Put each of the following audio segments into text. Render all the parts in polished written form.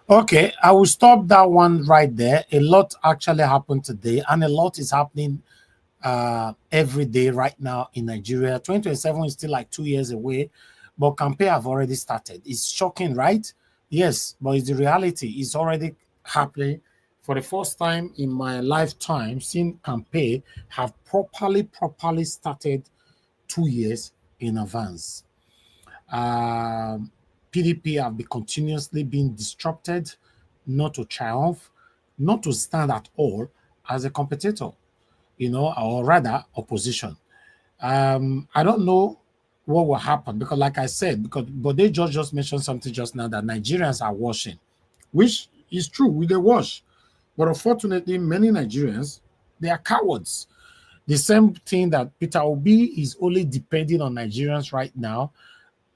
Okay, I will stop that one right there. A lot actually happened today, and a lot is happening every day right now in Nigeria. 2027 is still like 2 years away, but campaign have already started. It's shocking, right? Yes, but it's the reality. It's already happening. For the first time in my lifetime, seeing campaign have properly started 2 years in advance. PDP have been continuously being disrupted, not to triumph, not to stand at all as a competitor, or rather opposition. I don't know what will happen because, like I said, but they just mentioned something just now that Nigerians are washing, which is true. We they wash, but unfortunately, many Nigerians they are cowards. The same thing that Peter Obi is only depending on Nigerians right now.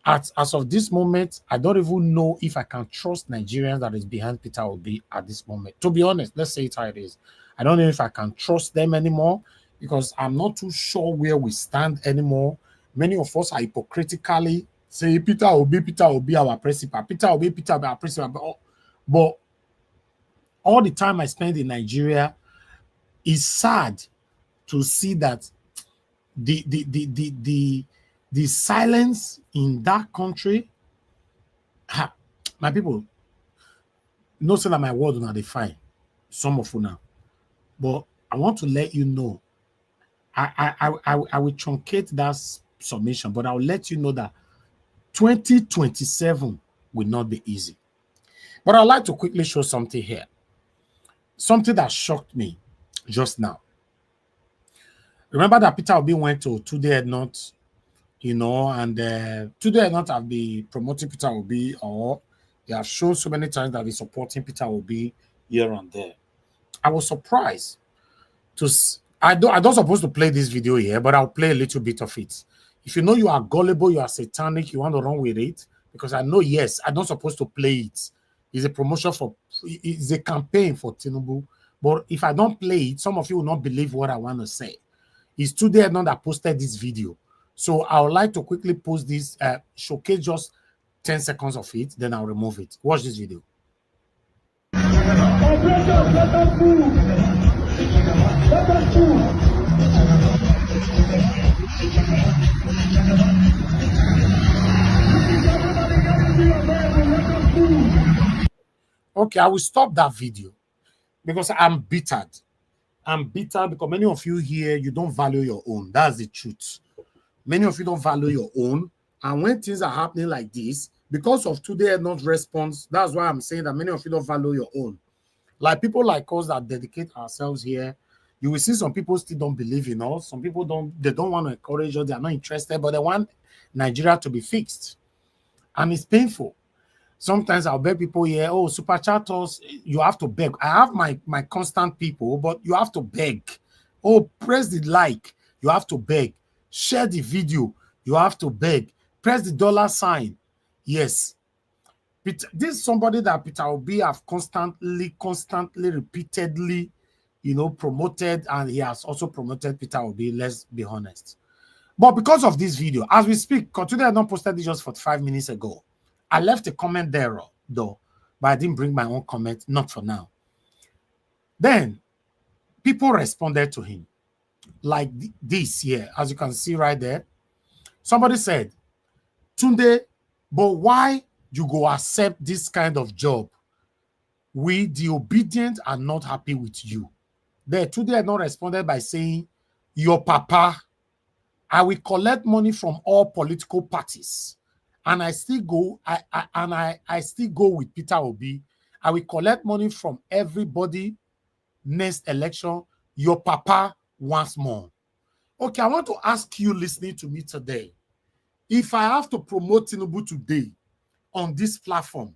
As of this moment, I don't even know if I can trust Nigerians that is behind Peter Obi at this moment. To be honest, let's say it how it is. I don't know if I can trust them anymore because I'm not too sure where we stand anymore. Many of us are hypocritically say Peter Obi, our principal. Peter Obi, our principal. But all the time I spend in Nigeria is sad to see that the silence in that country, my people, no say that my word will not define some of you now. But I want to let you know, I will truncate that submission, but I'll let you know that 2027 will not be easy. But I'd like to quickly show something here. Something that shocked me just now. Remember that Peter Obi went to Tunde Ednut, and Tunde Ednut have been promoting Peter Obi, or they have shown so many times that he's supporting Peter Obi here and there. I was surprised I don't supposed to play this video here, but I'll play a little bit of it. If you know you are gullible, you are satanic, you want to run with it, because I know, yes, I'm not supposed to play it. It's a promotion it's a campaign for Tinubu. But if I don't play it, some of you will not believe what I want to say. It's Tunde Ednut that posted this video. So I would like to quickly post this, showcase just 10 seconds of it, then I'll remove it. Watch this video. Okay, I will stop that video because I'm bitter. I'm bitter because many of you here, you don't value your own. That's the truth. Many of you don't value your own. And when things are happening like this, because of Tunde Ednut's response, that's why I'm saying that many of you don't value your own. Like people like us that dedicate ourselves here, you will see some people still don't believe in us. Some people don't want to encourage us. They are not interested, but they want Nigeria to be fixed. And it's painful. Sometimes I'll beg people here, oh, super chatters, you have to beg. I have my constant people, but you have to beg. Oh, press the like, you have to beg. Share the video, you have to beg. Press the dollar sign. Yes. This is somebody that Peter Obi have constantly, repeatedly, promoted, and he has also promoted Peter Obi, let's be honest. But because of this video, as we speak, Tunde Ednut posted this just 45 minutes ago. I left a comment there, though, but I didn't bring my own comment, not for now. Then, people responded to him like this here, as you can see right there. Somebody said, Tunde, but why you go accept this kind of job? We, the obedient, are not happy with you. There, Tunde Ednut responded by saying, your papa, I will collect money from all political parties. And I still go, I still go with Peter Obi. I will collect money from everybody next election. Your papa once more. Okay, I want to ask you listening to me today. If I have to promote Tinubu today on this platform,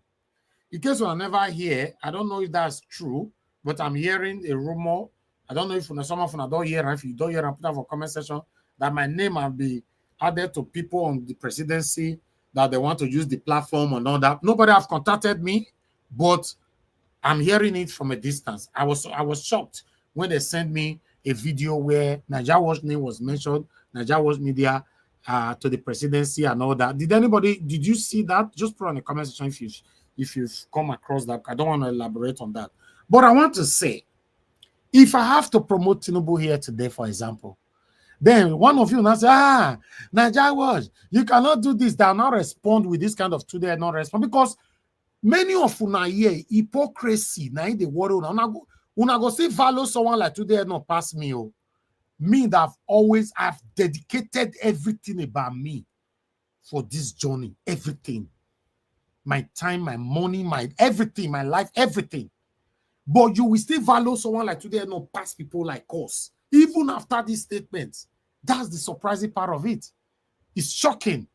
in case you are never here, I don't know if that's true, but I'm hearing a rumor. I don't know if some of you don't hear, if you don't hear, put up a comment section that my name will be added to people on the presidency that they want to use the platform and all that. Nobody have contacted me, but I'm hearing it from a distance. I was shocked when they sent me a video where Nigeria Watch name was mentioned, Nigeria Watch Media, to the presidency and all that. Did you see that? Just put on the comment section if you've come across that. I don't want to elaborate on that. But I want to say, if I have to promote Tinubu here today, for example, then one of you now say, Nigeria was, you cannot do this. They'll not respond with this kind of today, not respond, because many of una here, hypocrisy, now they worry, una go see value someone like today, not pass me. Oh. Me that I've dedicated everything about me for this journey, everything. My time, my money, my everything, my life, everything. But you will still value someone like today, not pass people like us. Even after this statement, that's the surprising part of it. It's shocking.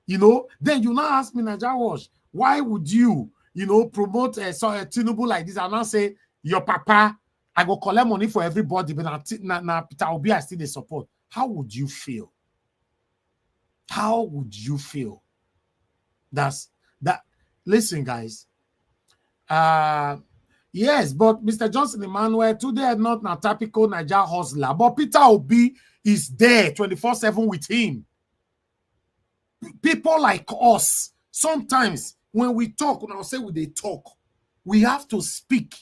Then you now ask me, Nigeria Wash, why would you, promote a Tinubu like this and not say, your papa, I go collect money for everybody, but now Peter Obi I still the support. How would you feel? How would you feel? Listen, guys. Yes, but Mr. Johnson Emmanuel, today not a typical Niger hustler, but Peter Obi is there 24/7 with him. People like us, sometimes when we talk, when I say when they talk, we have to speak.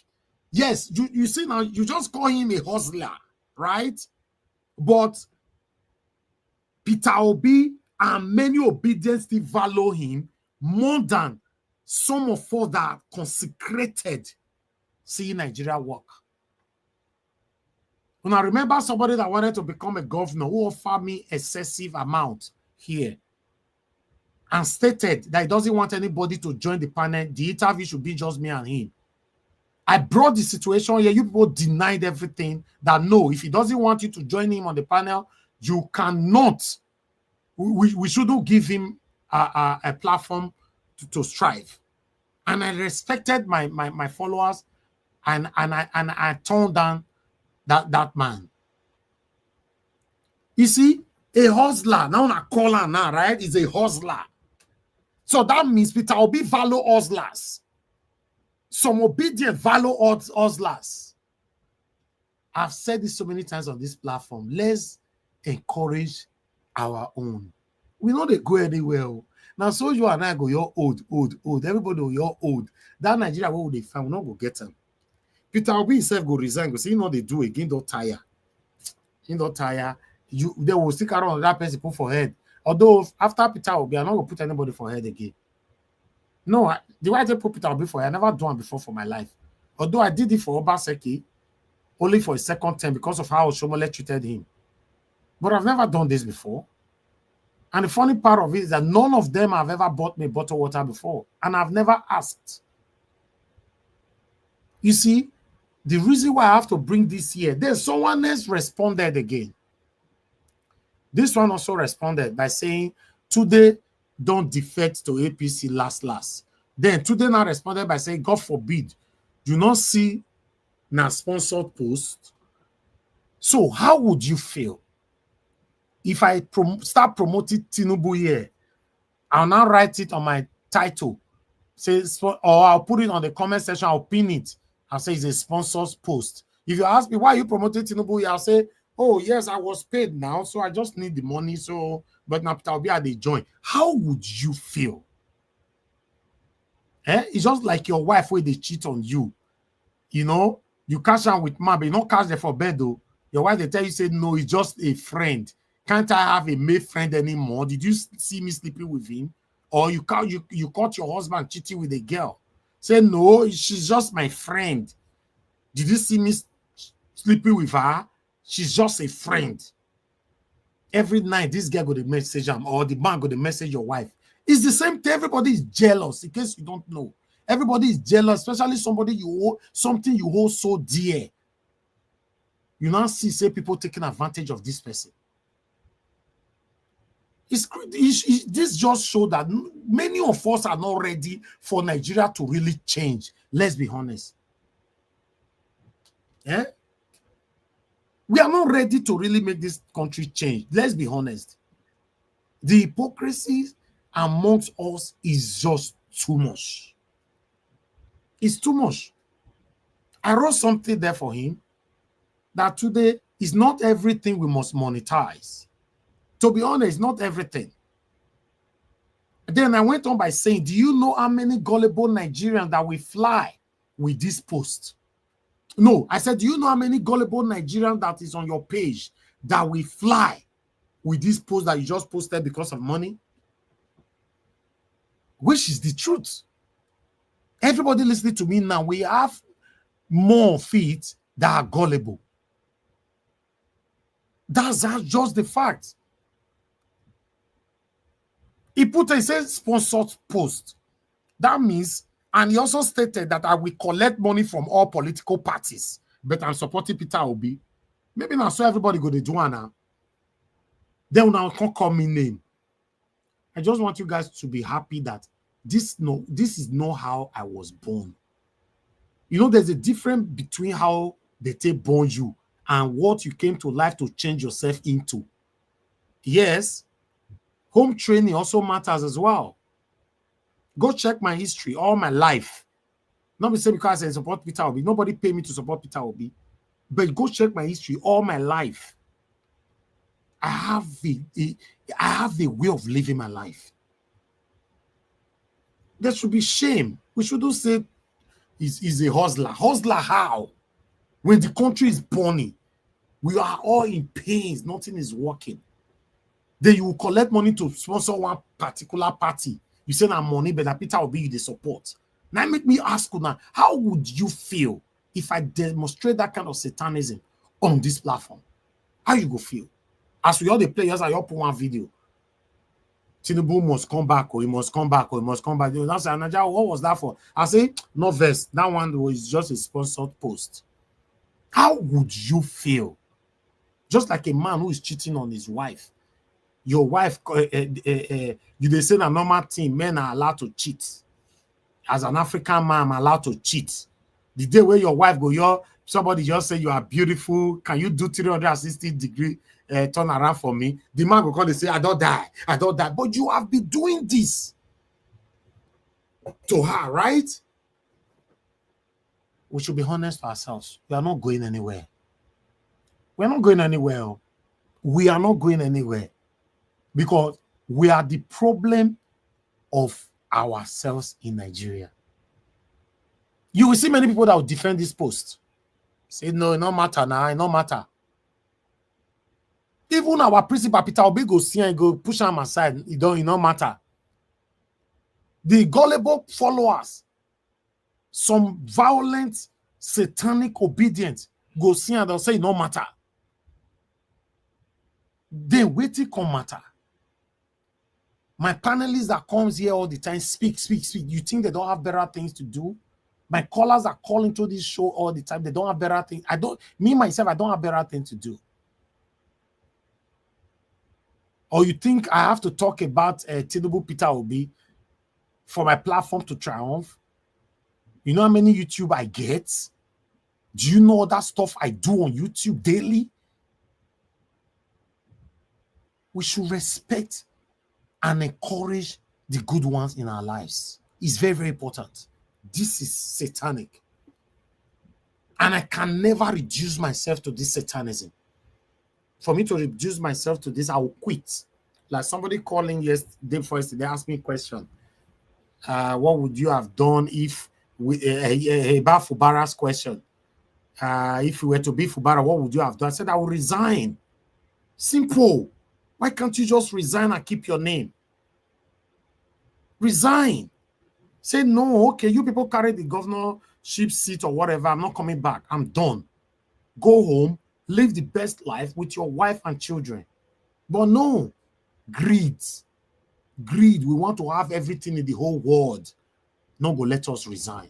Yes, you see now, you just call him a hustler, right? But Peter Obi and many obedience still value him more than some of us that are consecrated seeing Nigeria work. When I remember somebody that wanted to become a governor who offered me excessive amount here and stated that he doesn't want anybody to join the panel. The interview should be just me and him. I brought the situation here. You people denied everything. That no, if he doesn't want you to join him on the panel, you cannot. We shouldn't give him a platform to strive. And I respected my followers, and I toned down that man. You see, a hustler now I call her now, right? Is a hustler. So that means Peter Obi value hustlers. Some obedient value hustlers. I've said this so many times on this platform. Let's encourage our own. We know they go anywhere. Now, so you and I go, you're old. Everybody, you're old. That Nigeria, what would they find? We're not go get them. Peter Obi himself go resign. Go see, you know they do again. Don't tire. They will stick around that person put for head. Although after Peter Obi, I'm not gonna put anybody for head again. No, the way I put Peter Obi for head, I never done before for my life. Although I did it for Obaseki, only for a second term because of how Shomole treated him. But I've never done this before. And the funny part of it is that none of them have ever bought me bottled water before. And I've never asked. You see, the reason why I have to bring this here, then someone else responded again. This one also responded by saying, today don't defect to APC last. Then today now responded by saying, God forbid, do not see na sponsored post. So how would you feel if I start promoting Tinubu here? I'll now write it on my title, or I'll put it on the comment section, I'll pin it. I'll say it's a sponsored post. If you ask me why you promoted Tinubu here, I'll say, oh yes, I was paid now, so I just need the money. So, but now I'll be at the join. How would you feel? It's just like your wife where they cheat on you. You know, you cash out with man, but you don't cash there for bed though. Your wife they tell you, say no, it's just a friend. Can't I have a male friend anymore? Did you see me sleeping with him? Or you caught your husband cheating with a girl? Say no, she's just my friend. Did you see me sleeping with her? She's just a friend. Every night, this girl got a message or the man got a message your wife. It's the same thing. Everybody is jealous, in case you don't know. Everybody is jealous, especially somebody something you hold so dear. You now see people taking advantage of this person. This just shows that many of us are not ready for Nigeria to really change. Let's be honest. Yeah? We are not ready to really make this country change. Let's be honest. The hypocrisy amongst us is just too much. It's too much. I wrote something there for him that today is not everything we must monetize. To be honest, not everything. Then I went on by saying, do you know how many gullible Nigerians that will fly with this post? No, I said, do you know how many gullible Nigerians that is on your page that will fly with this post that you just posted because of money? Which is the truth. Everybody listening to me now, we have more feet that are gullible. That's just the fact. He put a sponsored post. That means, and he also stated that I will collect money from all political parties, but I'm supporting Peter Obi. Maybe now so everybody go to do now. Then now can't call me name. I just want you guys to be happy that this is not how I was born. You know, there's a difference between how they take born you and what you came to life to change yourself into. Yes, home training also matters as well. Go check my history all my life. Not be saying because I support Peter Obi. Nobody paid me to support Peter Obi. But go check my history all my life. I have a way of living my life. There should be shame. We shouldn't say he's a hustler. Hustler how? When the country is burning, we are all in pains. Nothing is working. Then you will collect money to sponsor one particular party. You say that money, but that Peter will be the support. Now make me ask you now, how would you feel if I demonstrate that kind of satanism on this platform? How you go feel? As we all the players, I all put one video. Tinubu must come back, or he must come back, or he must come back. You know, that's Nigeria. What was that for? I say, no verse. That one was just a sponsored post. How would you feel? Just like a man who is cheating on his wife. Your wife, you they say a normal thing, men are allowed to cheat. As an African man, I'm allowed to cheat. The day where your wife go, somebody just say you are beautiful. Can you do 360-degree turn around for me? The man will call and say, I don't die. I don't die. But you have been doing this to her, right? We should be honest to ourselves. We are not going anywhere. We are not going anywhere. We are not going anywhere. Because we are the problem of ourselves in Nigeria. You will see many people that will defend this post. Say, no, it don't matter now, it don't matter. Even our principal, Peter Obi, go see and go push him aside, it don't matter. The gullible followers, some violent, satanic obedient, go see and they'll say it don't matter. Then wait till come matter. My panelists that comes here all the time, speak. You think they don't have better things to do? My callers are calling to this show all the time. They don't have better things. I don't have better things to do. Or you think I have to talk about Tinubu Peter Obi for my platform to triumph? You know how many YouTube I get? Do you know that stuff I do on YouTube daily? We should respect and encourage the good ones in our lives. It's very, very important. This is satanic. And I can never reduce myself to this satanism. For me to reduce myself to this, I will quit. Like somebody calling yesterday first, they asked me a question. What would you have done if about Fubara's question? If you were to be Fubara, what would you have done? I said, I will resign. Simple. Why can't you just resign and keep your name? Resign. Say, no, okay, you people carry the governorship seat or whatever. I'm not coming back. I'm done. Go home, live the best life with your wife and children. But no, greed. Greed. We want to have everything in the whole world. No, go let us resign.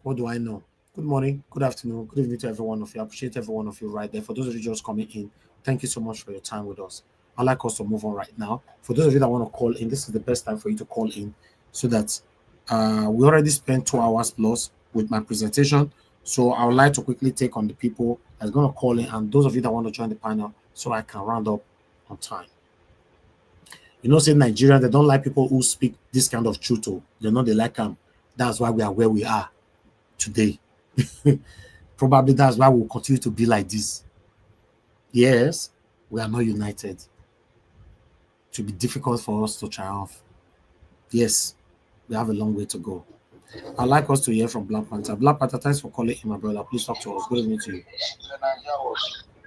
What do I know? Good morning, good afternoon, good evening to every one of you. I appreciate every one of you right there. For those of you just coming in, thank you so much for your time with us. I'd like us to move on right now. For those of you that want to call in, this is the best time for you to call in so that we already spent 2 hours plus with my presentation. So I would like to quickly take on the people that's going to call in and those of you that want to join the panel so I can round up on time. You know, say Nigerians, they don't like people who speak this kind of truth. They know they like them. That's why we are where we are today. Probably that's why we'll continue to be like this. Yes. we are not united. It will be difficult for us to triumph. Yes, we have a long way to go. I'd like us to hear from Black Panther. Black Panther, thanks for calling in, my brother. Please talk to us. Good evening to you.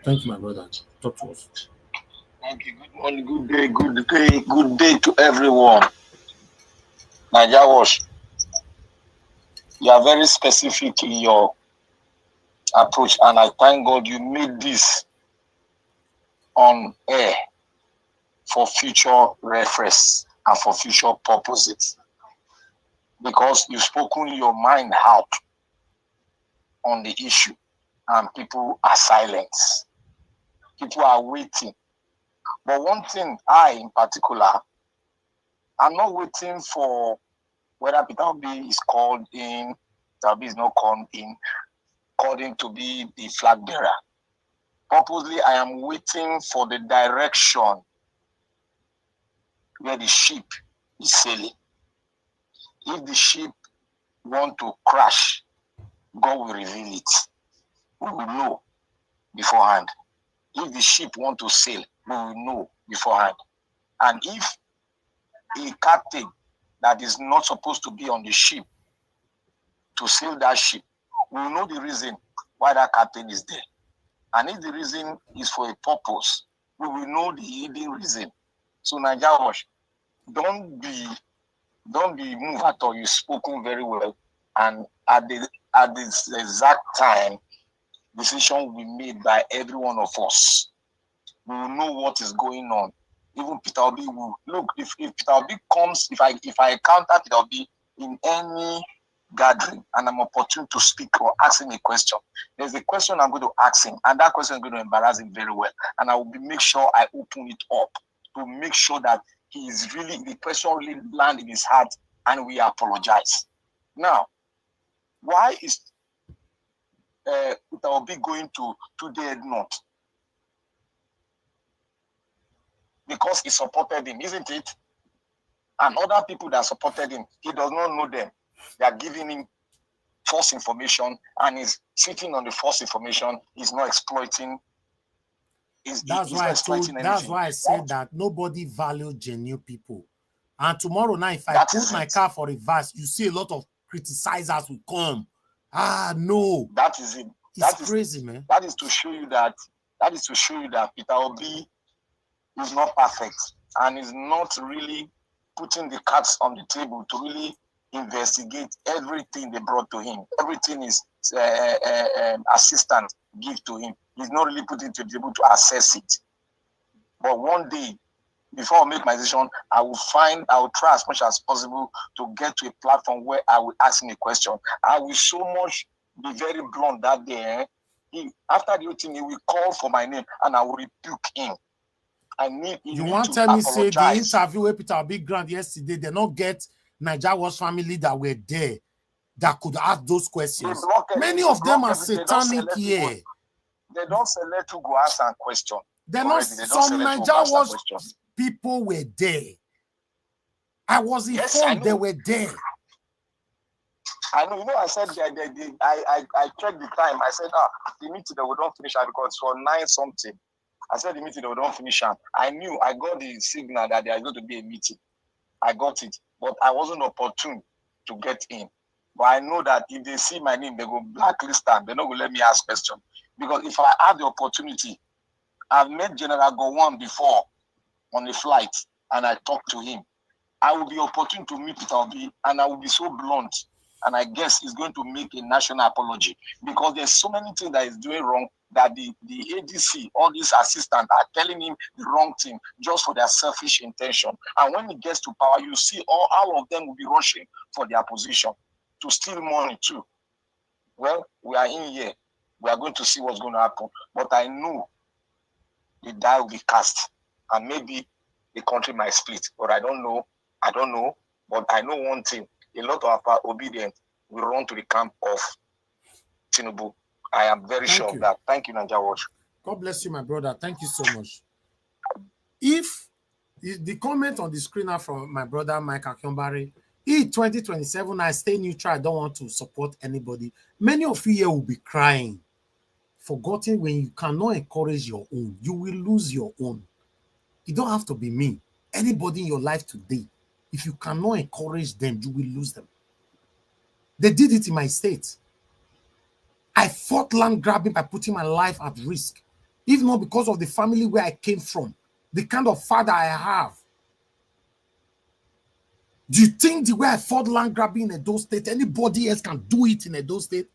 Thank you, my brother. Talk to us. Thank you. Good morning, good day to everyone. Naija Wash, you are very specific in your approach, and I thank God you made this on air for future reference and for future purposes, because you've spoken your mind out on the issue, and people are silent. People are waiting. But one thing, I in particular, I'm not waiting for whether Peter Obi is called in, Peter Obi is not called in to be the flag bearer. Purposely, I am waiting for the direction where the ship is sailing. If the ship want to crash, God will reveal it. We will know beforehand. If the ship want to sail, we will know beforehand. And if a captain that is not supposed to be on the ship to sail that ship, we will know the reason why that captain is there. And if the reason is for a purpose, we will know the hidden reason. So Naija Wash, don't be moved at all. You've spoken very well. And at this exact time, decision will be made by every one of us. We will know what is going on. Even Peter Obi will look. If Peter Obi comes, if I encounter Peter Obi in any gathering and I'm opportune to speak or ask him a question, there's a question I'm going to ask him, and that question is going to embarrass him very well. And I will make sure I open it up to make sure that he is really, the question really land in his heart, and we apologize. Now, why is Peter Obi going to Tunde Ednut? Because he supported him, isn't it? And other people that supported him, he does not know them. They are giving him false information, and he's sitting on the false information. He's not exploiting. That's why I said that nobody values genuine people. And tomorrow night, if I put my car for reverse, you see a lot of criticizers will come. No. That is it. It's crazy, man. That is to show you that Peter Obi is not perfect and is not really putting the cards on the table to really investigate everything they brought to him. Everything is assistant give to him. He's not really putting it to the table to assess it. But one day, before I make my decision, I will try as much as possible to get to a platform where I will ask him a question. I will so much be very blunt that day. After the whole thing, he will call for my name and I will rebuke him. You want to tell me, say the interview with Peter Obi Grant yesterday, they not get Naija Wash family that were there that could ask those questions. Many of them are satanic here. They don't select to go ask and question. They're not. Some Naija Wash people were there. I was informed they were there. I know. You know, I said I checked the time. I said, the meeting they would not finish because it's for 9 something. I said the meeting they would not finish. I knew. I got the signal that there is going to be a meeting. I got it, but I wasn't opportune to get in. But I know that if they see my name, they go blacklist them. They're not going to let me ask questions. Because if I have the opportunity, I've met General Gowon before on a flight, and I talked to him. I will be opportune to meet Peter Obi, and I will be so blunt. And I guess he's going to make a national apology because there's so many things that he's doing wrong that the ADC, all these assistants are telling him the wrong thing just for their selfish intention. And when he gets to power, you see all of them will be rushing for their position to steal money too. Well, we are in here. We are going to see what's going to happen. But I know the die will be cast. And maybe the country might split. But I don't know. But I know one thing. A lot of our obedience will run to the camp of Tinubu. I am very sure of that. Thank you, Naija Wash. God bless you, my brother. Thank you so much. If the comment on the screener from my brother Mike Akionbari, 2027, I stay neutral. I don't want to support anybody. Many of you here will be crying. forgotten when you cannot encourage your own, you will lose your own. It don't have to be me. Anybody in your life today, if you cannot encourage them, you will lose them. They did it in my state. I fought land grabbing by putting my life at risk, if not because of the family where I came from, the kind of father I have. Do you think the way I fought land grabbing in Edo State, anybody else can do it in Edo State?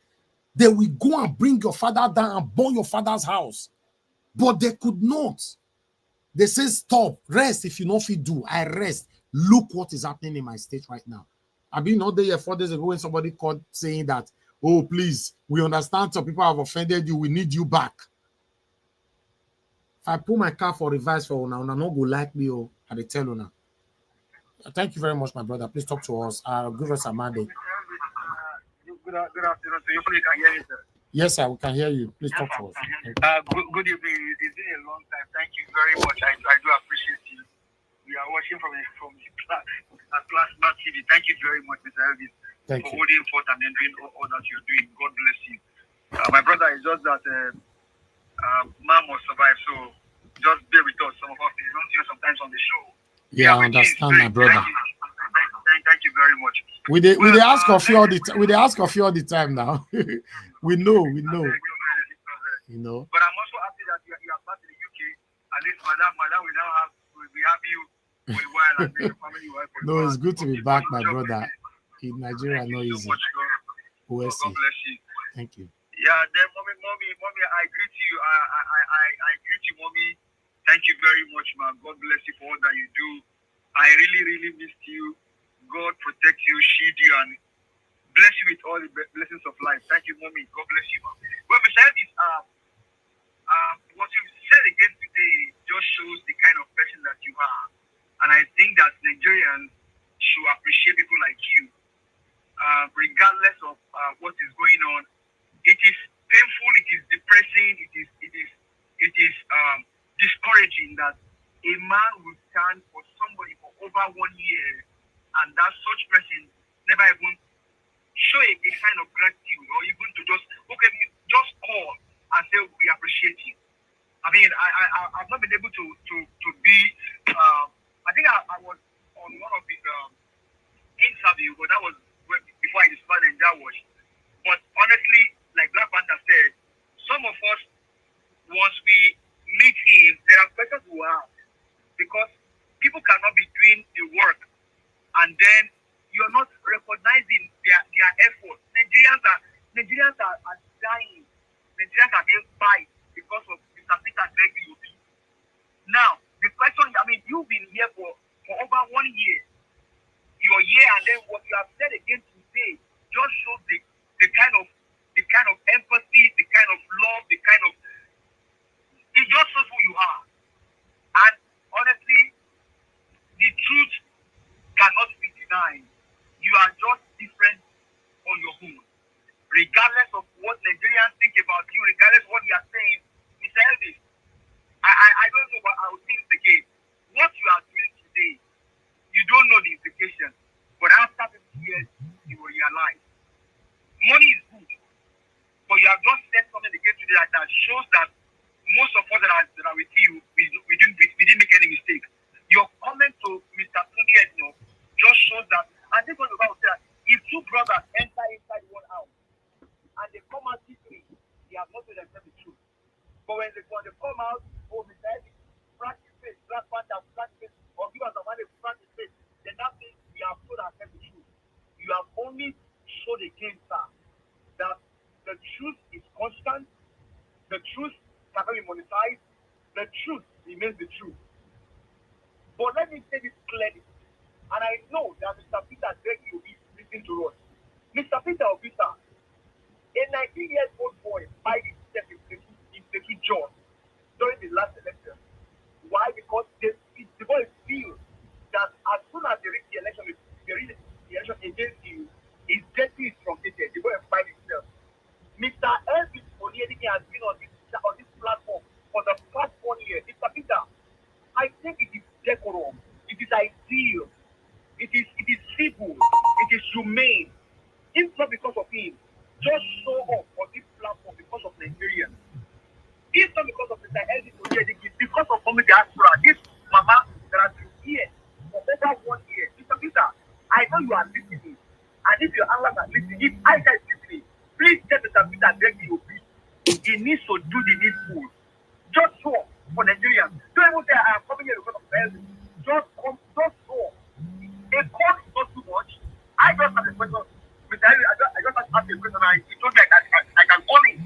They will go and bring your father down and burn your father's house. But they could not. They say, stop, rest if you know if you do. I rest. Look what is happening in my state right now. I've been all day 4 days ago when somebody called saying that, oh, please, we understand some people have offended you. We need you back. If I pull my car for reverse for now, not go like me, oh, I tell you now. Thank you very much, my brother. Please talk to us. Give us a mandate. Good afternoon. So you can hear me, sir. Yes, sir. We can hear you. Please talk to us. Good evening. It's been a long time. Thank you very much. I do appreciate you. We are watching from the Plasma TV. Thank you very much, Mr. Elvis, for holding forth and then doing all that you're doing. God bless you. My brother, is just that man must survive. So just bear with us. Some of us, we don't see you sometimes on the show. Yeah, I understand, my brother. Thank you very much. We ask of you all the time. We ask of you all the time now. we know. You know. But I'm also happy that you are back in the UK. At least, madam, we now have you for a while and then your family will for a while. No, it's good to be back, my brother. In Nigeria, no easy. God bless you. Thank you. Yeah, then mommy, I greet you. I greet you, mommy. Thank you very much, man. God bless you for all that you do. I really missed you. God protect you, shield you, and bless you with all the blessings of life. Thank you, mommy. God bless you, man. Well, Mr. Elvis, what you said again today just shows the kind of person that you are. And I think that Nigerians should appreciate people like you, regardless of what is going on. It is painful, it is depressing, it is discouraging that a man will stand for somebody for over 1 year and that such person never even show a sign of gratitude or even to just call and say we appreciate you. I mean, I've not been able to be. I think I was on one of the interview, but that was before I discovered that watch. But honestly, like Black Panther said, some of us, once we meet him, there are questions we have because people cannot be doing the work and then you're not recognizing their effort. Nigerians are dying. Nigerians are being fight because of Mr. Peter Obi. Now, the question, I mean, you've been here for over 1 year. You're here, and then what you have said again today just shows the kind of empathy, the kind of love, it just shows who you are. And honestly, the truth cannot be denied. You are just different on your own. Regardless of what Nigerians think about you, regardless of what you are saying, Mr. Elvis, I don't know, but I will think the case. What you are doing today, you don't know the implications. But after 50 years, you will realize. Money is good. But you have just said something again today that shows that most of us that are with you, we didn't make any mistake. Your comment to Mr. Tunde Ednut just shows that, and this was about that, if two brothers enter inside one house and they come out secretly, they have not told themselves the truth. But when they come out, oh, Mr. Ednut, practice faith, Black Panther, practice faith, or give us a money, practice faith, then that means we have told ourselves the truth. You have only showed again, sir, that the truth is constant, the truth cannot be monetized, the truth remains the truth. But let me say this clearly, and I know that Mr. Peter will be listening to us. Mr. Peter Obi, a 19-year-old boy by himself in Petu John during the last election. Why? Because the boy feels that as soon as they reach the election against you, his destiny is truncated. The boy find himself. Mr. Elvis Onyedike has been on this platform for the past 1 year. Mr. Peter, I think it is decorum. It is ideal. It is civil. It is humane. If not because of him, just show up on this platform because of Nigerians. if I said listening, please tell Mr. Peter Obi, he needs to do the needful. Just so for Nigerians. Don't even say I'm coming here because of health. Just come, just so. A court is not too much. I just have a question. Mr. I just asked a question. He told me I can call him.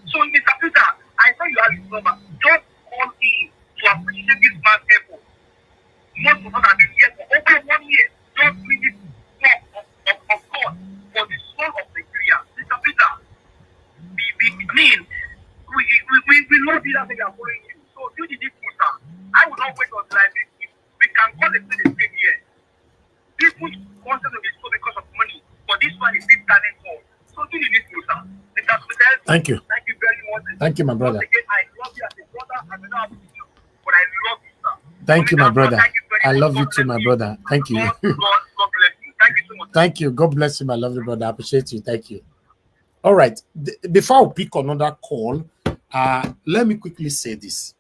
So, Mr. Peter, I know you have his number. Just call him to appreciate this man's effort. Most of us have been here for over 1 year. Just bring it of God for the soul of Nigeria. Mr. Peter, we know the other thing are following you. So, do the needful, sir. I will not wait until I make it. We can call it the same here. People want to be so because of money, but this one is big talent for. So, do the needful, sir. Mr. Peter, thank you. Thank you very much. Thank you, my brother. Once again, I love you as a brother. I may not have you, but I love you, sir. Thank you, my brother. Thank you very I much. love God you too, bless my brother. Thank you. God bless you. Thank you so much. Thank you. God bless you, my lovely brother. I appreciate you. Thank you. All right. Before I pick another call, let me quickly say this.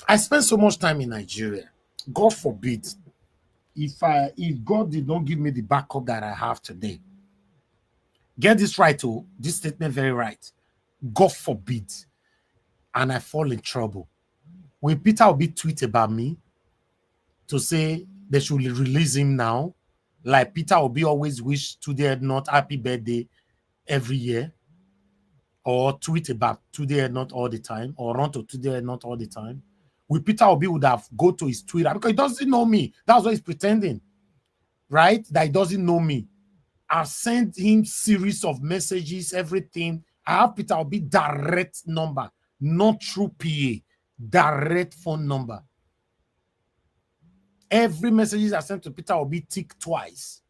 I spent so much time in Nigeria. God forbid, if God did not give me the backup that I have today. Get this right, oh, this statement very right. God forbid, and I fall in trouble. When Peter Obi tweet about me to say they should release him now, like Peter Obi always wish Tunde Ednut happy birthday every year, or tweet about Tunde Ednut all the time, or run to Tunde Ednut all the time, with Peter Obi would have go to his Twitter because he doesn't know me. That's what he's pretending, right? That he doesn't know me. I've sent him series of messages, everything. I have Peter Obi direct number, not through PA, direct phone number. Every messages I sent to Peter Obi tick twice.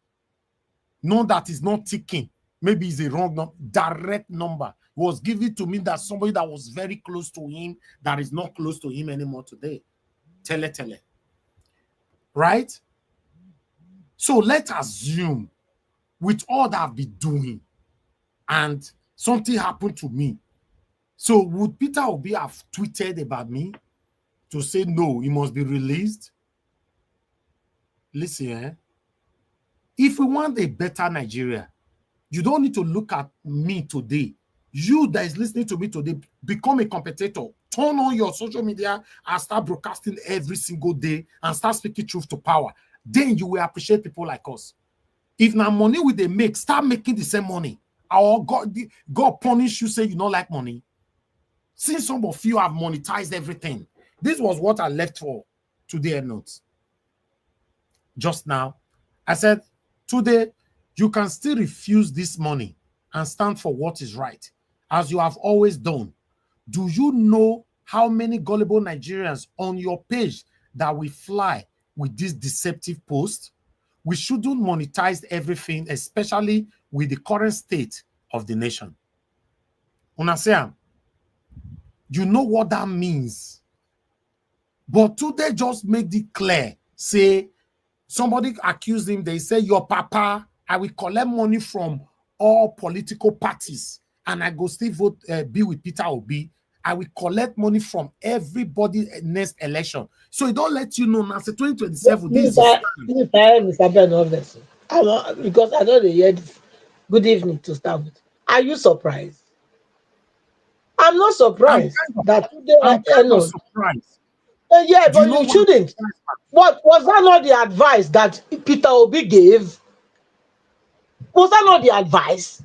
No, that is not ticking. Maybe it's a wrong number. Direct number was given to me that somebody that was very close to him that is not close to him anymore today. Tele. Right? So let's assume with all that I've been doing and something happened to me. So would Peter Obi have tweeted about me to say, no, he must be released? Listen, if we want a better Nigeria, you don't need to look at me today. You that is listening to me today, become a competitor. Turn on your social media and start broadcasting every single day and start speaking truth to power. Then you will appreciate people like us. If now money with they make, start making the same money. Or God punish you, say you don't like money. Since some of you have monetized everything, this was what I left for Tunde Ednut. Just now, I said, today, you can still refuse this money and stand for what is right, as you have always done. Do you know how many gullible Nigerians on your page that will fly with this deceptive post? We shouldn't monetize everything, especially with the current state of the nation. Unasiam, you know what that means. But today just make it clear. Say, somebody accused him, they say, your papa, I will collect money from all political parties and I go still vote, be with Peter Obi. I will collect money from everybody next election. So it don't let you know now, say 2027. Mr. Ben, because I know they heard good evening to start with. Are you surprised? I'm not surprised that today I'm kind of surprised. Yeah, but you shouldn't. What was that not the advice that Peter Obi gave? Was that not the advice?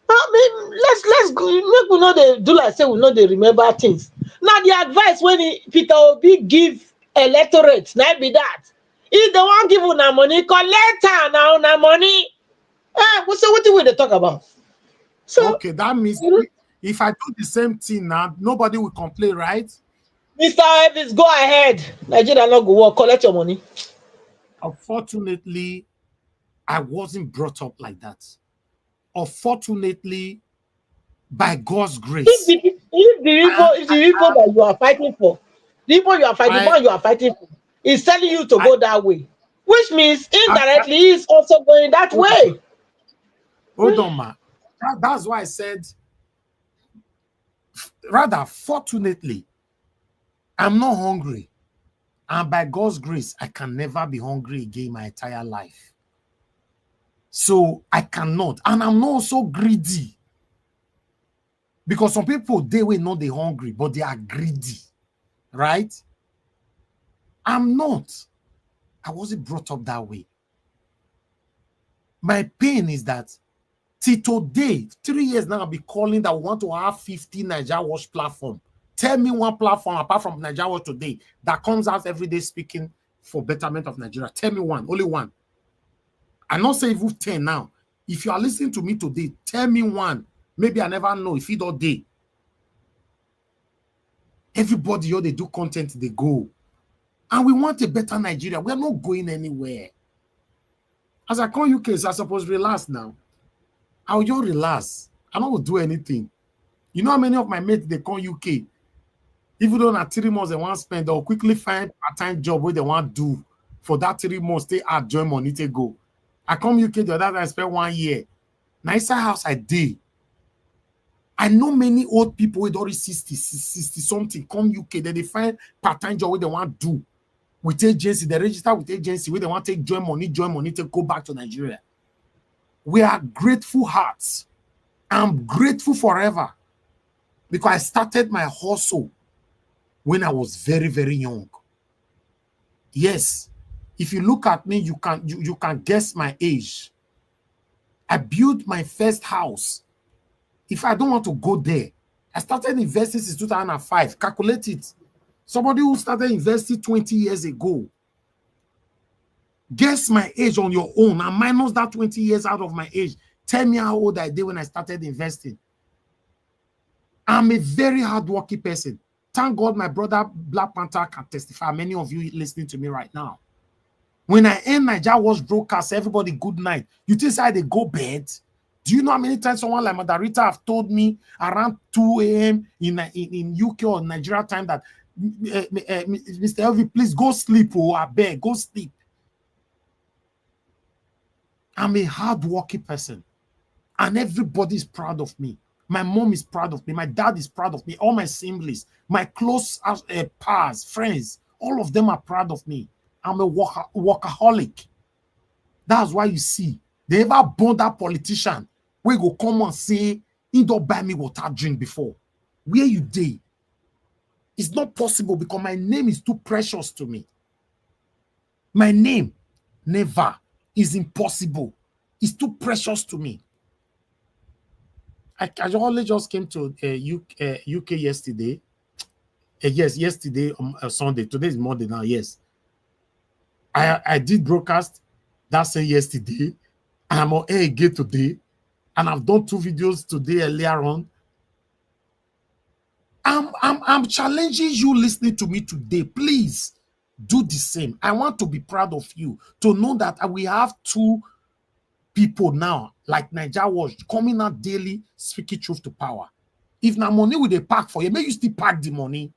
I mean, let's make we know they do like say we know they remember things. Now the advice when Peter Obi give electorate, not be that. If they want give una money, collect now una money. So what do they talk about? So okay, that means if I do the same thing now, nobody will complain, right? Mr. Evans, go ahead. Nigeria not go work, collect your money. Unfortunately, I wasn't brought up like that. Unfortunately, by God's grace. If the people that you are fighting for, the people you are fighting for, is telling you to go that way, which means indirectly he is also going that way. Hold on, ma. That's why I said, rather, fortunately, I'm not hungry. And by God's grace, I can never be hungry again my entire life. So I cannot. And I'm not so greedy. Because some people, they will know they're hungry, but they are greedy. Right? I'm not. I wasn't brought up that way. My pain is that till today, 3 years now, I'll be calling that we want to have 50 Nigeria Watch platform. Tell me one platform apart from Nigeria Watch today that comes out every day speaking for betterment of Nigeria. Tell me one, only one. I'm not saying even 10 now. If you are listening to me today, tell me one. Maybe I never know if it all day. Everybody here, they do content, they go. And we want a better Nigeria. We're not going anywhere. As I come UK, so I'm supposed to relax now. I'll just relax. I don't do anything. You know how many of my mates, they come UK? Even though not 3 months they want to spend, they'll quickly find a part-time job where they want to do. For that 3 months, stay at join money to go. I come UK the other time, I spent 1 year. Nicer house I did. I know many old people with already 60 something come UK, then they find part-time job where they want to do. With agency, they register with agency where they want to take join money to go back to Nigeria. We are grateful hearts. I'm grateful forever because I started my hustle when I was very, very young. Yes, if you look at me, you can guess my age. I built my first house. If I don't want to go there, I started investing since 2005. Calculate it. Somebody who started investing 20 years ago. Guess my age on your own and minus that 20 years out of my age. Tell me how old I did when I started investing. I'm a very hardworking person. Thank God my brother Black Panther can testify. Many of you listening to me right now. When I end Nigeria Watch broadcast, everybody good night. You think I they go bed? Do you know how many times someone like Madarita have told me around 2 a.m. in UK or Nigeria time that Mr. Elvi, please go sleep, oh, I beg, go sleep. I'm a hardworking person. And everybody is proud of me. My mom is proud of me. My dad is proud of me. All my siblings, my close pals, friends, all of them are proud of me. I'm a workaholic. That's why you see, they ever born that politician where go come and say, he don't buy me water drink before. Where you dey? It's not possible because my name is too precious to me. My name, never, is impossible. It's too precious to me. I only just came to UK yesterday. Yes, yesterday, Sunday. Today is Monday now, yes. I did broadcast that say yesterday. And I'm on air again today. And I've done 2 videos today earlier on. I'm challenging you listening to me today. Please do the same. I want to be proud of you to know that we have 2 people now, like Nigeria Watch, coming out daily, speaking truth to power. If now money with a pack for you, may you still pack the money.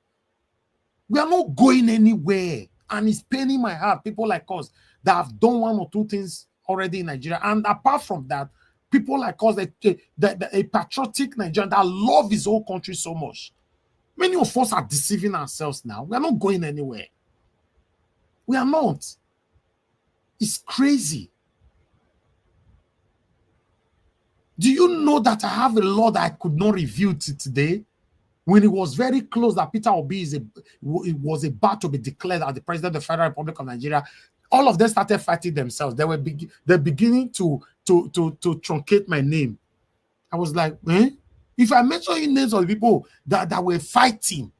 We are not going anywhere. And it's paining my heart. People like us that have done 1 or 2 things already in Nigeria. And apart from that, people like us, a patriotic Nigerian that love his whole country so much. Many of us are deceiving ourselves now. We are not going anywhere. We are not. It's crazy. Do you know that I have a law that I could not reveal today? When it was very close that Peter Obi was about to be declared as the president of the Federal Republic of Nigeria, all of them started fighting themselves. They're beginning to truncate my name. I was like, eh? If I mention names of the people that were fighting,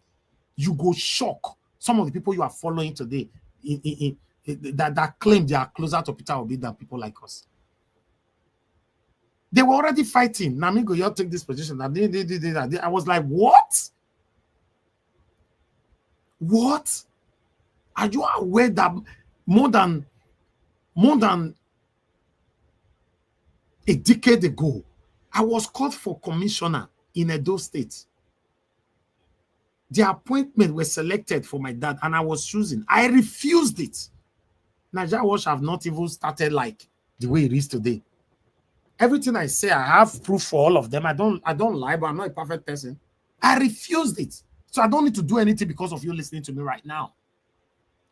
you go shock some of the people you are following today that claim they are closer to Peter Obi than people like us. They were already fighting. Namigo, you take this position. I was like, what? What? Are you aware that more than a decade ago, I was called for commissioner in Edo State. The appointment was selected for my dad, and I was choosing. I refused it. Nigeria Watch have not even started like the way it is today. Everything I say, I have proof for all of them. I don't lie, but I'm not a perfect person. I refused it. So I don't need to do anything because of you listening to me right now.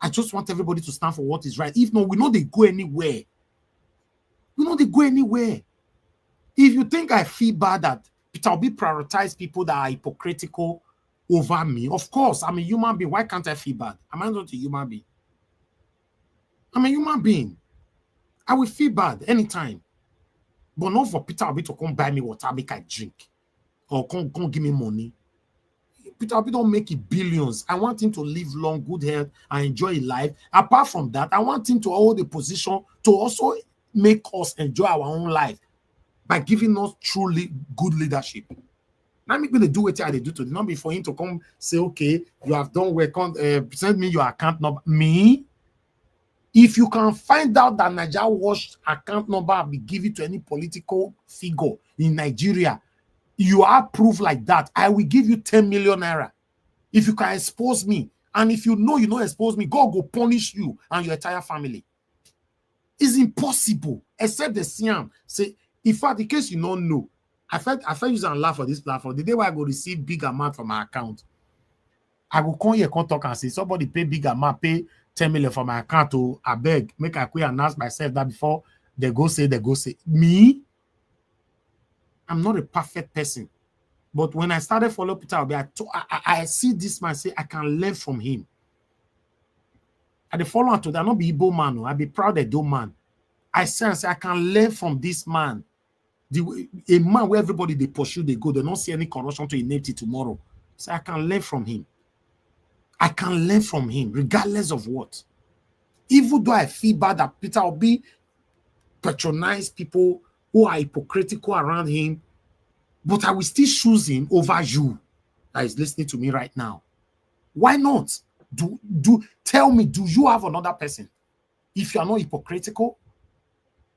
I just want everybody to stand for what is right. If not, we know they go anywhere. We know they go anywhere. If you think I feel bad that Peter Obi prioritize people that are hypocritical over me, of course, I'm a human being. Why can't I feel bad? Am I not a human being? I'm a human being. I will feel bad anytime. But not for Peter Obi to come buy me water, make I drink. Or come give me money. Peter Obi don't make it billions. I want him to live long, good health, and enjoy his life. Apart from that, I want him to hold the position to also make us enjoy our own life by giving us truly good leadership. Not make me do what they do to them. Not be for him to come say, okay, you have done work on, send me your account number. Me? If you can find out that Nigeria Watch account number will be given to any political figure in Nigeria, you have proof like that, I will give you 10 million naira. If you can expose me, and if you know you don't expose me, God will punish you and your entire family. It's impossible, except the Siam say, in fact, in case you don't know, I felt use and laugh for this platform. The day where I go receive big amount from my account, I will come here, come talk and say, somebody pay big amount, pay 10 million for my account to I beg, make I quit announce myself that before they go say. Me, I'm not a perfect person. But when I started following Peter Obi, I see this man say I can learn from him. I follow on to that, not be Igbo man. I be proud of that man. I say I can learn from this man. A man where everybody they pursue, they go, they don't see any corruption to innate it tomorrow. So I can learn from him. I can learn from him, regardless of what. Even though I feel bad that Peter Obi patronize people who are hypocritical around him, but I will still choose him over you that is listening to me right now. Why not? Tell me, do you have another person? If you are not hypocritical,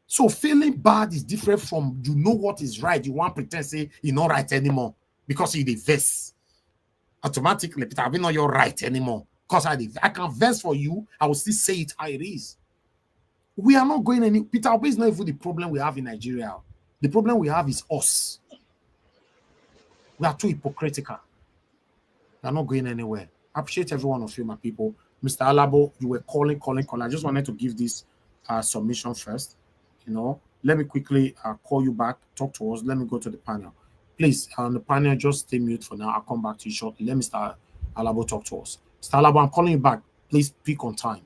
so feeling bad is different from you know what is right. You want to pretend say you're not right anymore because you're the verse. Automatically, Peter, I'll be not your right anymore. Because I can verse for you, I will still say it how it is. We are not going any. Peter Obi is not even the problem we have in Nigeria. The problem we have is us. We are too hypocritical. We are not going anywhere. I appreciate every one of you, my people. Mr. Alabo, you were calling. I just wanted to give this submission first. You know, let me quickly call you back, talk to us. Let me go to the panel. Please, on the panel, just stay mute for now. I'll come back to you shortly. Let Mr. Alabo talk to us. Mr. Alabo, I'm calling you back. Please pick on time.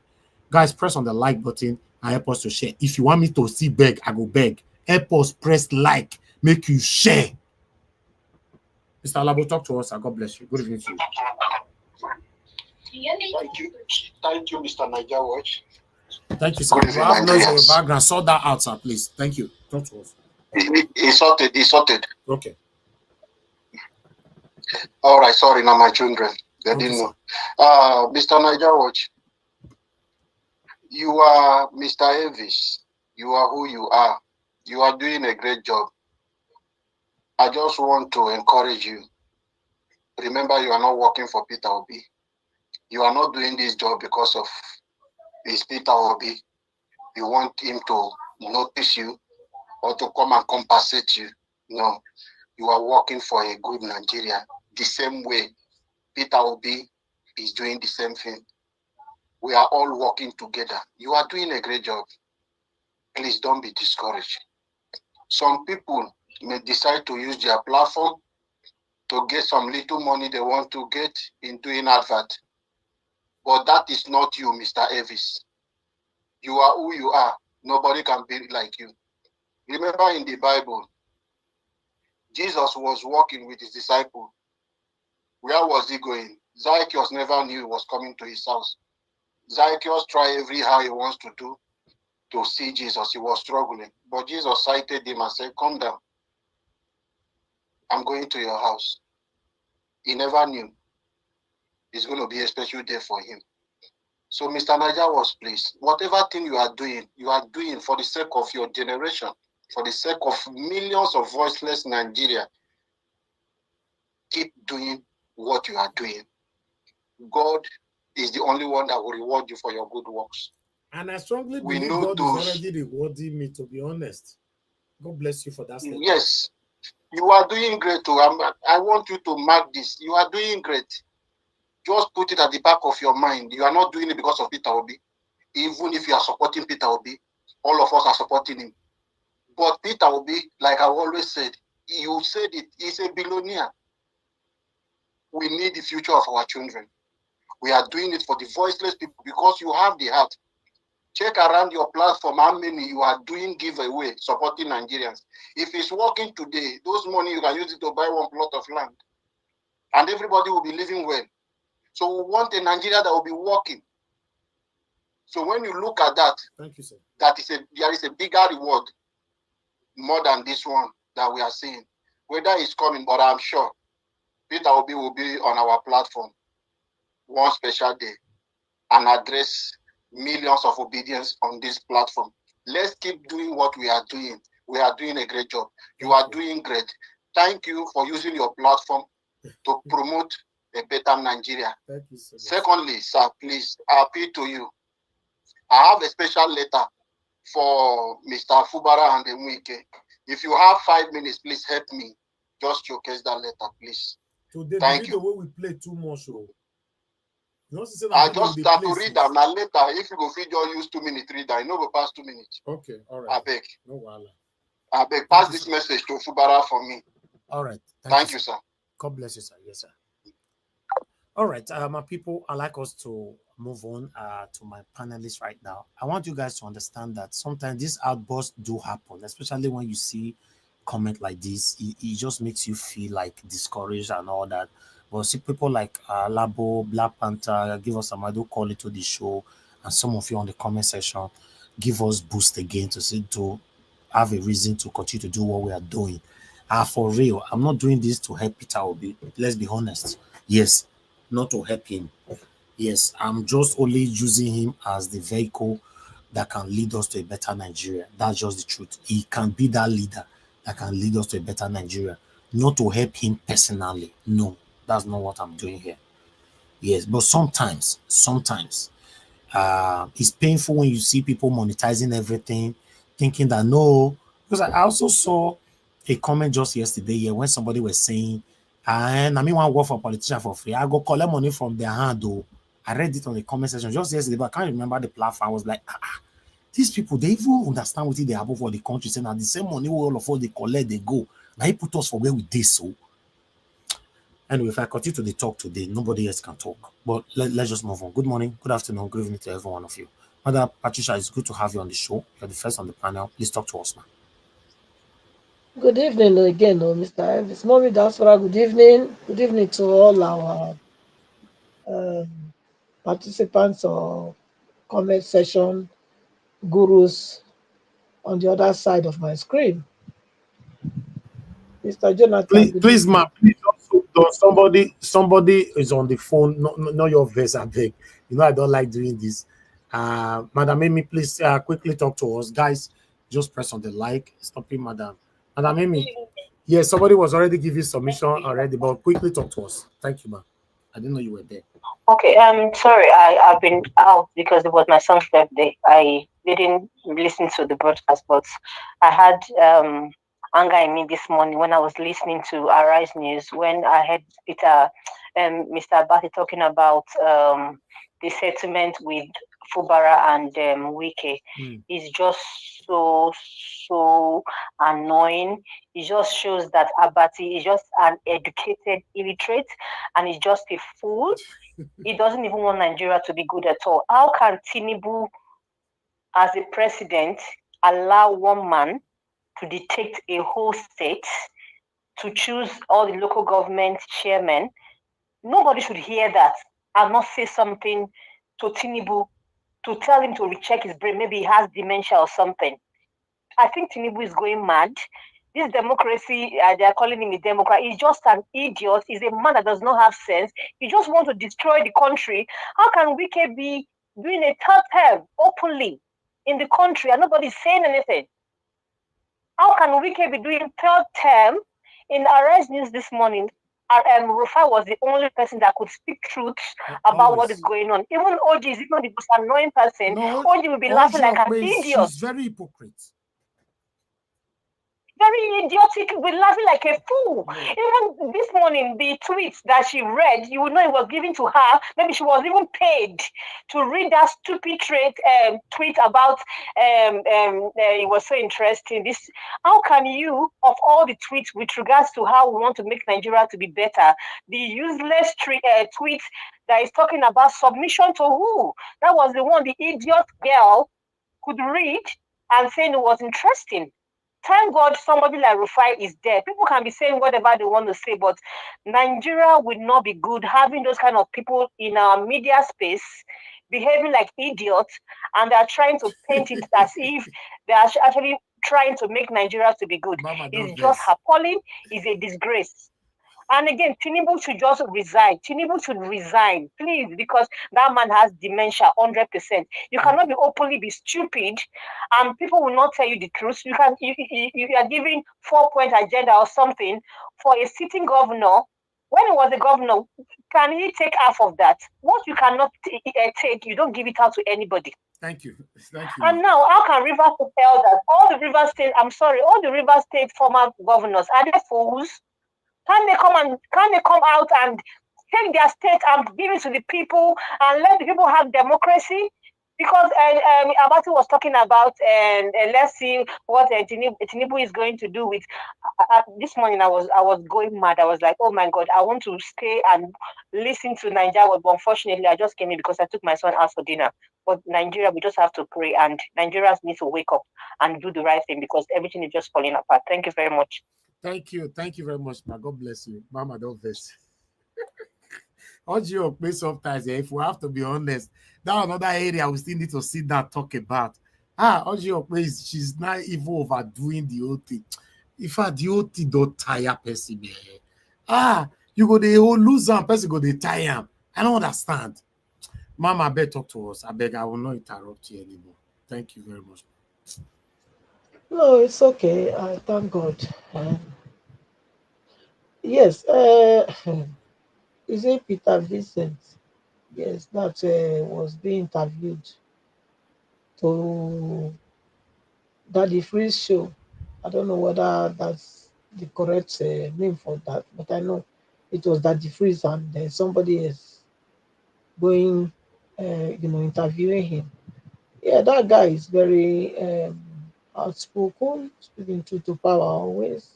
Guys, press on the like button and help us to share. If you want me to see beg, I go beg. Help us press like, make you share. Mr. Alabo, talk to us. God bless you. Good evening to you. Thank you, Mr. Niger Watch. Thank you, sir. You have noise in your background. Sort that out, sir, please. Thank you. Talk to us. It's sorted. Okay. All right, sorry, now my children. They didn't know. Mr. Niger Watch, you are Mr. Elvis. You are who you are. You are doing a great job. I just want to encourage you. Remember, you are not working for Peter Obi. You are not doing this job because of this Peter Obi. You want him to notice you or to come and compensate you. No, you are working for a good Nigeria. The same way Peter Obi is doing the same thing. We are all working together. You are doing a great job. Please don't be discouraged. Some people may decide to use their platform to get some little money they want to get in doing advert. But that is not you, Mr. Elvis. You are who you are. Nobody can be like you. Remember in the Bible, Jesus was walking with his disciples. Where was he going? Zacchaeus never knew he was coming to his house. Zacchaeus tried how he wants to do to see Jesus. He was struggling. But Jesus cited him and said, come down. I'm going to your house. He never knew it's going to be a special day for him. So Mr. Niger was pleased. Whatever thing you are doing for the sake of your generation, for the sake of millions of voiceless Nigeria. Keep doing what you are doing. God is the only one that will reward you for your good works. And I strongly believe God is already rewarding me, to be honest. God bless you for that statement. Yes, you are doing great too. I want you to mark this. You are doing great. Just put it at the back of your mind. You are not doing it because of Peter Obi. Even if you are supporting Peter Obi, all of us are supporting him. But Peter Obi, like I always said, you said it, he's a billionaire. We need the future of our children. We are doing it for the voiceless people because you have the heart. Check around your platform how many you are doing giveaway supporting Nigerians. If it's working today, those money you can use it to buy one plot of land. And everybody will be living well. So we want a Nigeria that will be working. So when you look at that, thank you, sir. There is a bigger reward more than this one that we are seeing. Whether it's coming, but I'm sure Peter Obi will be on our platform one special day and address millions of obedience on this platform. Let's keep doing what we are doing. We are doing a great job. You are doing great. Thank you for using your platform to promote a better Nigeria. Thank you so much. Secondly, sir, please, I appeal to you. I have a special letter for Mr. Fubara and Mwike. If you have 5 minutes, please help me. Just showcase that letter, please. Today, thank you. The way we play too much. I just start to read them. Now later, if you go feed your use 2 minutes, read that. You know, go past 2 minutes. Okay, all right. I beg. No wala. I beg. Pass this message to Fubara for me. All right. Thank you, sir. God bless you, sir. Yes, sir. All right, my people, I like us to move on to my panelists right now. I want you guys to understand that sometimes these outbursts do happen, especially when you see comment like this. It just makes you feel like discouraged and all that. But see people like Labo, Black Panther, give us some idea, call it to the show, and some of you on the comment section give us boost again to have a reason to continue to do what we are doing. For real, I'm not doing this to help Peter Obi. Let's be honest. Yes, not to help him. Yes, I'm just only using him as the vehicle that can lead us to a better Nigeria. That's just the truth. He can be that leader that can lead us to a better Nigeria. Not to help him personally. No, that's not what I'm doing here. Yes, but sometimes, it's painful when you see people monetizing everything, thinking that no, because I also saw a comment just yesterday here when somebody was saying, and I mean, one work for politician for free. I go collect money from their hand, though. I read it on the comment section just yesterday, but I can't remember the platform. I was like, these people, they even understand what they have for the country, saying that the same money all of us they collect, they go. Now he put us for where we did so. Anyway, if I continue to the talk today, nobody else can talk. But let's just move on. Good morning, good afternoon, good evening to every one of you. Mother Patricia, it's good to have you on the show. You're the first on the panel. Please talk to us, man. Good evening again, Mr. Elvis. Mommy Dasra, good evening. Good evening to all our participants or comment session gurus on the other side of my screen. Mr. Jonathan, please, ma'am, please also, somebody is on the phone, not your voice, I beg. You know, I don't like doing this. Madam Amy, please quickly talk to us. Guys, just press on the like. Stop it, Madam Amy. Yes, somebody was already giving submission already, but quickly talk to us. Thank you, ma'am. I didn't know you were there. Okay, sorry, I've been out because it was my son's birthday. I didn't listen to the broadcast, but I had anger in me this morning when I was listening to Arise News, when I heard Peter Mr. Abati talking about the settlement with Fubara and Wike. It's just so annoying. It just shows that Abati is just an educated illiterate and he's just a fool. He doesn't even want Nigeria to be good at all. How can Tinubu, as a president, allow one man to dictate a whole state, to choose all the local government chairmen? Nobody should hear that and not say something to Tinubu to tell him to recheck his brain. Maybe he has dementia or something. I think Tinubu is going mad. This democracy, they are calling him a Democrat. He's just an idiot. He's a man that does not have sense. He just wants to destroy the country. How can Wike be doing a third term openly in the country and nobody's saying anything? How can Wike be doing third term? In Arise News this morning, Rufai was the only person that could speak truth about what is going on. Even OG is even the most annoying person. No, OG will be laughing like an idiot. She's very hypocrite. very idiotic, be laughing like a fool. Even this morning, the tweets that she read, you would know it was given to her. Maybe she was even paid to read that stupid tweet about it was so interesting. This, how can you, of all the tweets with regards to how we want to make Nigeria to be better, the useless tweet that is talking about submission to who? That was the one the idiot girl could read and saying it was interesting. Thank God somebody like Rufai is there. People can be saying whatever they want to say, but Nigeria will not be good having those kind of people in our media space behaving like idiots, and they're trying to paint it as if they are actually trying to make Nigeria to be good. Mama, It's don't just vex. appalling. It's a disgrace. And again, Tinubu should just resign. Tinubu should resign, please, because that man has dementia, 100%. You cannot be openly be stupid, and people will not tell you the truth. You can, you are giving 4-point agenda or something for a sitting governor. When he was a governor, can he take half of that? What you cannot take, you don't give it out to anybody. Thank you. Thank you, And ma. now, how can Rivers tell that all the Rivers State, I'm sorry, all the Rivers State former governors, are they fools? Can they come out and take their state and give it to the people and let the people have democracy? Because Abati was talking about, and let's see what Tinubu is going to do with. This morning I was going mad. I was like, oh my God, I want to stay and listen to Nigeria, but unfortunately I just came in because I took my son out for dinner. But Nigeria, we just have to pray, and Nigerians need to wake up and do the right thing because everything is just falling apart. Thank you very much. Thank you. Thank you very much, ma. God bless you. Mama, don't vex. Audio play sometimes, if we have to be honest, that another area we still need to sit down talk about. Audio plays, she's not even overdoing the whole thing. In fact, the whole thing don't tire person. You go the whole lose and person go the tire. I don't understand. Mama, I beg talk to us. I beg, I will not interrupt you anymore. Thank you very much. No, it's okay. I thank God. Yes, is it Peter Vincent? Yes, that was being interviewed to Daddy Freeze show. I don't know whether that's the correct name for that, but I know it was Daddy Freeze and somebody is going, interviewing him. Yeah, that guy is very outspoken, speaking truth to power always.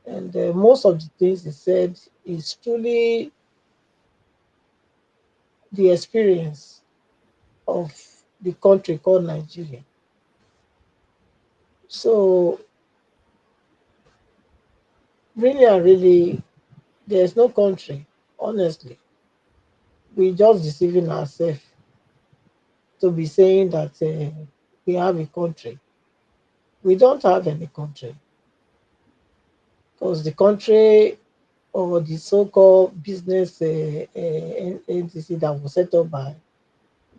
And most of the things he said is truly the experience of the country called Nigeria. So, really and really, there's no country, honestly. We just deceiving ourselves to be saying that we have a country. We don't have any country because the country or the so-called business entity that was set up by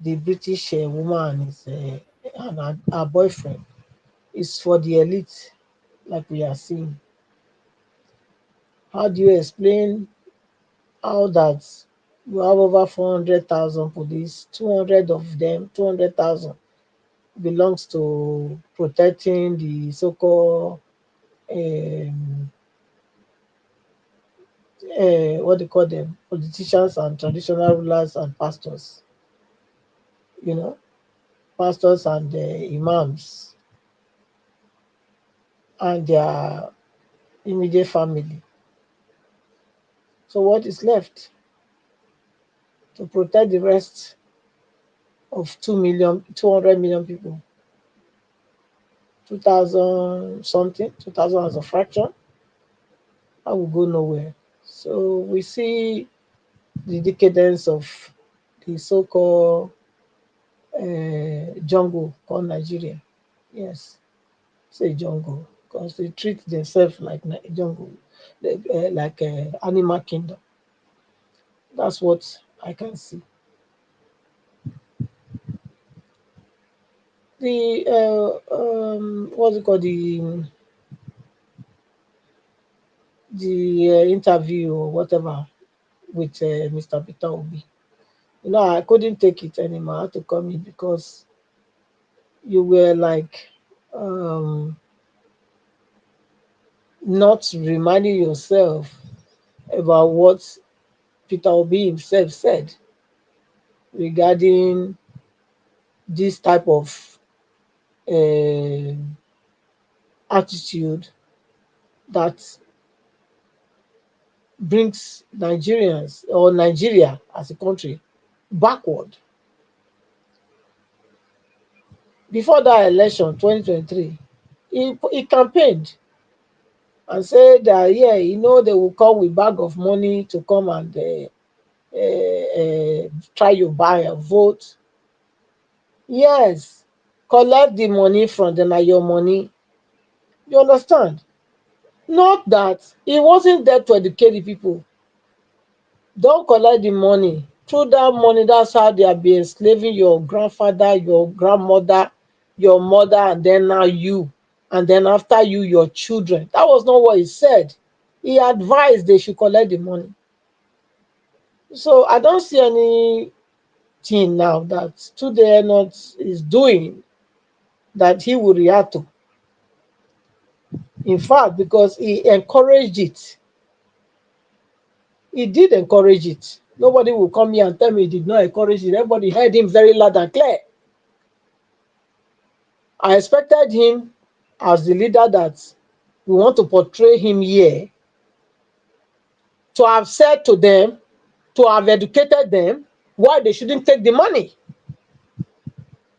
the British woman and her boyfriend is for the elite, like we are seeing. How do you explain how that you have over 400,000 police, 200 of them, 200,000 belongs to protecting the so-called what they call them, politicians and traditional rulers and pastors, you know, pastors and imams and their immediate family. So what is left to protect the rest of 2 million, 200 million people, 2,000 something, 2,000 as a fraction? I will go nowhere. So we see the decadence of the so-called jungle called Nigeria. Yes, say jungle because they treat themselves like jungle, like animal kingdom. That's what I can see. The what's it called, the interview or whatever with Mr. Peter Obi. I couldn't take it anymore. I had to come in because you were like, um, not reminding yourself about what Peter Obi himself said regarding this type of uh, attitude that brings Nigerians or Nigeria as a country backward. Before that election, 2023, he campaigned and said that, yeah, they will come with bag of money to come and try you buy a vote. Yes, collect the money from them, your money. You understand? Not that he wasn't there to educate the people. Don't collect the money. Through that money, that's how they are being enslaving your grandfather, your grandmother, your mother, and then now you. And then after you, your children. That was not what he said. He advised they should collect the money. So I don't see anything now that Tunde Ednut is doing that he will react to. In fact, because he encouraged it. He did encourage it. Nobody will come here and tell me he did not encourage it. Everybody heard him very loud and clear. I expected him as the leader that we want to portray him here to have said to them, to have educated them why they shouldn't take the money.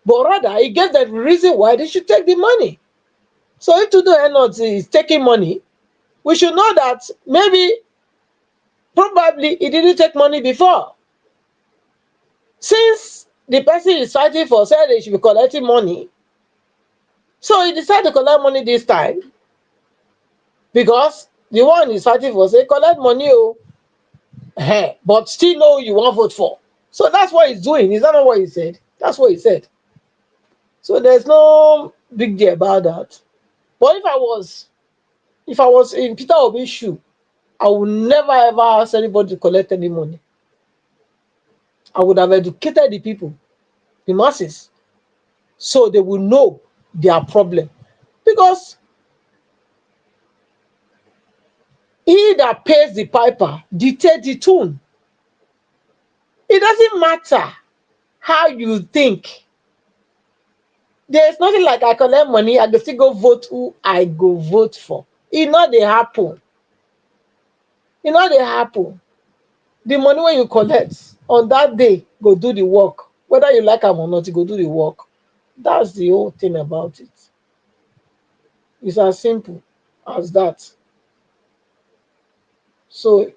But rather, he gave the reason why they should take the money. So if Tunde Ednut is taking money, we should know that maybe, probably, he didn't take money before. Since the person is fighting for said they should be collecting money, so he decided to collect money this time because the one he's fighting for say collect money, but still know you won't vote for. So that's what he's doing. Is that not what he said? That's what he said. So there's no big deal about that. But if I was in Peter Obi's shoe, I would never ever ask anybody to collect any money. I would have educated the people, the masses, so they will know their problem. Because he that pays the piper dictates the tune. It doesn't matter how you think. There's nothing like I collect money, I go still go vote who I go vote for. It not dey happen. It not dey happen. The money when you collect on that day go do the work. Whether you like am or not, you go do the work. That's the whole thing about it. It's as simple as that. So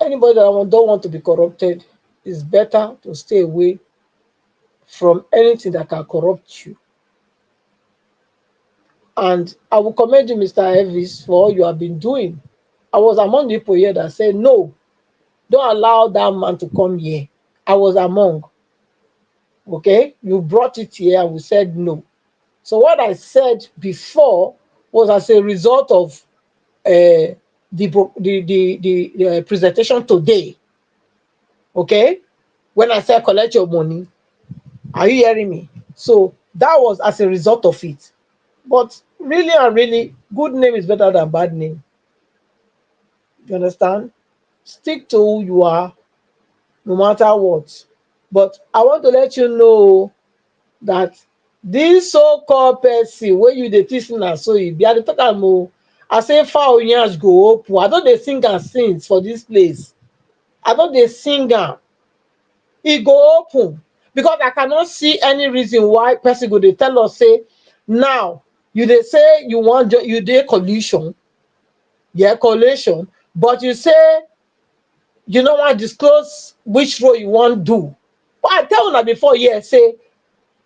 anybody that don't want to be corrupted, it's better to stay away from anything that can corrupt you. And I will commend you, Mr. Elvis, for all you have been doing. I was among the people here that said, no, don't allow that man to come here. I was among. Okay? You brought it here and we said no. So what I said before was as a result of the presentation today. Okay? When I said collect your money, are you hearing me? So that was as a result of it. But really and really, good name is better than bad name. You understand? Stick to who you are, no matter what. But I want to let you know that this so-called person wey you dey teach na so e be, I dey talk am o. I say fowl yansh go open. I don dey sing am since for this place. I don dey sing am. E go open because I cannot see any reason why person go dey tell us say now you dey say you wan you dey coalition, yeah, coalition, but you say you no wan disclose which role you wan do. But I tell una before here say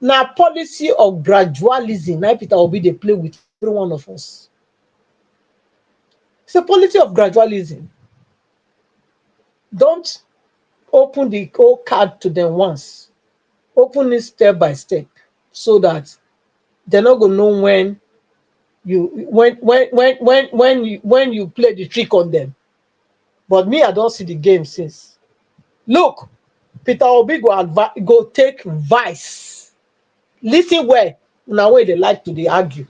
na policy of gradualism na Peter Obi dey play with every one of us. It's a policy of gradualism. Don't open the whole card to them once. Open it step by step so that they're not gonna know when you play the trick on them. But me, I don't see the game since. Look, Peter Obi go take vice. Listen well, now where they like to they argue.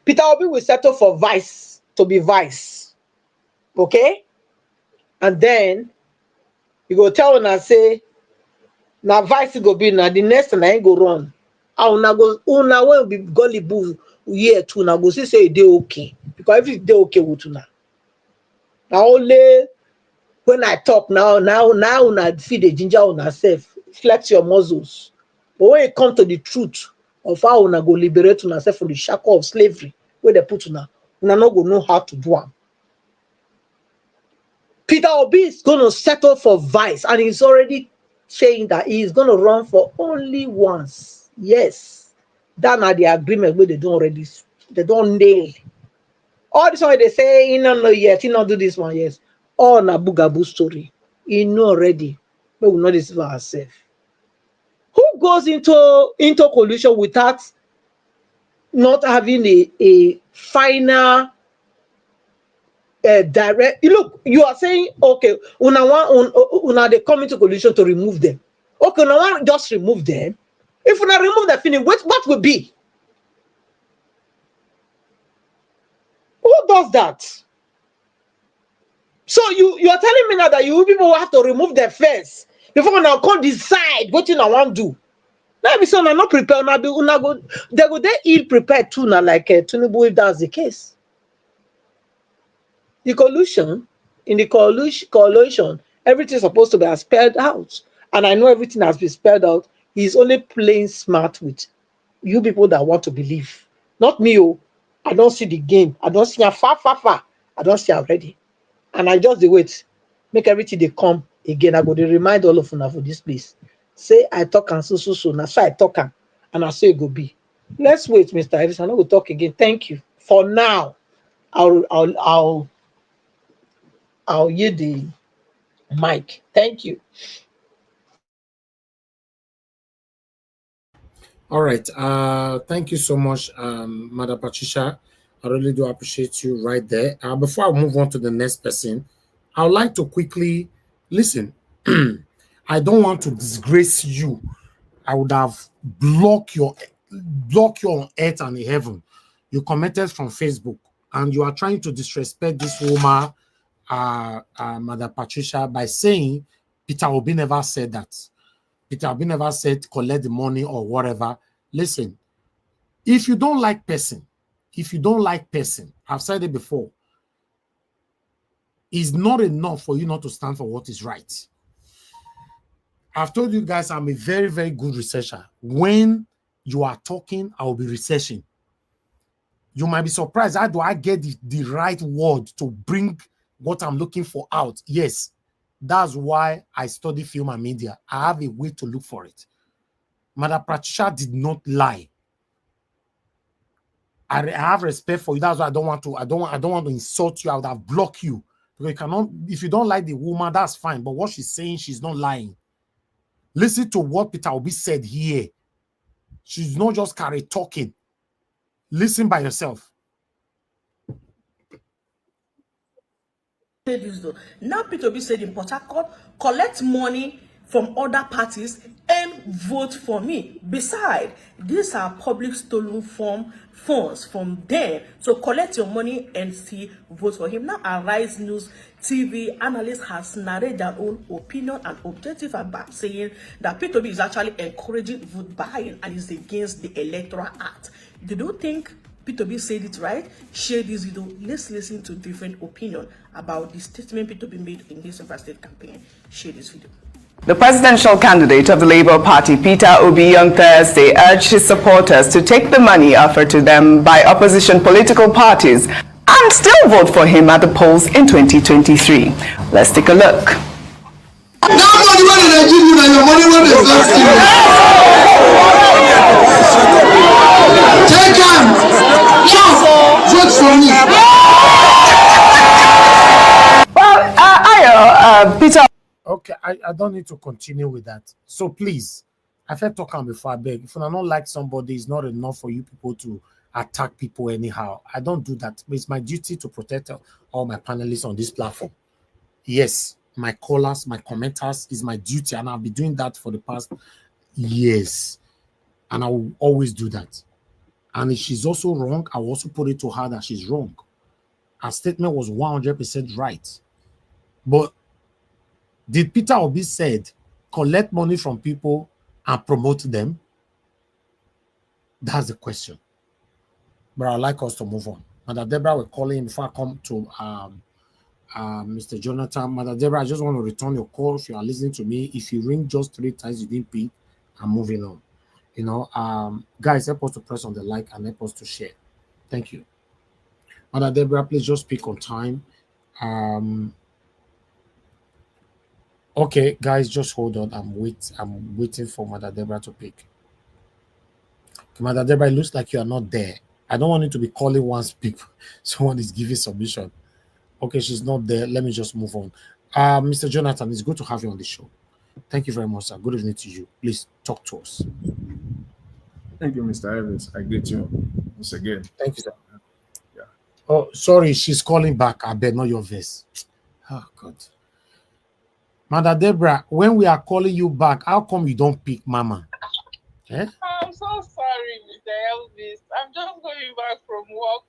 Peter Obi will settle for vice to be vice. Okay? And then you go tell una say na vice go be na the next time I ain't go run. Una will be gullible here too. Una go see say e dey okay. Because if it dey okay with una. Now only when I talk now una feed the ginger on herself, flex your muscles. But when it comes to the truth of how una go liberate una self from the shackle of slavery, where they put una not go know how to do am. Peter Obi is going to settle for vice, and he's already saying that he is going to run for only once. Yes, that are the agreement where they don't nail. All this one they say he don't know yet, he not do this one, yes. All na bugaboo story. He know already, but we not deceive ourselves. Who goes into collusion without not having a final direct? Look, you are saying okay, una they come into collusion to remove them. Okay, now just remove them. If una remove the finish, what will be? Who does that? So you are telling me now that you people will have to remove them first before now come decide what you want to do. Now be so not prepared. Now they ill prepared too now, like Tinubu, if that's the case. The collusion, in the coalition, everything is supposed to be spelled out. And I know everything has been spelled out. He's only playing smart with you people that want to believe. Not me. Oh, I don't see the game. I don't see a far. I don't see already. And I just wait. Make everything they come again. I go to remind all of you for this place. Say I talk and so. Now so I talk and I say it go be. Let's wait, Mr. Ellis. I know we'll talk again. Thank you. For now, I'll yield the mic. Thank you. All right. Thank you so much, Madam Patricia. I really do appreciate you right there. Before I move on to the next person, I would like to quickly listen. I don't want to disgrace you. I would have blocked you on earth and in heaven. You commented from Facebook, and you are trying to disrespect this woman, Madam Patricia, by saying Peter Obi never said that. Peter Obi never said collect the money or whatever. Listen, if you don't like person, I've said it before, it's not enough for you not to stand for what is right. I've told you guys I'm a very, very good researcher. When you are talking, I will be researching. You might be surprised, how do I get the right word to bring what I'm looking for out? Yes, that's why I study film and media. I have a way to look for it. Madam Patricia did not lie. I have respect for you. That's why I don't want to insult you. I would have blocked you. Because you cannot, if you don't like the woman, that's fine. But what she's saying, she's not lying. Listen to what Peter Obi said here. She's not just carry talking. Listen by yourself. Now Peter Obi said in Port Harcourt, collect money from other parties and vote for me. Besides, these are public stolen funds from them. So collect your money and see vote for him. Now Arise News TV analyst has narrated their own opinion and objective about saying that Peter Obi is actually encouraging vote buying and is against the Electoral Act. They don't think Peter Obi said it right. Share this video. Let's listen to different opinion about the statement Peter Obi made in his state campaign. Share this video. The presidential candidate of the Labour Party, Peter Obi, on Thursday urged his supporters to take the money offered to them by opposition political parties and still vote for him at the polls in 2023. Let's take a look. That money when they give you, and your money when they first give you. Take them. Chop. Vote for me. Well, Peter. Okay, I don't need to continue with that. So please, I've had talk on before. I beg. If I don't like somebody, it's not enough for you people to attack people anyhow. I don't do that. But it's my duty to protect all my panelists on this platform. Yes, my callers, my commenters is my duty, and I'll be doing that for the past years. And I will always do that. And if she's also wrong, I will also put it to her that she's wrong. Her statement was 100% right. But did Peter Obi said collect money from people and promote them? That's the question. But I'd like us to move on. Mother Deborah, we're calling before I come to Mr. Jonathan. Mother Deborah, I just want to return your call. If you are listening to me, if you ring just 3 times, you didn't pick, I'm moving on. You know, guys, help us to press on the like and help us to share. Thank you. Mother Deborah, please just speak on time. Okay, guys, just hold on. I'm waiting for Mother Deborah to pick. Okay, Mother Deborah, it looks like you are not there. I don't want you to be calling once people someone is giving submission. Okay, she's not there. Let me just move on. Mr. Jonathan, it's good to have you on the show. Thank you very much, sir. Good evening to you. Please talk to us. Thank you, Mr. Evans. I greet you once again. Thank you, sir. Yeah. Oh, sorry, she's calling back. I bet not your voice. Oh, God. Mother Deborah, when we are calling you back, how come you don't pick Mama? Eh? I'm so sorry, Mr. Elvis. I'm just going back from work.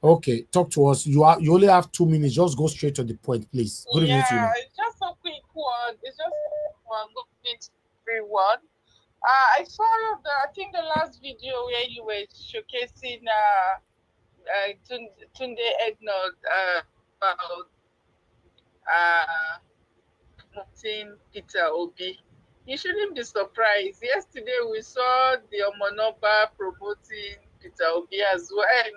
Okay, talk to us. You only have 2 minutes. Just go straight to the point, please. Good evening to you. It's just a quick one. It's just one. Good evening to everyone. I saw I think the last video where you were showcasing Tunde Ednut about promoting Peter Obi. You shouldn't be surprised. Yesterday we saw the Omonoba promoting Peter Obi as well.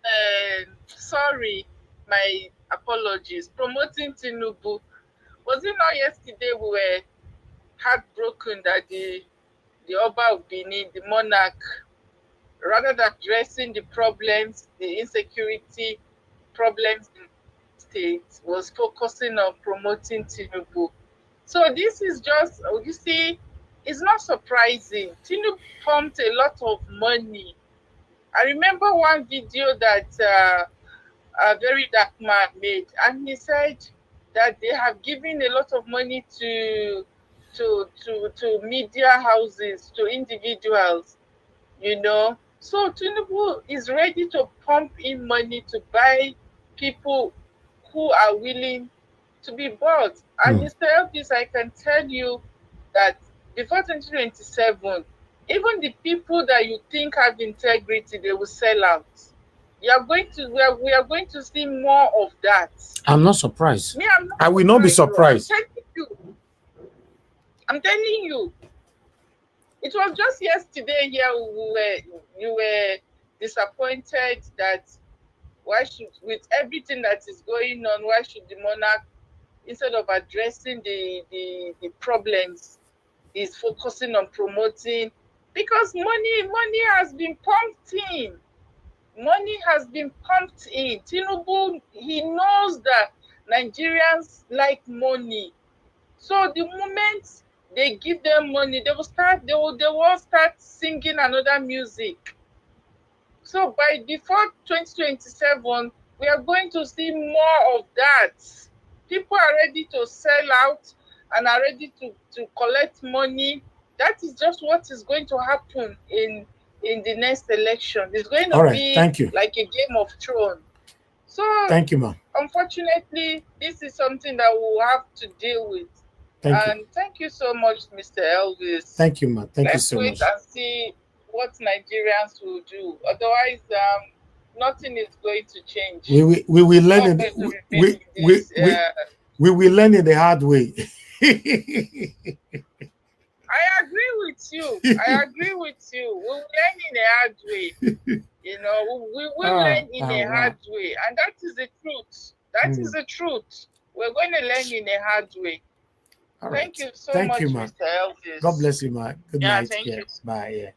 And sorry, my apologies. Promoting Tinubu. Was it not yesterday we were heartbroken that the Oba of Benin, the monarch, rather than addressing the problems, the insecurity problems in the state, was focusing on promoting Tinubu. So this is just, you see, it's not surprising. Tinubu pumped a lot of money. I remember one video that a very dark man made, and he said that they have given a lot of money to media houses, to individuals, you know. So Tinubu is ready to pump in money to buy people who are willing to be bought. And Mr. Elvis, I can tell you that before 2027, even the people that you think have integrity, they will sell out. We are going to see more of that. I'm not surprised. Me, I will not be surprised. I'm telling you. It was just yesterday here you were disappointed that with everything that is going on, why should the monarch, instead of addressing the problems, is focusing on promoting, because money has been pumped in. Money has been pumped in. Tinubu, he knows that Nigerians like money. So the moment they give them money, they will start singing another music. So before 2027, we are going to see more of that. People are ready to sell out and are ready to collect money. That is just what is going to happen in the next election. It's going to be like a Game of Thrones. So thank you, ma'am. Unfortunately, this is something that we'll have to deal with. Thank you so much, Mr. Elvis. Thank you, ma'am. Thank you so much. Let's wait and see what Nigerians will do. Otherwise, nothing is going to change. We will learn it. We will learn it the hard way. I agree with you. I agree with you. We'll learn in a hard way. You know, we will learn in a hard way. And that is the truth. That is the truth. We're going to learn in a hard way. All thank right. you so much, Mr. Elvis. God bless you, man. Good night. Thank you. Bye.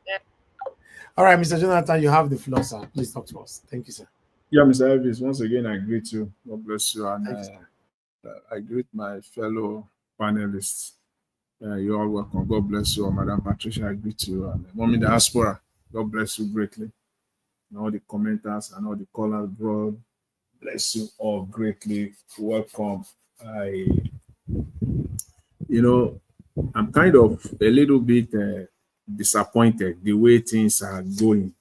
All right, Mr. Jonathan, you have the floor, sir. Please talk to us. Thank you, sir. Yeah, Mr. Elvis, once again, I greet you. God bless you. And I greet my fellow panelists. You're all welcome. God bless you. Madam Patricia, I greet you. And Mommy Diaspora, God bless you greatly. And all the commenters and all the callers, bro, bless you all greatly. Welcome. I'm kind of a little bit disappointed the way things are going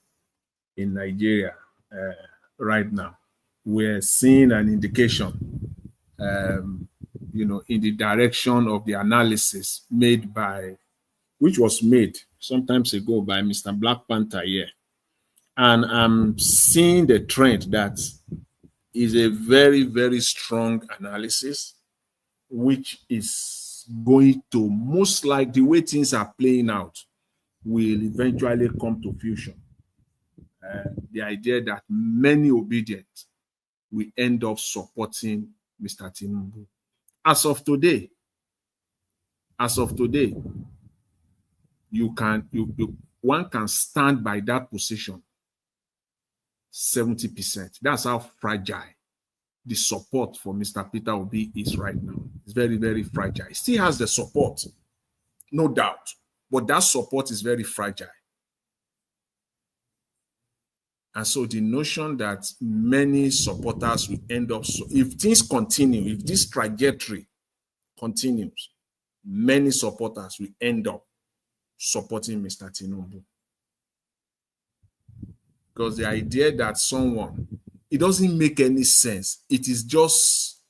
in Nigeria right now. we're seeing an indication, you know, in the direction of the analysis made by, which was made sometimes ago by Mr. Black Panther here. And I'm seeing the trend that is a very, very strong analysis, which is going to, most like the way things are playing out, will eventually come to fusion. The idea that many obedient will end up supporting Mr. Tinubu. As of today, one can stand by that position 70%. That's how fragile the support for Mr. Peter Obi is right now. It's very, very fragile. He still has the support, no doubt, but that support is very fragile. And so the notion that many supporters will end up, if things continue, if this trajectory continues, many supporters will end up supporting Mr. Tinubu. Because the idea that someone, it doesn't make any sense. It is just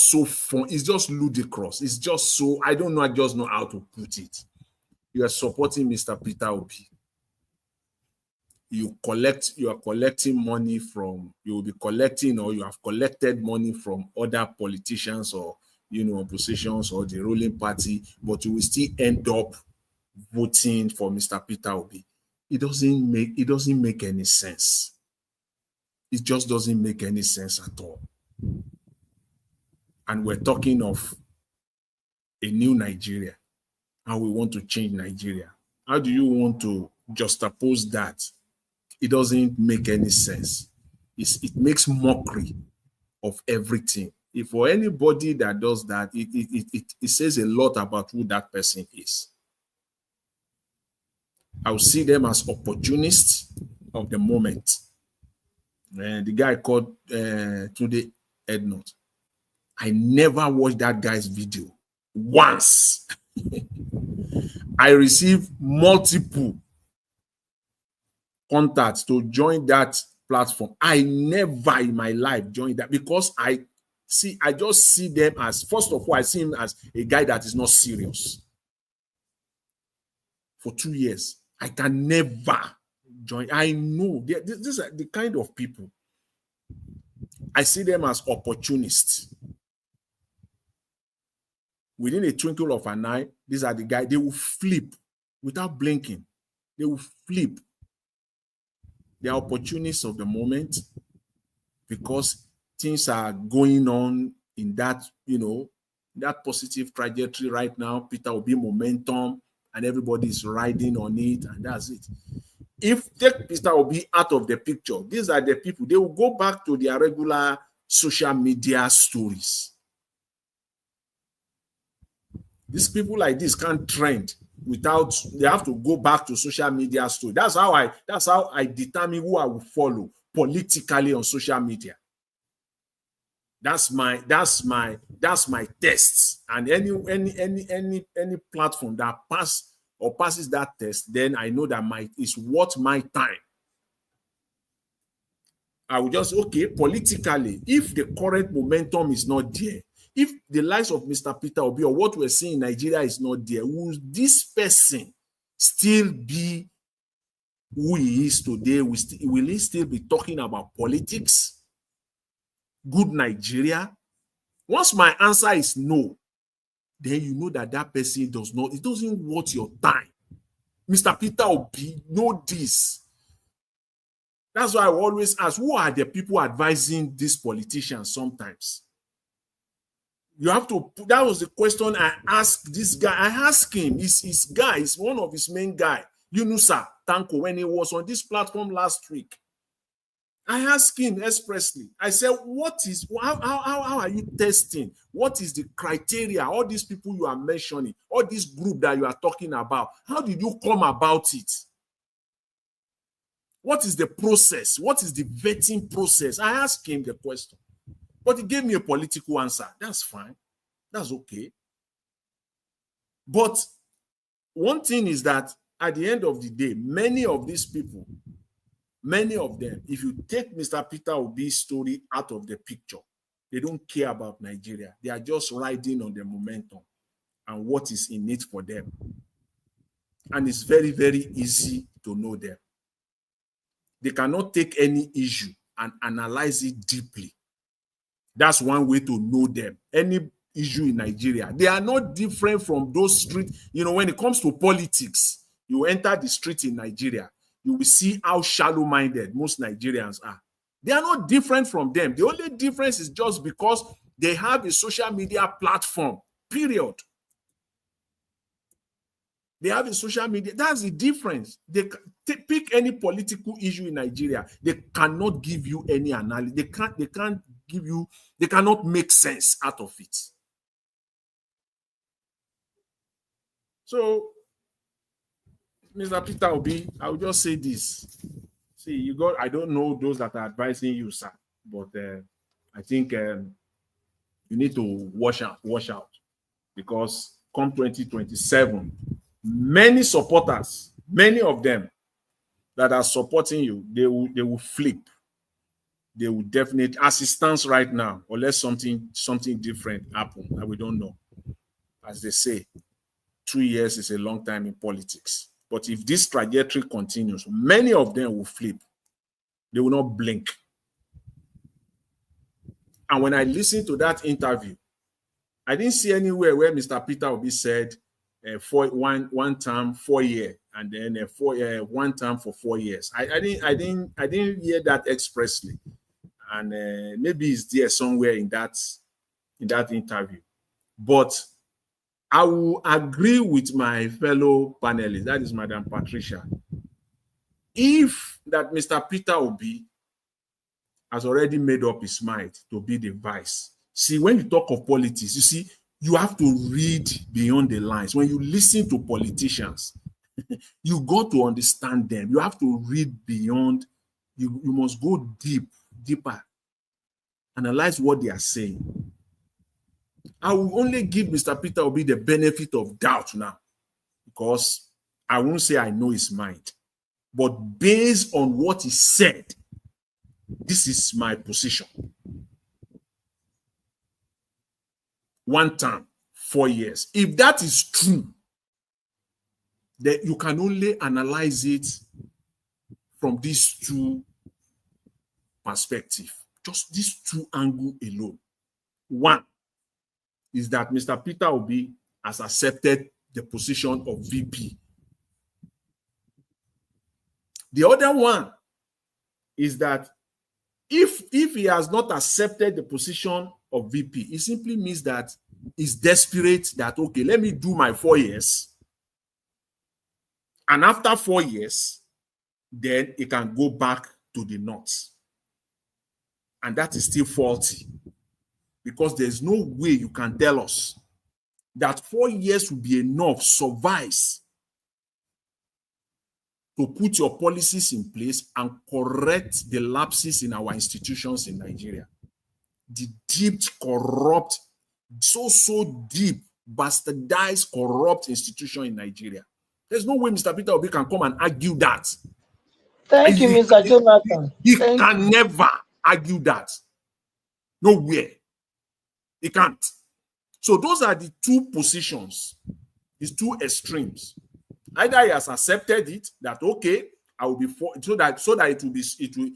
so fun. It's just ludicrous. It's just so, I don't know, I just know how to put it. You are supporting Mr. Peter Obi. You are collecting money from, you will be collecting, or you have collected money from other politicians or, you know, oppositions or the ruling party, but you will still end up voting for Mr. Peter Obi. It doesn't make any sense. It just doesn't make any sense at all. And we're talking of a new Nigeria, how we want to change Nigeria. How do you want to juxtapose that? It doesn't make any sense. It makes mockery of everything. If for anybody that does that, it says a lot about who that person is. I will see them as opportunists of the moment. The guy called Tunde Ednut. I never watched that guy's video once. I received multiple contacts to join that platform. I never in my life joined that because I just see them as, first of all, I see him as a guy that is not serious. For 2 years, I can never join. I know these are the kind of people. I see them as opportunists. Within a twinkle of an eye, these are the guys, they will flip without blinking. They will flip. They are opportunists of the moment because things are going on in that, you know, that positive trajectory right now. Peter Obi momentum, and everybody is riding on it, and that's it. If take Peter Obi out of the picture, these are the people, they will go back to their regular social media stories. These people like this can't trend without, they have to go back to social media story. That's how I determine who I will follow politically on social media. That's my test. And any platform that passes that test, then I know that is worth my time. I will just, okay, politically, if the current momentum is not there, if the likes of Mr. Peter Obi or what we're seeing in Nigeria is not there, will this person still be who he is today? Will he still be talking about politics? Good Nigeria? Once my answer is no, then you know that that person it doesn't worth your time. Mr. Peter Obi, know this. That's why I always ask, who are the people advising these politicians sometimes? You have to, that was the question I asked this guy. I asked him, his guy, is one of his main guy, Yunusa Tanko, when he was on this platform last week. I asked him expressly. I said, how are you testing? What is the criteria? All these people you are mentioning, all this group that you are talking about, how did you come about it? What is the process? What is the vetting process? I asked him the question. But he gave me a political answer. That's fine. That's okay. But one thing is that at the end of the day, many of these people, Many of them, if you take Mr. Peter Obi's story out of the picture, they don't care about Nigeria. They are just riding on the momentum and what is in it for them. And it's very, very easy to know them. They cannot take any issue and analyze it deeply. That's one way to know them. Any issue in Nigeria, they are not different from those streets. You know, when it comes to politics, you enter the street in Nigeria, you will see how shallow-minded most Nigerians are. They are not different from them. The only difference is just because they have a social media platform, period. They have a social media. That's the difference. They pick any political issue in Nigeria. They cannot give you any analysis. They can't give you, they cannot make sense out of it. So, Mr. Peter Obi, I will just say this. See, you got, I don't know those that are advising you, sir, but I think you need to watch out, because come 2027, many supporters, many of them that are supporting you, they will flip. They will definitely, as it stands right now, unless something different happen, and we don't know. As they say, 2 years is a long time in politics. But if this trajectory continues, many of them will flip. They will not blink. And when I listened to that interview, I didn't see anywhere where Mr. Peter Obi said one term, 4 years, and then one term for 4 years. I didn't hear that expressly, and maybe it's there somewhere in that interview. But I will agree with my fellow panelists, that is Madam Patricia, if that Mr. Peter Obi has already made up his mind to be the vice. See, when you talk of politics, you see, you have to read beyond the lines. When you listen to politicians, you got to understand them. You have to read beyond. You must go deeper, analyze what they are saying. I will only give Mr. Peter Obi the benefit of doubt now, because I won't say I know his mind. But based on what he said, this is my position. 1 term, 4 years. If that is true, then you can only analyze it from these two perspectives, just these two angles alone. One is that Mr. Peter Obi has accepted the position of VP. The other one is that if he has not accepted the position of VP, it simply means that he's desperate that, okay, let me do my 4 years. And after 4 years, then he can go back to the north. And that is still faulty, because there's no way you can tell us that 4 years will be enough, suffice, to put your policies in place and correct the lapses in our institutions in Nigeria. The deep, corrupt, so deep, bastardized, corrupt institution in Nigeria. There's no way Mr. Peter Obi can come and argue that. Thank you, Mr. Jonathan. He can never argue that. Nowhere. He can't. So those are the two positions, these two extremes. Either he has accepted it, that okay, I will be for, so that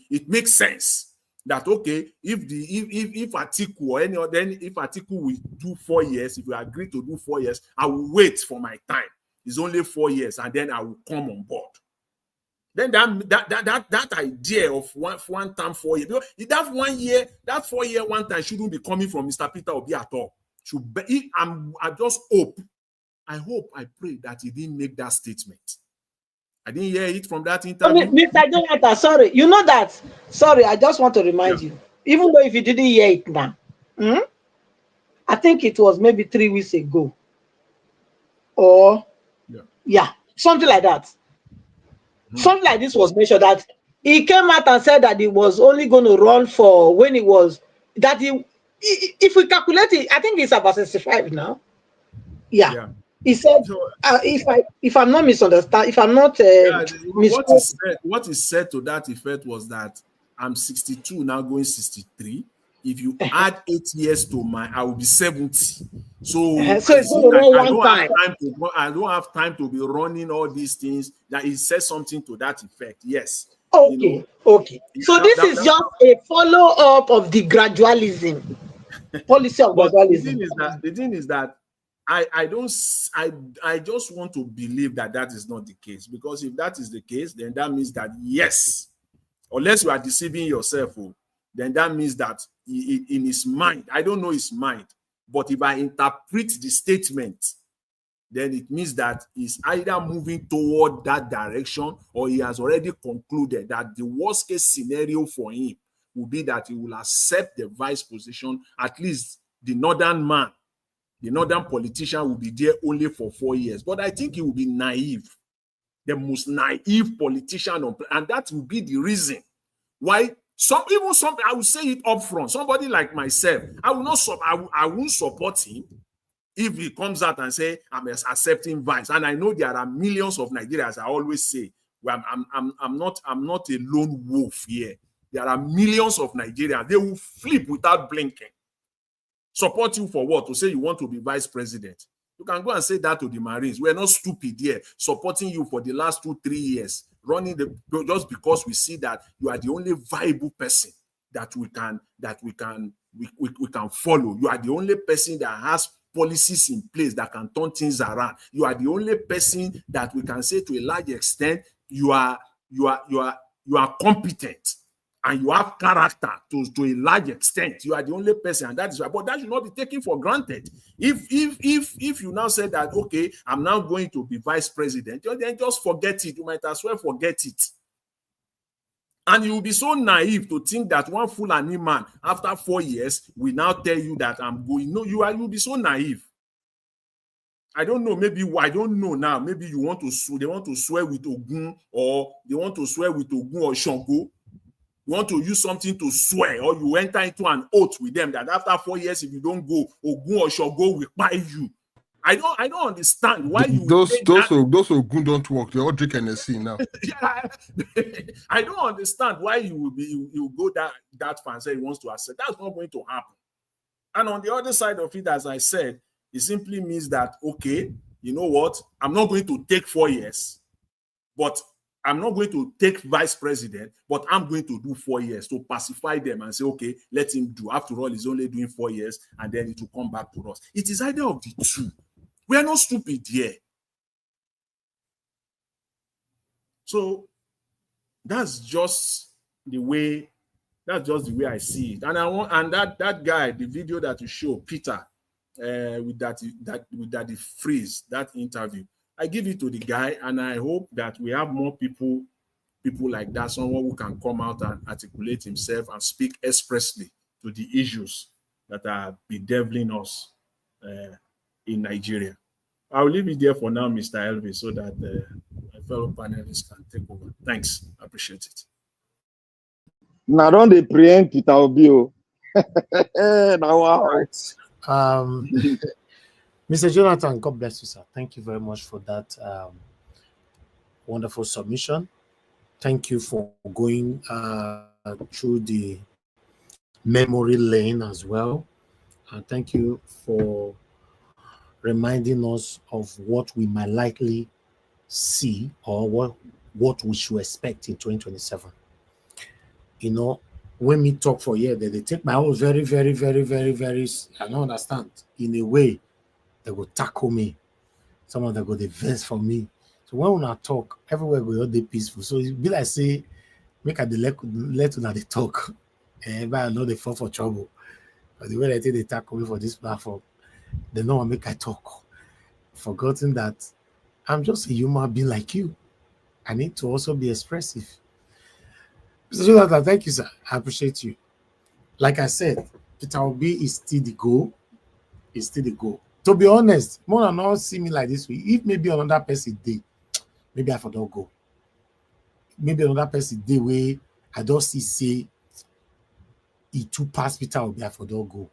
it makes sense that okay, if Atiku or any other, then if Atiku will do 4 years, if we agree to do 4 years, I will wait for my time. It's only 4 years, and then I will come on board. Then that idea of one time 4 years, that 1 year, that 4 year 1 time shouldn't be coming from Mr. Peter Obi at all. I just hope. I pray that he didn't make that statement. I didn't hear it from that interview. Mr. Jonathan, sorry. You know that. Sorry, I just want to remind you. Even though if you didn't hear it now, I think it was maybe 3 weeks ago. Or, something like that. Something like this was mentioned, that he came out and said that he was only going to run for when he was, that he, if we calculate it, I think it's about 65 now. Yeah. He said, if I'm not misunderstand, if I'm not what is said to that effect was that I'm 62 now, going 63. If you add 8 years to I will be 70. So it's I don't have time to be running all these things. That he says something to that effect. Yes. Okay. Okay. So this is just a follow-up of the gradualism policy of gradualism. The thing is that I just want to believe that is not the case, because if that is the case, then that means that yes, unless you are deceiving yourself, then that means that in his mind, I don't know his mind, but if I interpret the statement, then it means that he's either moving toward that direction, or he has already concluded that the worst case scenario for him will be that he will accept the vice position. At least the northern man, the northern politician, will be there only for 4 years. But I think he will be naive, the most naive politician, and that will be the reason why I will say it up front. Somebody like myself, I won't support him if he comes out and say I'm accepting vice. And I know there are millions of Nigerians. I always say, well, I'm not a lone wolf here. There are millions of Nigerians. They will flip without blinking. Support you for what? To say you want to be vice president. You can go and say that to the Marines. We're not stupid here, supporting you for the last 2-3 years, just because we see that you are the only viable person that we can follow. You are the only person that has policies in place that can turn things around. You are the only person that we can say to a large extent you are competent. And you have character to a large extent. You are the only person, and that is why. But that should not be taken for granted. If you now say that, okay, I'm now going to be vice president, then just forget it. You might as well forget it. And you will be so naive to think that one Fulani man, after 4 years, will now tell you that I'm going. No, you'll be so naive. I don't know. I don't know now. Maybe they want to swear with Ogun, or they want to swear with Ogun or Shango. You want to use something to swear, or you enter into an oath with them that after 4 years, if you don't go, Ogun or Shogo will buy you. I don't understand why you those Ogun don't work. They all drink NSC now. Yeah, I don't understand why you go that far and say he wants to accept. That's not going to happen. And on the other side of it, as I said, it simply means that, okay, you know what? I'm not going to take 4 years, but I'm not going to take vice president, but I'm going to do 4 years to pacify them and say, okay, let him do. After all, he's only doing 4 years, and then it will come back to us. It is either of the two. We are not stupid here. So that's just the way I see it. And that guy, the video that you show, Peter, with that freeze, that interview, I give it to the guy, and I hope that we have more people like that, someone who can come out and articulate himself and speak expressly to the issues that are bedeviling us in Nigeria. I'll leave it there for now, Mr. Elvis, so that my fellow panelists can take over. Thanks. I appreciate it. Now don't they preempt Peter Obi? Now, wow. Right. Mr. Jonathan, God bless you, sir. Thank you very much for that wonderful submission. Thank you for going through the memory lane as well. And thank you for reminding us of what we might likely see, or what we should expect in 2027. You know, when we talk for a year, they take my own very, very, very, very, very, I don't understand. In a way, they will tackle me. Some of them go defense for me. So when I talk, everywhere go all day peaceful. So it be like say, make a let una they talk. And I know they fall for trouble. But the way they think they tackle me for this platform, they know I make I talk. Forgotten that I'm just a human being like you. I need to also be expressive. Mr. Jonathan, thank you, sir. I appreciate you. Like I said, Peter Obi is still the goal. It's still the goal. To be honest, more than not see me like this way. If maybe another person did, maybe I for don't go. Maybe another person did where I don't say he too past Peter Obi, I for don't go.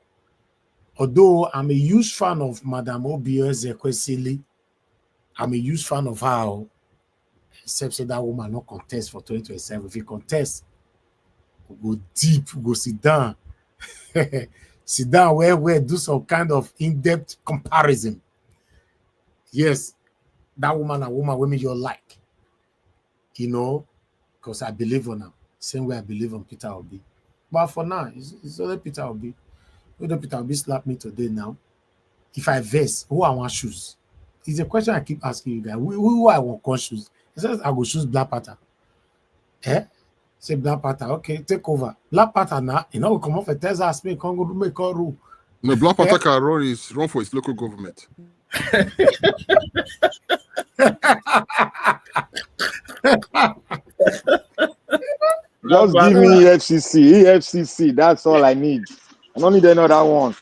Although I'm a huge fan of Madam Obi Ezekwesili, I'm a huge fan of how, except say that woman not contest for 2027. If he contest, we'll go deep, we'll go sit down. Sit down where do some kind of in-depth comparison. Yes, that woman and woman women you like. You know, because I believe on her. Same way I believe on Peter Obi. But for now, it's only Peter Obi. Whether Peter Obi slap me today now. If I vest, who I want shoes? It's a question I keep asking you guys. Who I want shoes? It says I go choose Black Panther. Say Black Panther. Okay, take over. Black Panther now. You know, we come off a test ask me, can't go do make a rule. No, Black Panther can run for its local government. Just give me EFCC. That's all I need. I don't need another one.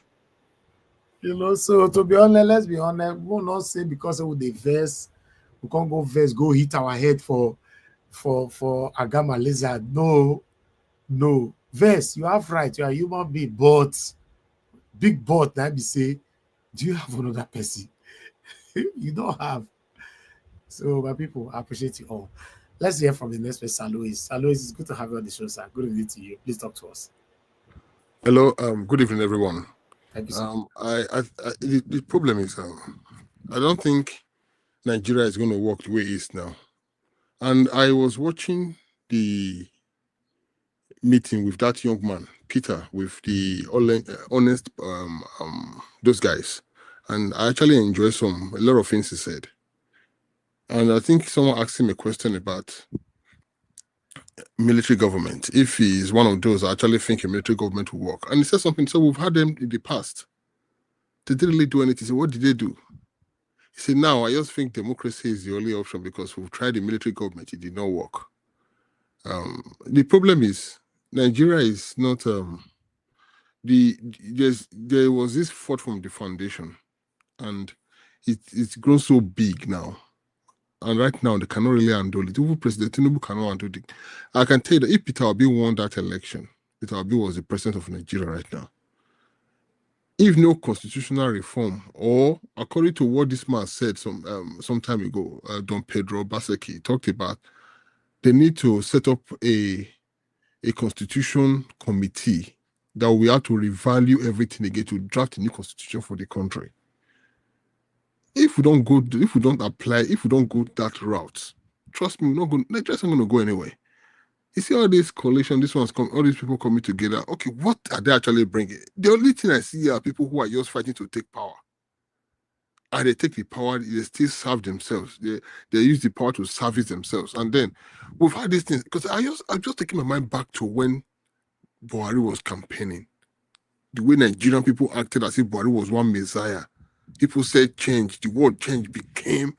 You know, so to be honest, let's be honest, we will not say because of the verse, we can't go verse, go hit our head for Agama lizard. No. Verse, you have right, you are a human being, but big but that be say, do you have another person? You don't have. So my people, I appreciate you all. Let's hear from the next person, Alois. Alois, it's good to have you on the show, sir. Good evening to you. Please talk to us. Hello, good evening, everyone. Thank you, sir. The problem is, I don't think Nigeria is going to work the way it is now. And I was watching the meeting with that young man, Peter, with the honest, those guys. And I actually enjoyed a lot of things he said. And I think someone asked him a question about military government. If he is one of those, I actually think a military government will work. And he said something, so we've had them in the past. They didn't really do anything. So what did they do? He said, now I just think democracy is the only option because we've tried the military government, it did not work. The problem is Nigeria is not there was this thought from the foundation, and it's grown so big now. And right now they cannot really handle it. Even President Tinubu cannot handle it. I can tell you that if Peter Obi won that election, Peter Obi was the president of Nigeria right now. If no constitutional reform, or according to what this man said some time ago, Don Pedro Baseki talked about, they need to set up a constitution committee that we have to revalue everything again to draft a new constitution for the country. If we don't go that route, trust me, Nigeria's not going to go anywhere. You see all this coalition, all these people coming together. Okay, what are they actually bringing? The only thing I see are people who are just fighting to take power. And they take the power, they still serve themselves. They use the power to service themselves. And then we've had these things, because I'm just taking my mind back to when Buhari was campaigning. The way Nigerian people acted as if Buhari was one messiah. People said change, the word change became,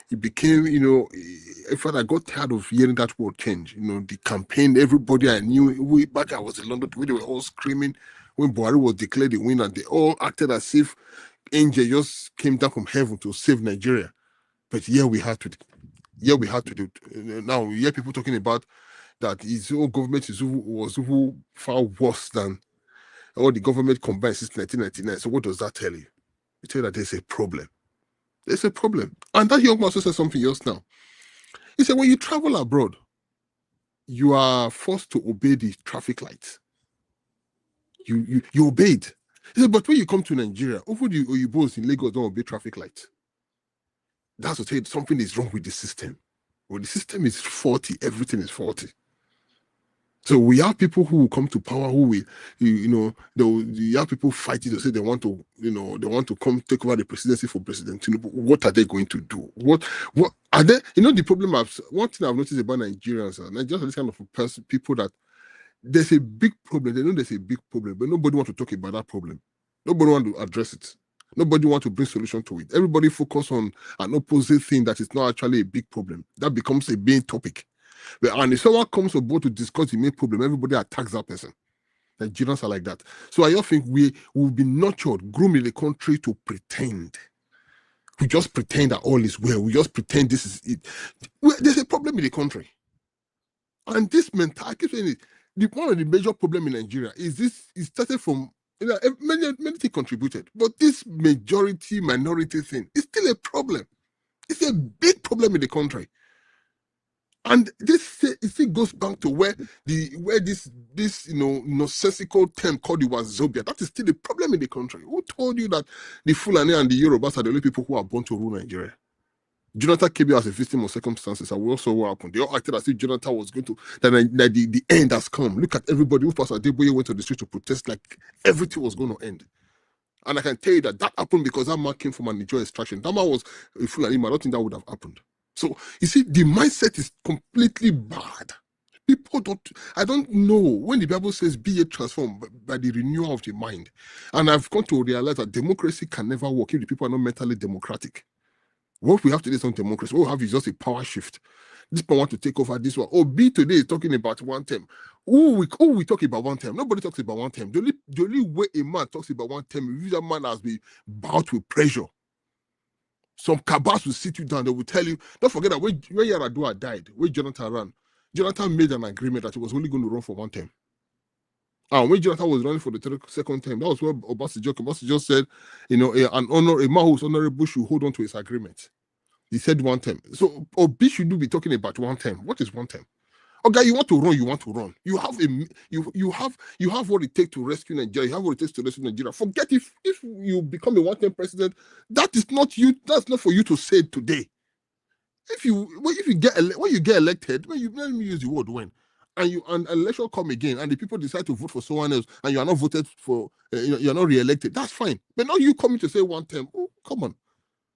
in fact, I got tired of hearing that word change. The campaign, everybody I knew, back I was in London, they were all screaming when Buhari was declared the winner. They all acted as if angel just came down from heaven to save Nigeria. But we had to do. Now we hear people talking about that his own government was far worse than all the government combined since 1999. So what does that tell you? It tells you that there's a problem. There's a problem. And that young man also said something else now. He said, when you travel abroad, you are forced to obey the traffic lights. You obeyed. He said, but when you come to Nigeria, over the Oyibos in Lagos don't obey traffic lights. That's to tell you something is wrong with the system. When the system is faulty, everything is faulty. So we have people who will come to power who will, you have people fighting to say they want to come take over the presidency for President Tinubu. What are they going to do? What are they? The problem one thing I've noticed about Nigerians are this kind of people that there's a big problem. They know there's a big problem, but nobody wants to talk about that problem. Nobody wants to address it. Nobody wants to bring solution to it. Everybody focus on an opposite thing that is not actually a big problem. That becomes a main topic. And if someone comes aboard to discuss the main problem, everybody attacks that person. Nigerians are like that. So I think we will be nurtured, groomed in the country to pretend. We just pretend that all is well. We just pretend this is it. There's a problem in the country. And this mentality, I keep saying it, one of the major problems in Nigeria is this. It started from, many things contributed, but this minority thing is still a problem. It's a big problem in the country. And this it goes back to where this nonsensical term called the Wazobia, that is still the problem in the country. Who told you that the Fulani and the Yorubas are the only people who are born to rule Nigeria? Jonathan came here as a victim of circumstances, and we also what happened. They all acted as if Jonathan was going to that the end has come. Look at everybody who passed Adeboye went to the street to protest like everything was going to end. And I can tell you that happened because that man came from a Nigerian extraction. That man was a Fulani man. I don't think that would have happened. So, you see, the mindset is completely bad. People I don't know when the Bible says be ye transformed by the renewal of the mind. And I've come to realize that democracy can never work if the people are not mentally democratic. What we have today is not democracy. What we have is just a power shift. This people want to take over this one. Obi today is talking about one term. Who we talk about one term? Nobody talks about one term. The only way a man talks about one term is that man has been bound with pressure. Some cabals will sit you down. They will tell you, don't forget that when Yaradua died, when Jonathan ran, Jonathan made an agreement that he was only going to run for one term. And when Jonathan was running for the second term, that was where Obasanjo said, a man who's honorable should hold on to his agreement. He said one term. So Obi should be talking about one term. What is one term? Okay, you want to run, you want to run. You have what it takes to rescue Nigeria. You have what it takes to rescue Nigeria. Forget if you become a one-term president, that is not you. That's not for you to say today. When you get elected, let me use the word when, and election come again, and the people decide to vote for someone else, and you are not voted for, you're not re-elected. That's fine. But not you coming to say one term. Oh, come on.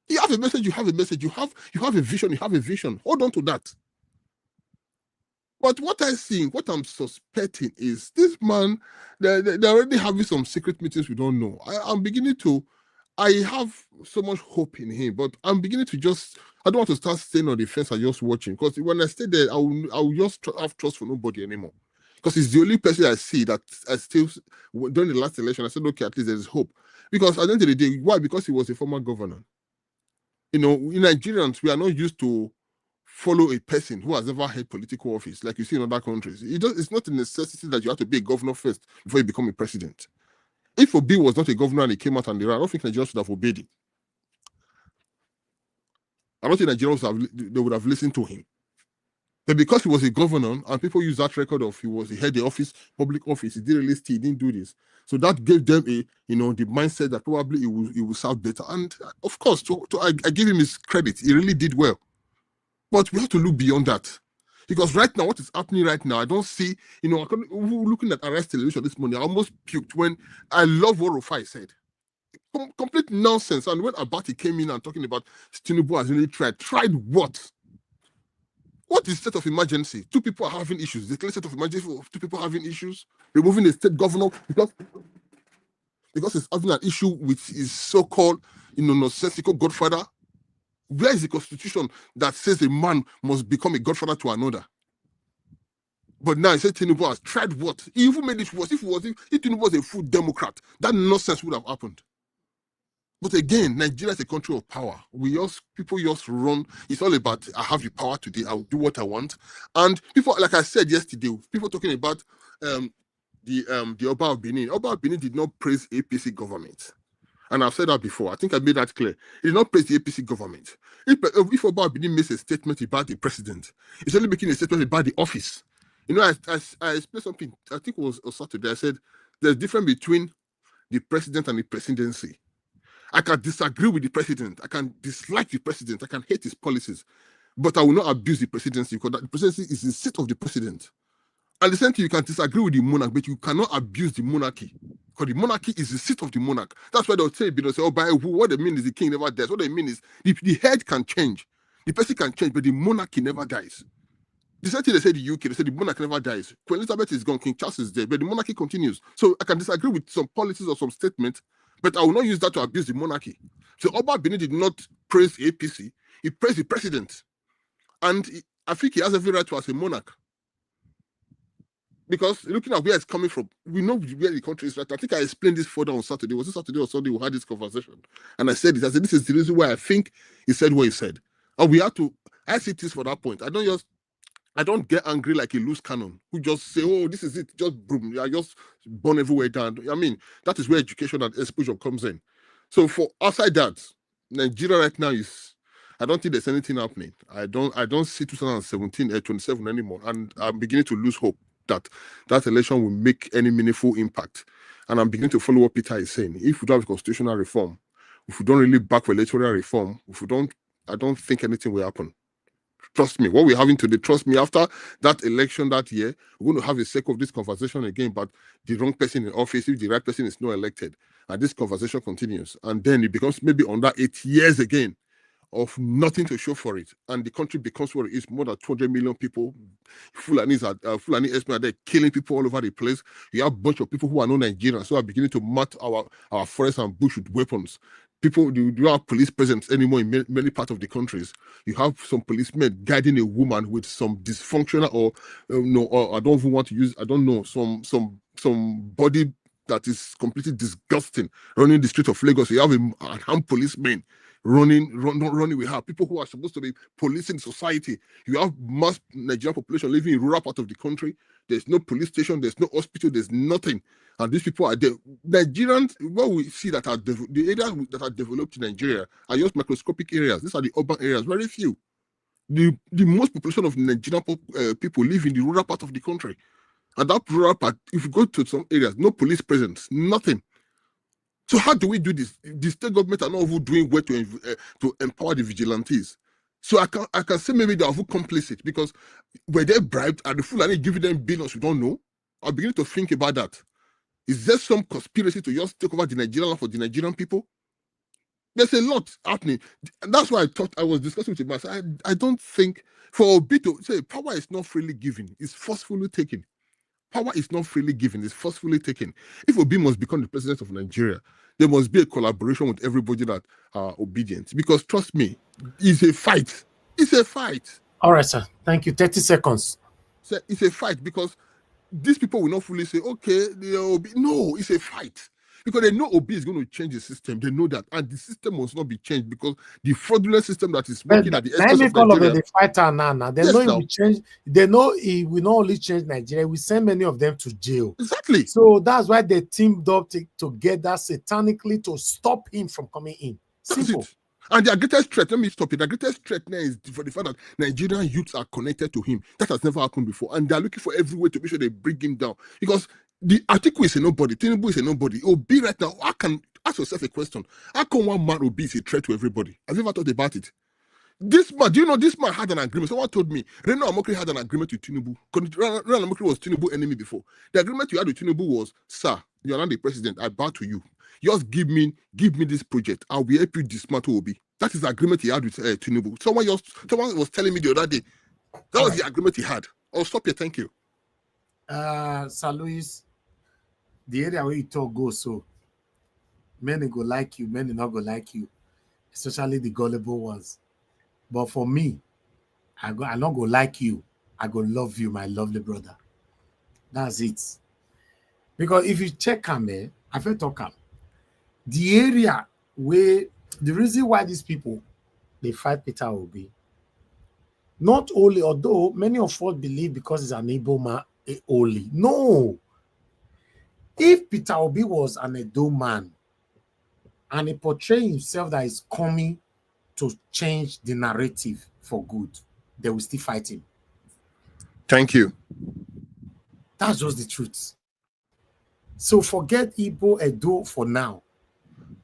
You have a message. You have a message. You have a vision. You have a vision. Hold on to that. But what I'm suspecting is this man, they're already having some secret meetings we don't know. I have so much hope in him, but I'm beginning to I don't want to start staying on the fence and just watching, because when I stay there, I will just have trust for nobody anymore. Because it's the only person I see that I still, during the last election, I said, okay, at least there's hope. Because at the end of the day, why? Because he was a former governor. In Nigerians, we are not used to follow a person who has ever held political office, like you see in other countries. It's not a necessity that you have to be a governor first before you become a president. If Obi was not a governor and he came out and ran, I don't think Nigerians should have obeyed him. I don't think Nigerians would have listened to him. But because he was a governor and people use that record of he had the office, public office, he didn't list, he didn't do this. So that gave them the mindset that probably he will serve better. And of course, I give him his credit. He really did well. But we have to look beyond that. Because right now, what is happening right now, I don't see, looking at Arrest Television this morning, I almost puked when I love what Rufai said. Complete nonsense. And when Abati came in and talking about Tinubu has really tried what? What is state of emergency? Two people are having issues. The state of emergency for two people having issues, removing the state governor because he's having an issue with his so-called, nonsensical godfather. Where is the constitution that says a man must become a godfather to another? But now he said Tinubu has tried what? He even made it worse. If Tinubu was a full Democrat, that nonsense would have happened. But again, Nigeria is a country of power. People just run. It's all about, I have the power today, I'll do what I want. And people, like I said yesterday, people talking about the Oba of Benin. Oba of Benin did not praise APC government. And I've said that before. I think I made that clear. He did not praise the APC government. If Oba of Benin makes a statement about the president, he's only making a statement about the office. I explained something, I think it was Saturday. I said, there's a difference between the president and the presidency. I can disagree with the president. I can dislike the president. I can hate his policies. But I will not abuse the presidency, because the presidency is the seat of the president. And the same thing, you can disagree with the monarch, but you cannot abuse the monarchy, because the monarchy is the seat of the monarch. That's why they'll say, what they mean is the king never dies. What they mean is the head can change. The person can change, but the monarchy never dies. The same thing they say in the UK, they say the monarch never dies. Queen Elizabeth is gone, King Charles is dead, but the monarchy continues. So I can disagree with some policies or some statements, but I will not use that to abuse the monarchy. So Oba Benin did not praise the APC, he praised the president. And I think he has every right to as a monarch. Because looking at where it's coming from, we know where the country is right. I think I explained this further on Saturday. Was it Saturday or Sunday we had this conversation? And I said this is the reason why I think he said what he said. And I see this for that point. I don't get angry like a loose cannon who just say, oh, this is it, just boom, I just burn everywhere down. I mean, that is where education and exposure comes in. So for outside that, Nigeria right now is, I don't think there's anything happening. I don't see 2017 27 anymore, and I'm beginning to lose hope that that election will make any meaningful impact. And I'm beginning to follow what Peter is saying. If we don't have constitutional reform, if we don't really back for electoral reform, I don't think anything will happen. Trust me, what we're having today, trust me, after that election that year, we're going to have a sake of this conversation again, but the wrong person in office, if the right person is not elected, and this conversation continues, and then it becomes maybe under 8 years again of nothing to show for it, and the country becomes what it is, more than 200 million people. Fulani are there killing people all over the place. You have a bunch of people who are not Nigerians, who are beginning to mat our forests and bush with weapons. People, you don't have police presence anymore in many parts of the countries. You have some policemen guiding a woman with some dysfunctional or I don't even want to use, I don't know, some body that is completely disgusting running the street of Lagos. You have a armed policeman running with her. People who are supposed to be policing society. You have mass Nigerian population living in rural part of the country. There's no police station, there's no hospital, there's nothing. And these people are there. Nigerians, what we see that are the areas that are developed in Nigeria are just microscopic areas. These are the urban areas, very few. The most population of Nigerian people live in the rural part of the country. And that rural part, if you go to some areas, no police presence, nothing. So how do we do this? The state government are not even doing well to empower the vigilantes. So I can say maybe they are complicit, because were they bribed? Are the Fulani giving them billions? We don't know. I'm beginning to think about that. Is there some conspiracy to just take over the Nigerian land for the Nigerian people? There's a lot happening. And that's why I was discussing with myself. I don't think for Obi to say power is not freely given, it's forcefully taken. Power is not freely given, it's forcefully taken. If Obi must become the president of Nigeria, there must be a collaboration with everybody that are obedient. Because trust me, it's a fight. It's a fight. All right, sir. Thank you. 30 seconds. So it's a fight, because these people will not fully say, okay, Obi. No, it's a fight. Because they know Obi is going to change the system. They know that. And the system must not be changed, because the fraudulent system that is working at the expense of Nigeria. The fighter now. They know he will change. They know he will not only change Nigeria, we send many of them to jail. Exactly. So that's why they teamed up together satanically to stop him from coming in. Simple. And their greatest threat, let me stop it. The greatest threat now is for the fact that Nigerian youths are connected to him. That has never happened before. And they're looking for every way to make sure they bring him down. Because the Atiku is a nobody. Tinubu is a nobody. Obi right now, ask yourself a question. How come one man Obi is a threat to everybody? Have you ever thought about it? This man, do you know this man had an agreement? Someone told me Reno Amokri had an agreement with Tinubu. Reno Amokri was Tinubu's enemy before. The agreement you had with Tinubu was, sir, you are not the president. I bow to you. Just give me this project. I will help you dismantle Obi. That is the agreement he had with Tinubu. Someone was telling me the other day. That was the agreement he had. I'll stop here. Thank you. Sir Louis, the area where you talk goes, so many go like you, many not go like you, especially the gullible ones. But for me, I not go like you. I go love you, my lovely brother. That's it. Because if you check him, I feel talk him. The area where the reason why these people they fight Peter Obi, not only, although many of us believe because he's an Igbo man only. No. If Peter Obi was an Edo man and he portrayed himself that is coming to change the narrative for good, they will still fight him. Thank you. That's just the truth. So forget Igbo, Edo for now.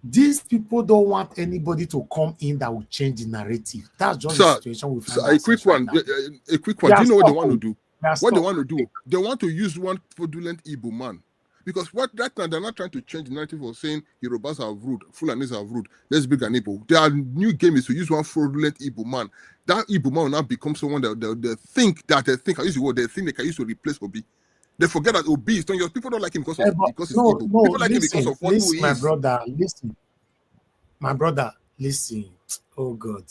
These people don't want anybody to come in that will change the narrative. That's just the situation we find. A quick one. Do you know what they want to do? What they want to do? They want to use one fraudulent Igbo man. Because right now they're not trying to change the narrative of saying Yorubas are rude, Fulanis are rude, let's bring an Igbo. Their new game is to use one fraudulent Igbo man. That Igbo man will now become someone that they think, I use the word, they think they can use to replace Obi. They forget that Obi is not yours. People don't like him because he's Igbo. People like him because of what he is. My brother, listen. Oh God.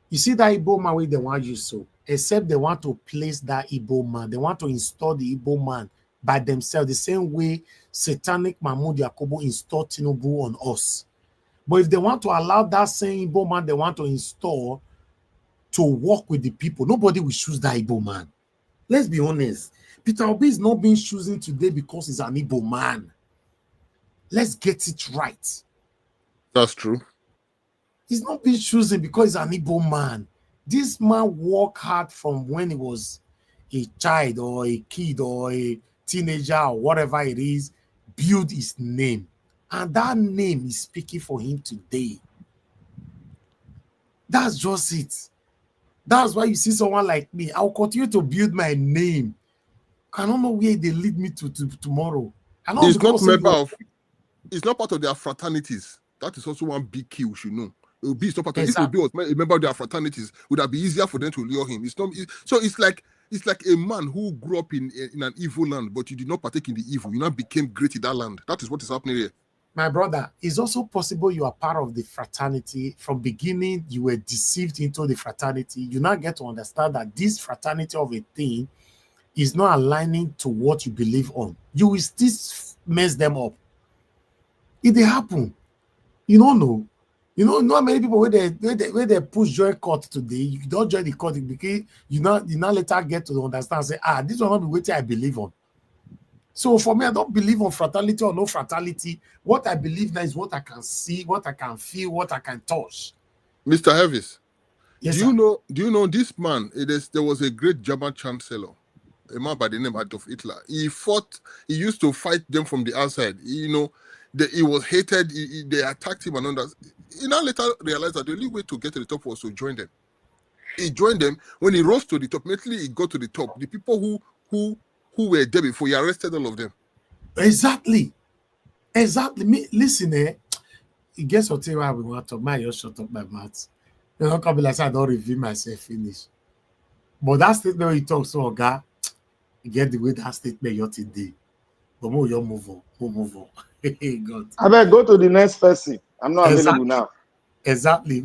You see that Igbo man where they want you so, except they want to place that Igbo man. They want to install the Igbo man by themselves, the same way satanic Mahmoud Yakubu installed Tinubu on us. But if they want to allow that same Igbo man they want to install to work with the people, nobody will choose that Igbo man. Let's be honest. Peter Obi is not being chosen today because he's an Igbo man. Let's get it right. That's true. He's not being chosen because he's an Igbo man. This man worked hard from when he was a child or a kid or a teenager or whatever it is, build his name. And that name is speaking for him today. That's just it. That's why you see someone like me. I'll continue to build my name. I don't know where they lead me to tomorrow. I know it's not member of, it's not part of their fraternities. That is also one big key we should know. It will be not part of, if Obi was a member of their fraternities, would that be easier for them to lure him? It's not. So it's like a man who grew up in an evil land, but you did not partake in the evil. You now became great in that land. That is what is happening here. My brother, it's also possible you are part of the fraternity. From beginning, you were deceived into the fraternity. You now get to understand that this fraternity of a thing is not aligning to what you believe on. You will still mess them up. It will happen. You don't know. You know, not many people where they push join court today, you don't join the court because you now later get to understand, say, this will not be what I believe on. So for me, I don't believe on fraternity or no fraternity. What I believe now is what I can see, what I can feel, what I can touch. Mr. Hevis, yes, do you know this man? There was a great German chancellor, a man by the name Adolf Hitler. He used to fight them from the outside. He was hated. They attacked him and others. He now later realized that the only way to get to the top was to join them. He joined them. When he rose to the top, immediately he got to the top. The people who were there before, he arrested all of them. Exactly. Me, listen, you guess what I we want to talk. My just shut up my mouth. You don't come like I don't reveal myself finish. But that statement when you talk so God, you get the way that statement you're today. But more you move on. God. I better go to the next person. I'm not available now. Exactly.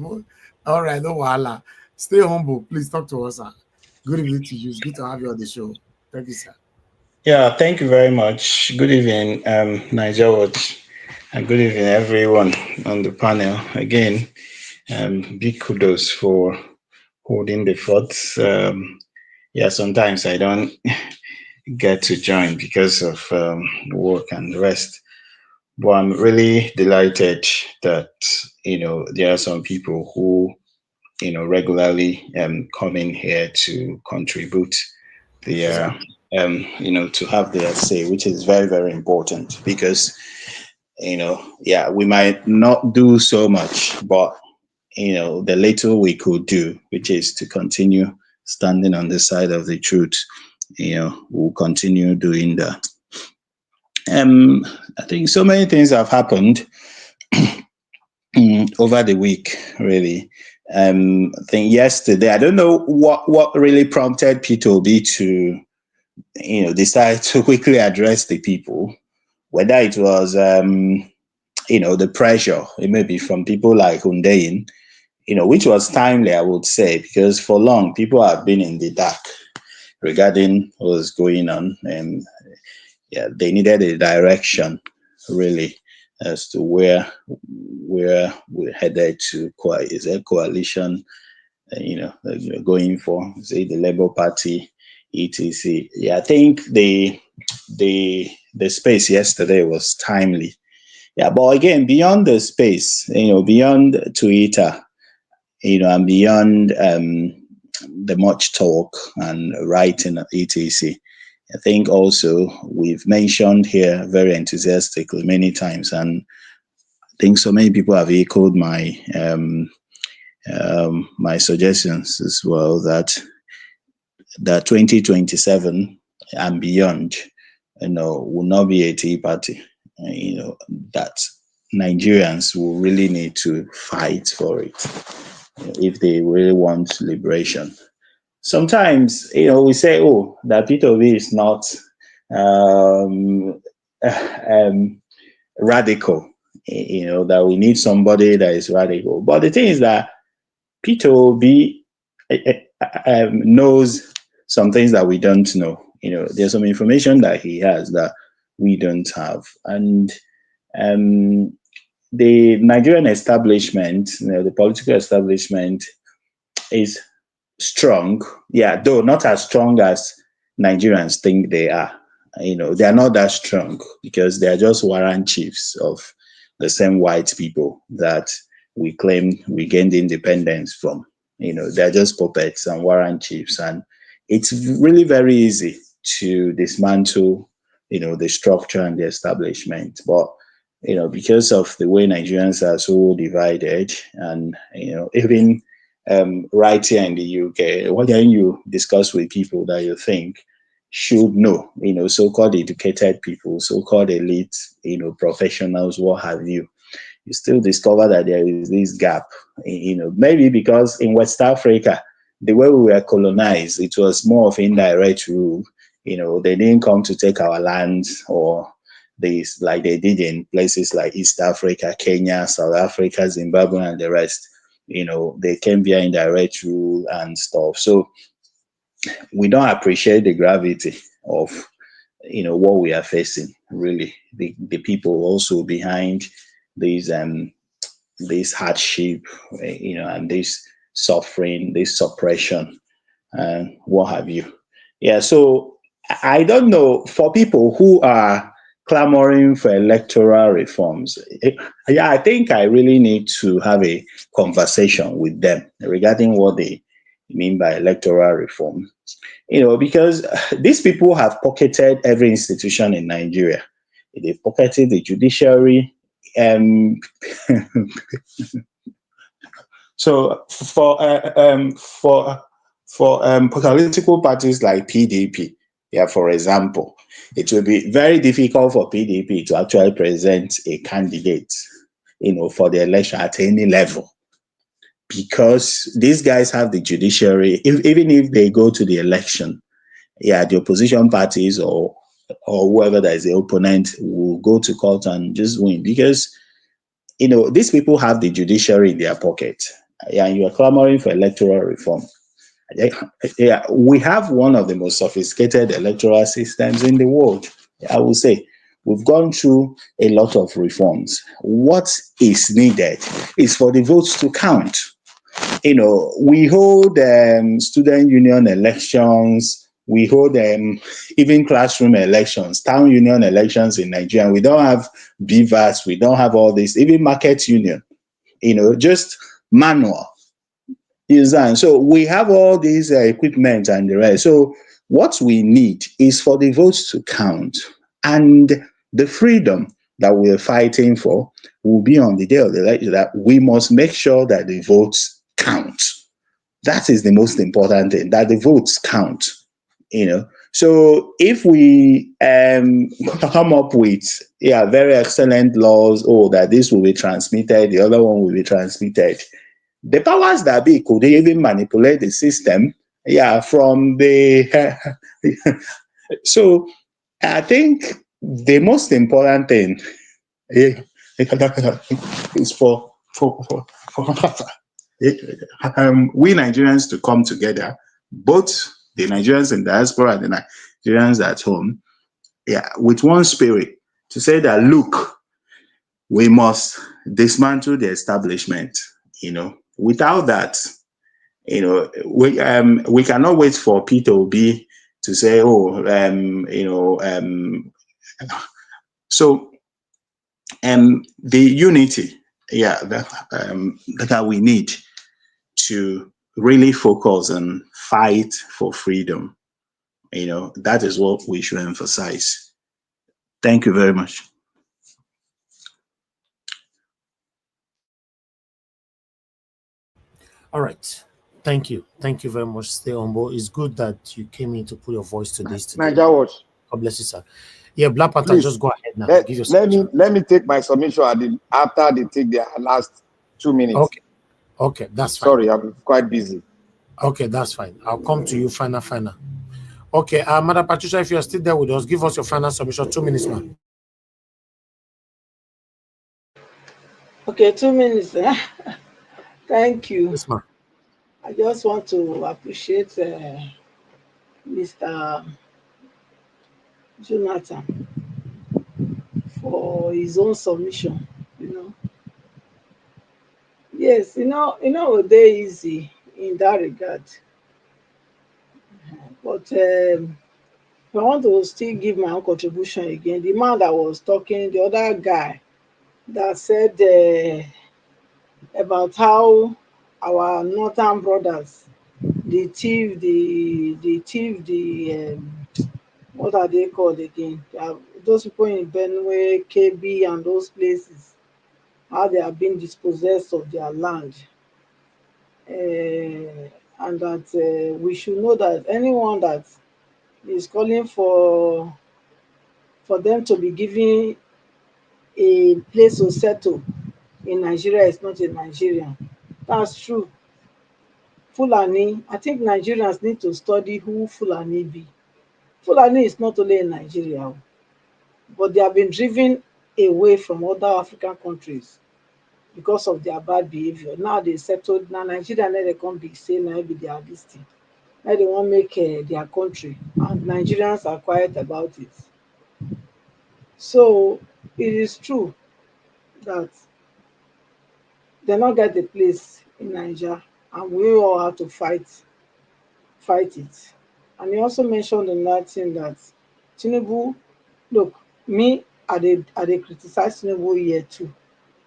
All right, no wahala. Stay humble. Please talk to us, sir. Good evening to you. It's good to have you on the show. Thank you, sir. Yeah, thank you very much. Good evening, Nigeria, and good evening, everyone on the panel. Again, big kudos for holding the fort. Sometimes I don't get to join because of work and the rest. But I'm really delighted that, there are some people who, regularly come in here to contribute their, to have their say, which is very, very important because, we might not do so much, but, the little we could do, which is to continue standing on the side of the truth, we'll continue doing that. I think so many things have happened over the week, really. I think yesterday, I don't know what really prompted Peter Obi to, decide to quickly address the people, whether it was, the pressure, it may be from people like Tunde, which was timely, I would say, because for long, people have been in the dark regarding what was going on. And they needed a direction, really, as to where we're headed to. Is there coalition, going for, say, the Labour Party, etc. I think the space yesterday was timely. But again, beyond the space, beyond Twitter, and beyond the much talk and writing, etc. I think also we've mentioned here very enthusiastically many times, and I think so many people have echoed my my suggestions as well, that 2027 and beyond, will not be a Tea Party. That Nigerians will really need to fight for it if they really want liberation. Sometimes, we say, that Peter Obi is not radical, that we need somebody that is radical. But the thing is that Peter Obi knows some things that we don't know. There's some information that he has that we don't have. And the Nigerian establishment, the political establishment is strong, though not as strong as Nigerians think they are. They are not that strong because they are just warrant chiefs of the same white people that we claim we gained independence from. They're just puppets and warrant chiefs, and it's really very easy to dismantle, the structure and the establishment. But because of the way Nigerians are so divided, and even right here in the UK, what can you discuss with people that you think should know, so-called educated people, so-called elite, professionals, what have you, you still discover that there is this gap. Maybe because in West Africa, the way we were colonized, it was more of indirect rule. They didn't come to take our lands or this like they did in places like East Africa, Kenya, South Africa, Zimbabwe, and the rest. They came via indirect rule and stuff. So we don't appreciate the gravity of what we are facing. Really, the people also behind these this hardship, and this suffering, this suppression, and what have you. Yeah, so I don't know, for people who are clamoring for electoral reforms, yeah, I think I really need to have a conversation with them regarding what they mean by electoral reform. Because these people have pocketed every institution in Nigeria. They've pocketed the judiciary. So for political parties like PDP, yeah, for example, it will be very difficult for PDP to actually present a candidate, for the election at any level, because these guys have the judiciary. Even if they go to the election, yeah, the opposition parties or whoever that is the opponent will go to court and just win, because these people have the judiciary in their pocket. Yeah, and you are clamoring for electoral reform. Yeah, we have one of the most sophisticated electoral systems in the world. I would say we've gone through a lot of reforms. What is needed is for the votes to count. We hold student union elections. We hold even classroom elections, town union elections in Nigeria. We don't have BVAS. We don't have all this, even market union, just manual. So we have all these equipment and the rest. So what we need is for the votes to count, and the freedom that we're fighting for will be on the day of the election, that we must make sure that the votes count. That is the most important thing, that the votes count. So if we come up with very excellent laws, that this will be transmitted, the other one will be transmitted, the powers that be could even manipulate the system from the so I think the most important thing is for we Nigerians to come together, both the Nigerians in diaspora and the Nigerians at home, with one spirit, to say that, look, we must dismantle the establishment. Without that, we cannot wait for Peter Obi to say, so the unity, that we need to really focus and fight for freedom. That is what we should emphasize. Thank you very much. All right. Thank you. Thank you very much. Stay humble. It's good that you came in to put your voice to this today. Niger Watch. God bless you, sir. Yeah, Black Panther, Please, just go ahead now. Let me take my submission after they take their last 2 minutes. Okay, that's fine. Sorry, I'm quite busy. Okay, that's fine. I'll come to you final. Okay, Madam Patricia, if you're still there with us, give us your final submission. 2 minutes, ma'am. Okay, 2 minutes. Thank you. Yes, ma'am. I just want to appreciate Mr. Jonathan for his own submission. Yes, they're easy in that regard. But I want to still give my own contribution again. The man that was talking, the other guy that said about how our northern brothers they thief the what are they called again? Those people in Benue, KB, and those places, how they are being dispossessed of their land, and that we should know that anyone that is calling for them to be given a place to settle in Nigeria is not a Nigerian. That's true. Fulani, I think Nigerians need to study who Fulani be. Fulani is not only in Nigeria, but they have been driven away from other African countries because of their bad behavior. Now they settled. Now Nigeria, now they come be say now be their this thing. Now they want make their country, and Nigerians are quiet about it. So it is true that they not get a place in Nigeria, and we all have to fight it. And he also mentioned another thing that Tinubu, look, me, I dey criticize Tinubu here too.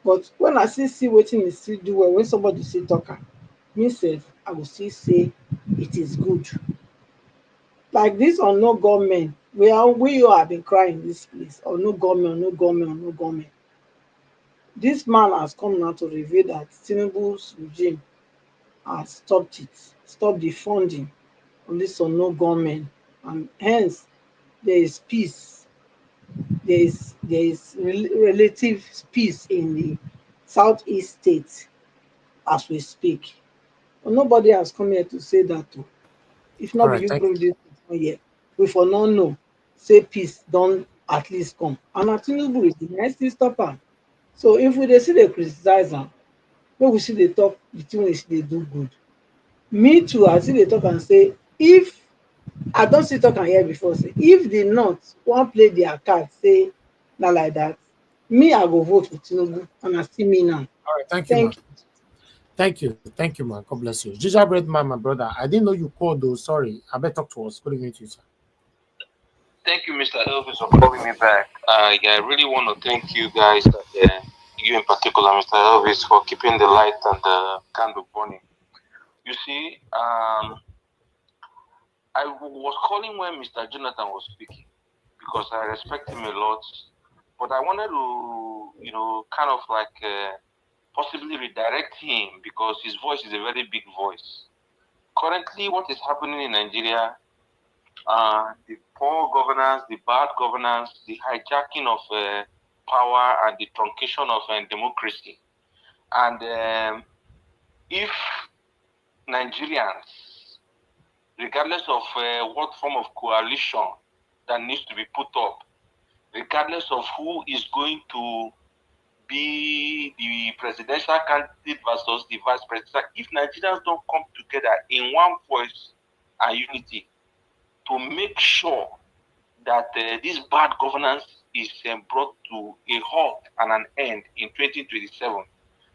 But when I still see wetin he still do well, when somebody still talk am, me sef, I go still say it is good. Like this unknown gunmen, we all have been crying this place. Unknown gunmen, unknown gunmen, unknown gunmen. This man has come now to reveal that Tinubu's regime has stopped it, stopped the funding of this unknown gunmen, and hence there is peace. There is relative peace in the southeast states as we speak. But nobody has come here to say that too. If All not be right, you thank bring this one here, we for not know say peace don at least come. And na Tinubu regime na still stop am. So if we dey still dey criticize am, make we still dey talk the thing wey she dey do good. Me too, I still dey talk am say if I don still talk am here before say if the north wan play their card say na like that, me I go vote for Tinubu and I still mean am. All right, thank you, ma. Thank you. Thank you, man. God bless you. Gingerbread man, my brother. I didn't know you called though. Sorry. I better talk to us. Good evening to you, sir. Thank you, Mr. Elvis, for calling me back. I really want to thank you guys, you in particular, Mr. Elvis, for keeping the light and the candle burning. You see, I was calling when Mr. Jonathan was speaking because I respect him a lot, but I wanted to, kind of like possibly redirect him because his voice is a very big voice. Currently, what is happening in Nigeria, the poor governance, the bad governance, the hijacking of power, and the truncation of democracy. And if Nigerians, regardless of what form of coalition that needs to be put up, regardless of who is going to be the presidential candidate versus the vice president, if Nigerians don't come together in one voice and unity to make sure that this bad governance is brought to a halt and an end in 2027,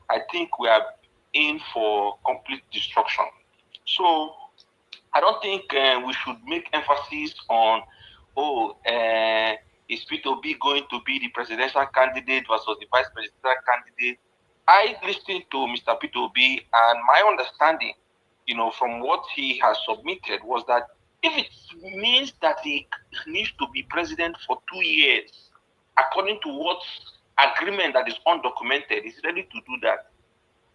I think we are in for complete destruction. So I don't think we should make emphasis on, is Peter Obi going to be the presidential candidate versus the vice presidential candidate? I listened to Mr. Peter Obi, and my understanding, from what he has submitted was that if it means that he needs to be president for 2 years, according to what agreement that is undocumented, he's ready to do that.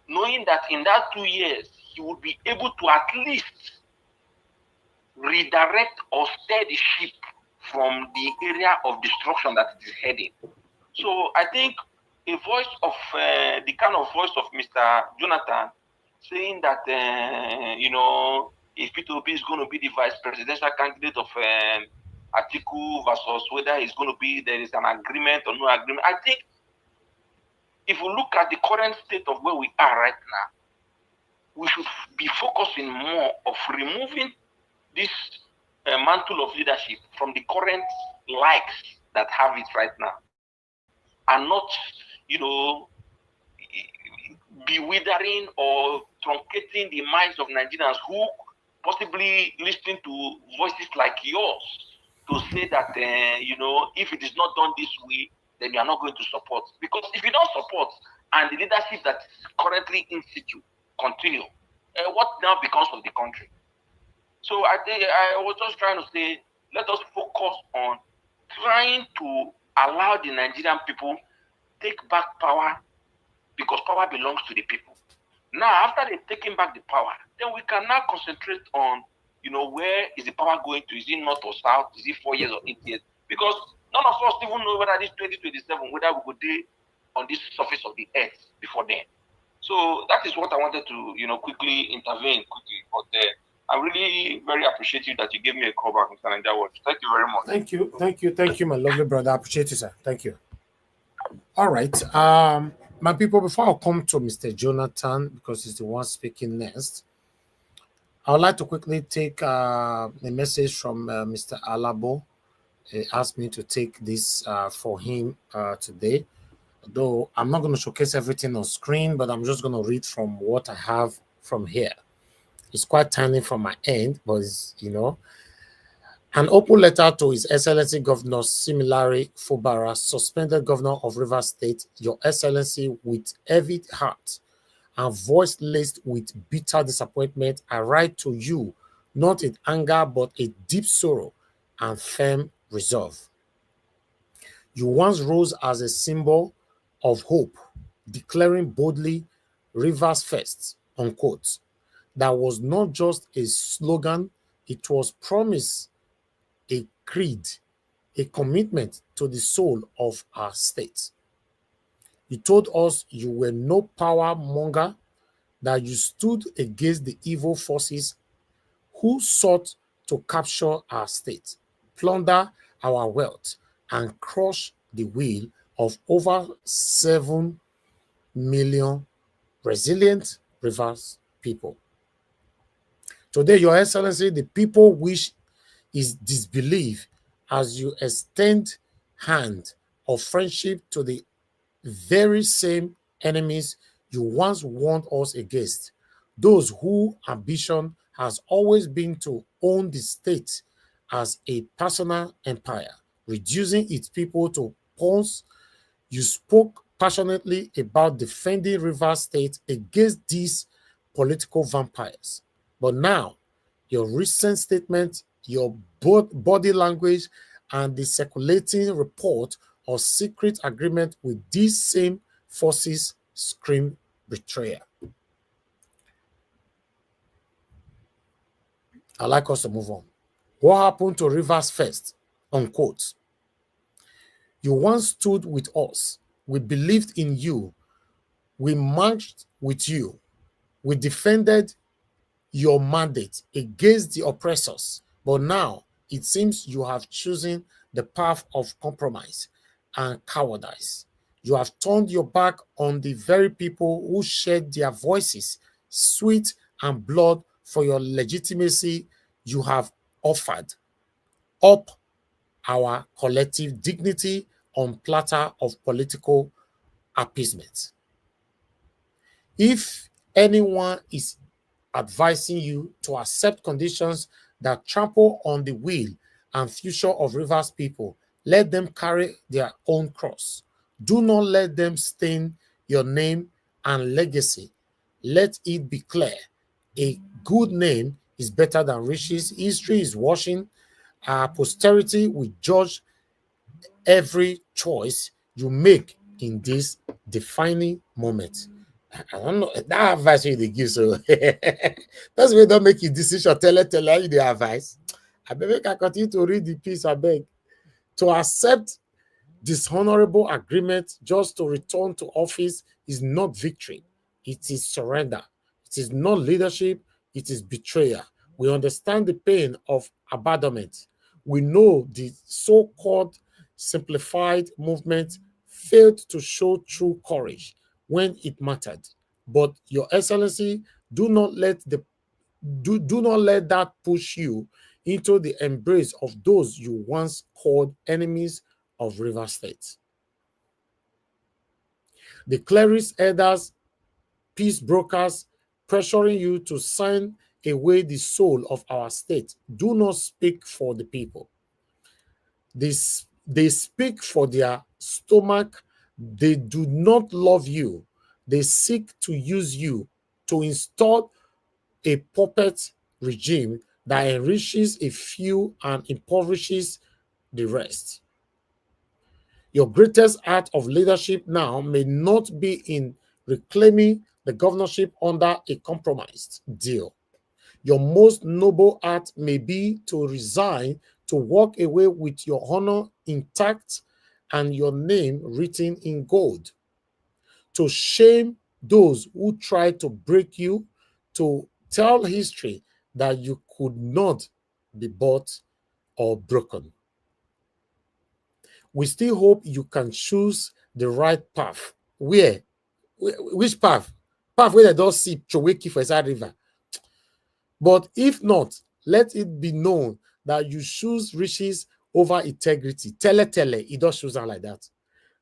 Knowing that in that 2 years, he would be able to at least redirect or steer the ship from the area of destruction that it is heading. So I think a voice of the kind of voice of Mr. Jonathan saying that if Peter Obi is going to be the vice presidential candidate of Atiku versus whether he's going to be, there is an agreement or no agreement. I think if we look at the current state of where we are right now, we should be focusing more of removing this mantle of leadership from the current likes that have it right now, and not, be withering or truncating the minds of Nigerians who possibly listening to voices like yours to say that, if it is not done this way, then you are not going to support. Because if you don't support, and the leadership that is currently in situ continue, what now becomes of the country? So I think I was just trying to say, let us focus on trying to allow the Nigerian people take back power, because power belongs to the people. Now, after they've taken back the power, then we can now concentrate on, where is the power going to? Is it north or south? Is it 4 years or 8 years? Because none of us even know whether this 2027, whether we could be on this surface of the earth before then. So that is what I wanted to, quickly intervene quickly. But I'm really very appreciative that you gave me a call back, Mr. Niger Watch. Thank you very much. Thank you, my lovely brother. I appreciate you, sir. Thank you. All right. My people, before I come to Mr. Jonathan, because he's the one speaking next, I would like to quickly take a message from Mr. Alabo. He asked me to take this for him today. Though I'm not going to showcase everything on screen, but I'm just going to read from what I have from here. It's quite tiny from my end, but it's, an open letter to His Excellency Governor Siminalayi Fubara, suspended Governor of Rivers State, Your Excellency, with heavy heart and voice laced with bitter disappointment, I write to you, not in anger, but a deep sorrow and firm resolve. You once rose as a symbol of hope, declaring boldly, Rivers first, unquote. That was not just a slogan, it was promise, a creed, a commitment to the soul of our state. You told us you were no power monger, that you stood against the evil forces who sought to capture our state, plunder our wealth, and crush the will of over 7 million resilient Rivers people. Today, Your Excellency, the people wish is disbelief as you extend hand of friendship to the very same enemies you once warned us against, those whose ambition has always been to own the state as a personal empire, reducing its people to pawns. You spoke passionately about defending Rivers State against these political vampires. But now, your recent statement, your body language, and the circulating report of secret agreement with these same forces scream betrayal. I'd like us to move on. What happened to Rivers first? Unquote. You once stood with us. We believed in you. We marched with you. We defended your mandate against the oppressors. But now it seems you have chosen the path of compromise and cowardice. You have turned your back on the very people who shed their voices, sweat and blood for your legitimacy. You have offered up our collective dignity on platter of political appeasement. If anyone is advising you to accept conditions that trample on the will and future of Rivers people, let them carry their own cross. Do not let them stain your name and legacy. Let it be clear, a good name is better than riches. History is washing. Our posterity will judge every choice you make in this defining moment. I don't know that advice they give, so that's why don't make a decision. Tell you the advice. I beg I continue to read the piece. I beg to accept dishonorable agreement just to return to office is not victory. It is surrender. It is not leadership. It is betrayal. We understand the pain of abandonment. We know the so-called simplified movement failed to show true courage when it mattered. But Your Excellency, do not let that push you into the embrace of those you once called enemies of River State. The clerics, elders, peace brokers pressuring you to sign away the soul of our state do not speak for the people. They speak for their stomach. They do not love you They seek to use you to install a puppet regime that enriches a few and impoverishes the rest. Your greatest act of leadership now may not be in reclaiming the governorship under a compromised deal. Your most noble act may be to resign, to walk away with your honor intact and your name written in gold, to shame those who try to break you, to tell history that you could not be bought or broken. We still hope you can choose the right path. Where? Which path? Path where they don't see Choweki for Inside River. But if not, let it be known that you choose riches over integrity. Tele, it does choose like that.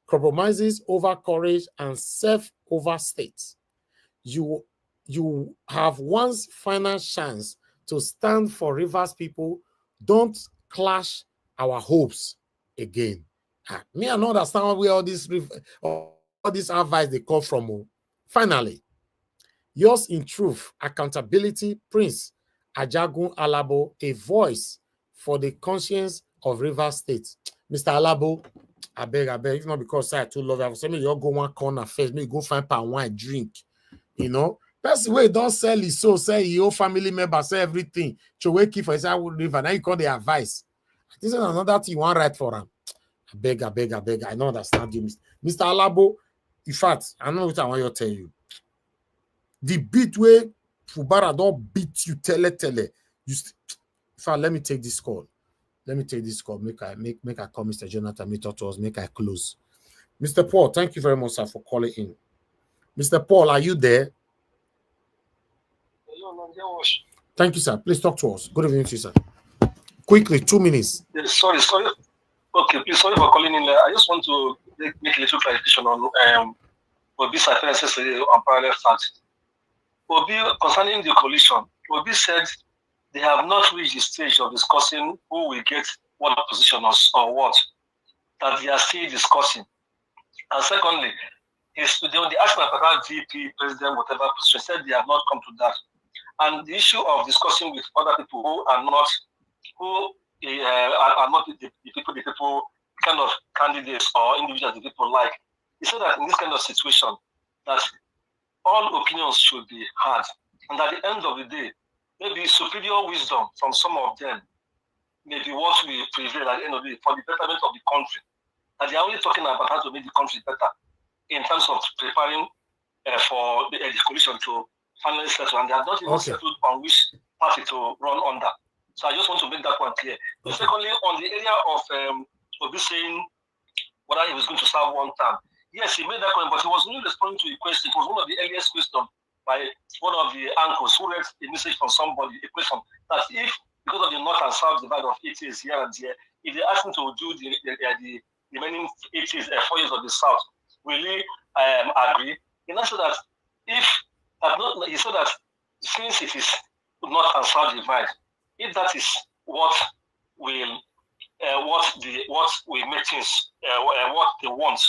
Compromises over courage and self over state. You have one's final chance to stand for Rivers people. Don't clash our hopes again. Me, I don't understand where all this advice they come from. Finally, yours in truth, accountability, Prince Ajagun Alabo, a voice for the conscience of Rivers State. Mr. Alabo, I beg, if not because I too love you, I will say, you go one corner first, maybe go find palm wine, drink. You know, that's the way don't sell his soul, sell your family member, sell everything. Choweki for Inside River. Now you call the advice. This is another thing you want right for him. I beg. I don't understand you, Mr. Alabo. In fact, I know what I want to tell you. The beat where Fubara don't beat you, tele. You in fact, let me take this call. Make I call Mr. Jonathan, me talk to us, make I close. Mr. Paul, thank you very much, sir, for calling in. Mr. Paul, are you there? Thank you, sir. Please talk to us. Good evening to you, sir. Quickly, 2 minutes. Sorry. Okay, please, sorry for calling in. I just want to make a little clarification on Obi's appearances on parallel facts. Obi, concerning the coalition, Obi said they have not reached the stage of discussing who will get what position or what, that they are still discussing. And secondly, they asked about VP, president, whatever position, said they have not come to that. And the issue of discussing with other people who are not the people kind of candidates or individuals the people like. He said that in this kind of situation, that all opinions should be heard. And at the end of the day, maybe superior wisdom from some of them may be what will prevail at the end of the day for the betterment of the country. And they are only talking about how to make the country better in terms of preparing for the coalition to finally settle. And they have not even settled on which party to run under. So I just want to make that one clear. But secondly, on the area of Obi saying whether he was going to serve one term, yes, he made that comment, but he was only responding to a question. It was one of the earliest questions by one of the uncles who read a message from somebody, a question that if, because of the north and south divide of 8 years here and there, if they ask him to do the remaining 8 years, 4 years of the south, will he agree? He answered that he said that since it is north and south divide, if that is what will make things what they want,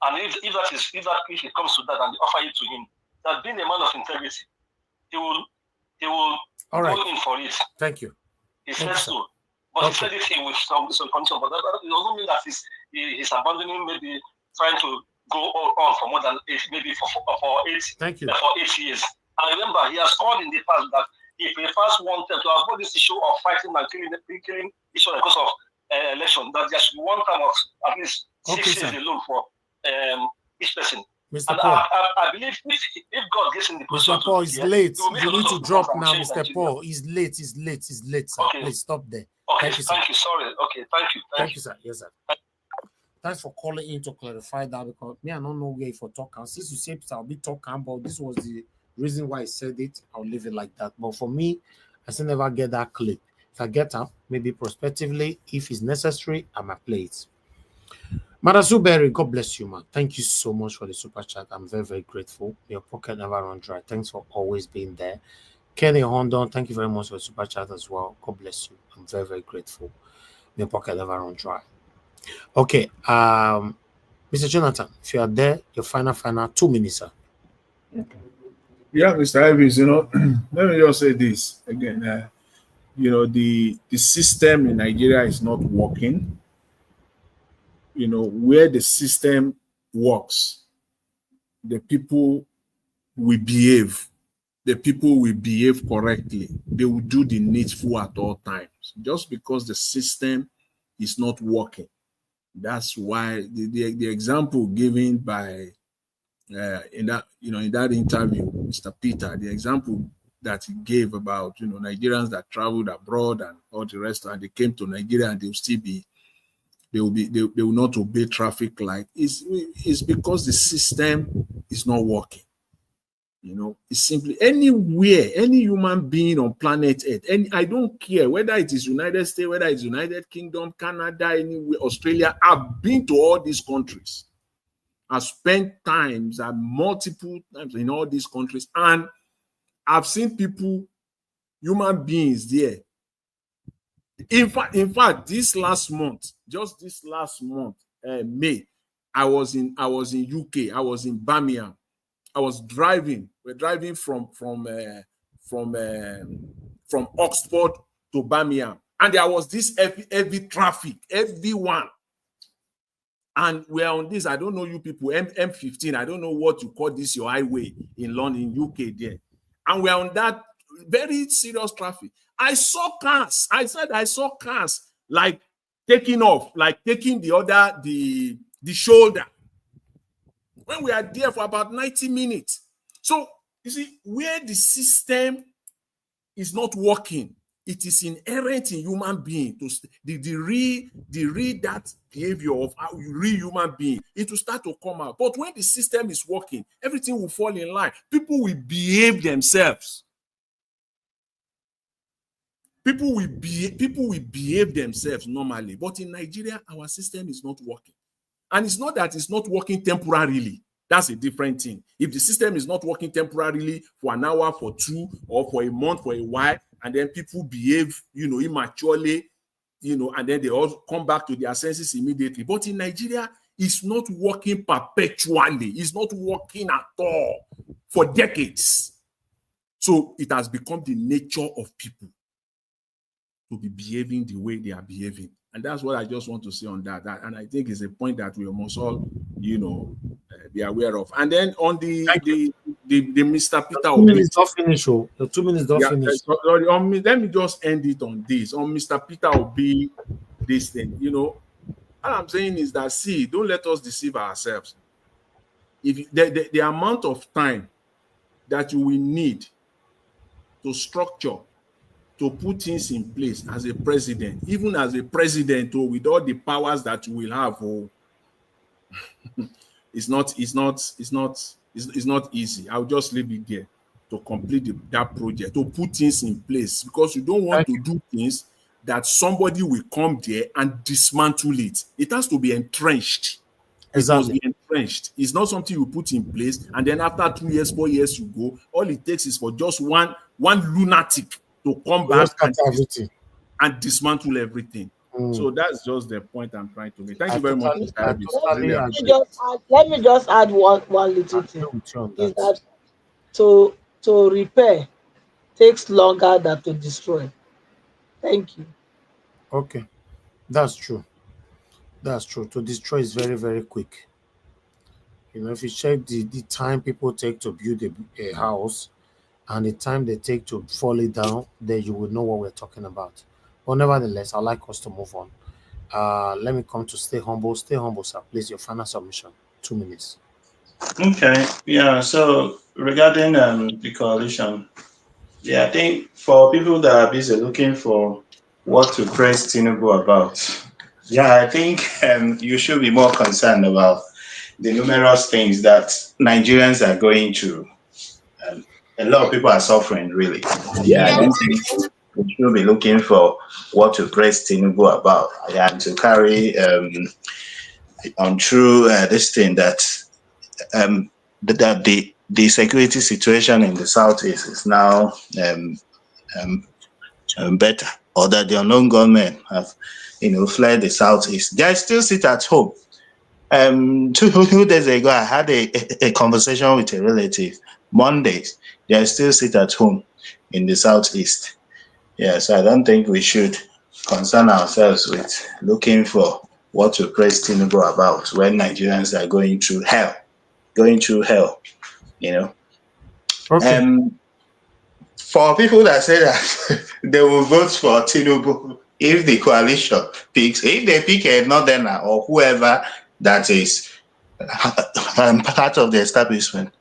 and if it comes to that and they offer it to him, that being a man of integrity, he will go in for it. Thank you. He said so. But he said it with some condition. But that doesn't mean that he's abandoning, maybe trying to go on for more than 8, maybe for 8 years. And remember, he has called in the past that he prefers one term to avoid this issue of fighting and killing each other because of election, that there should be one term of at least 6 years alone for each person. Mr. Paul, I believe if God gets in the position, Mr. Paul, it's late. You need to drop now, Mr. Paul. It's late, sir. Okay. Please stop there. Okay, thank you, sorry. Okay, thank you, sir. Yes, sir. Thanks for calling in to clarify that, because me, I don't know where for talking. Since you said I'll be talking, but this was the reason why I said it. I'll leave it like that. But for me, I still never get that clip. If I get up, maybe prospectively, if it's necessary, I might play it. Marazuberi, God bless you, man. Thank you so much for the super chat. I'm very, very grateful. Your pocket never run dry. Thanks for always being there. Kenny Hondon, thank you very much for the super chat as well. God bless you. I'm very, very grateful. Your pocket never run dry. Okay, Mr. Jonathan, if you are there, your final 2 minutes, sir. Yeah, Mr. Ivis, let me just say this again. The system in Nigeria is not working. Where the system works, the people will behave. The people will behave correctly. They will do the needful at all times. Just because the system is not working, that's why the example given by in that interview, Mr. Peter, the example that he gave about Nigerians that traveled abroad and all the rest, and they came to Nigeria and they will not obey traffic light. It's because the system is not working. It's simply anywhere, any human being on planet Earth, and I don't care whether it is United States, whether it's United Kingdom, Canada, anywhere, Australia. I've been to all these countries. I've spent multiple times in all these countries, and I've seen people, human beings there. In fact, just this last month, May, I was in UK. I was in Birmingham. I was driving. We're driving from Oxford to Birmingham, and there was this heavy traffic, everyone. And we're on this, I don't know you people, M15, I don't know what you call this, your highway in London, UK there. And we're on that very serious traffic. I saw cars, I saw cars like taking off, like taking the shoulder. When we are there for about 90 minutes. So, you see, where the system is not working, it is inherent in human being to the that behavior of how you real human being, it will start to come out. But when the system is working, everything will fall in line. People will behave themselves. People will behave themselves normally. But in Nigeria, our system is not working. And it's not that it's not working temporarily. That's a different thing. If the system is not working temporarily for an hour, for two, or for a month, for a while, and then people behave, immaturely, and then they all come back to their senses immediately. But in Nigeria, it's not working perpetually. It's not working at all for decades. So it has become the nature of people to be behaving the way they are behaving. And that's what I just want to say on that. And I think it's a point that we must all, be aware of. And then on the Mr. Peter Obi. 2 minutes not finish. The 2 minutes not finish. Let me just end it on this. On Mr. Peter Obi, this thing, all I'm saying is that, don't let us deceive ourselves. If the amount of time that you will need to structure, to put things in place as a president, even as a president, with all the powers that you will have, it's not easy. I'll just leave it there to complete that project, to put things in place, because you don't want to do things that somebody will come there and dismantle it. It has to be entrenched. Exactly. It must be entrenched. It's not something you put in place and then after 2 years, 4 years you go. All it takes is for just one lunatic to come back and dismantle everything. So that's just the point I'm trying to make. Thank you very much. Let me just add one little thing. Is that to repair takes longer than to destroy. Thank you. Okay, that's true. That's true. To destroy is very, very quick. If you check the time people take to build a house and the time they take to fall it down, then you will know what we're talking about. But nevertheless, I'd like us to move on. Let me come to Stay Humble. Stay Humble, sir. Please, your final submission. 2 minutes. Okay. Yeah. So regarding the coalition, I think for people that are busy looking for what to praise Tinubu about, I think you should be more concerned about the numerous things that Nigerians are going through. A lot of people are suffering, really. We should be looking for what to praise Tinubu about, and to carry on through this thing that the security situation in the southeast is now better, or that the unknown gunmen have fled the southeast. They still sit at home. 2 days ago, I had a conversation with a relative Mondays, they still sit at home in the southeast. Yeah, so I don't think we should concern ourselves with looking for what to praise Tinubu about when Nigerians are going through hell, you know. Okay. For people that say that they will vote for Tinubu if the coalition picks, if they pick a northerner or whoever that is part of the establishment,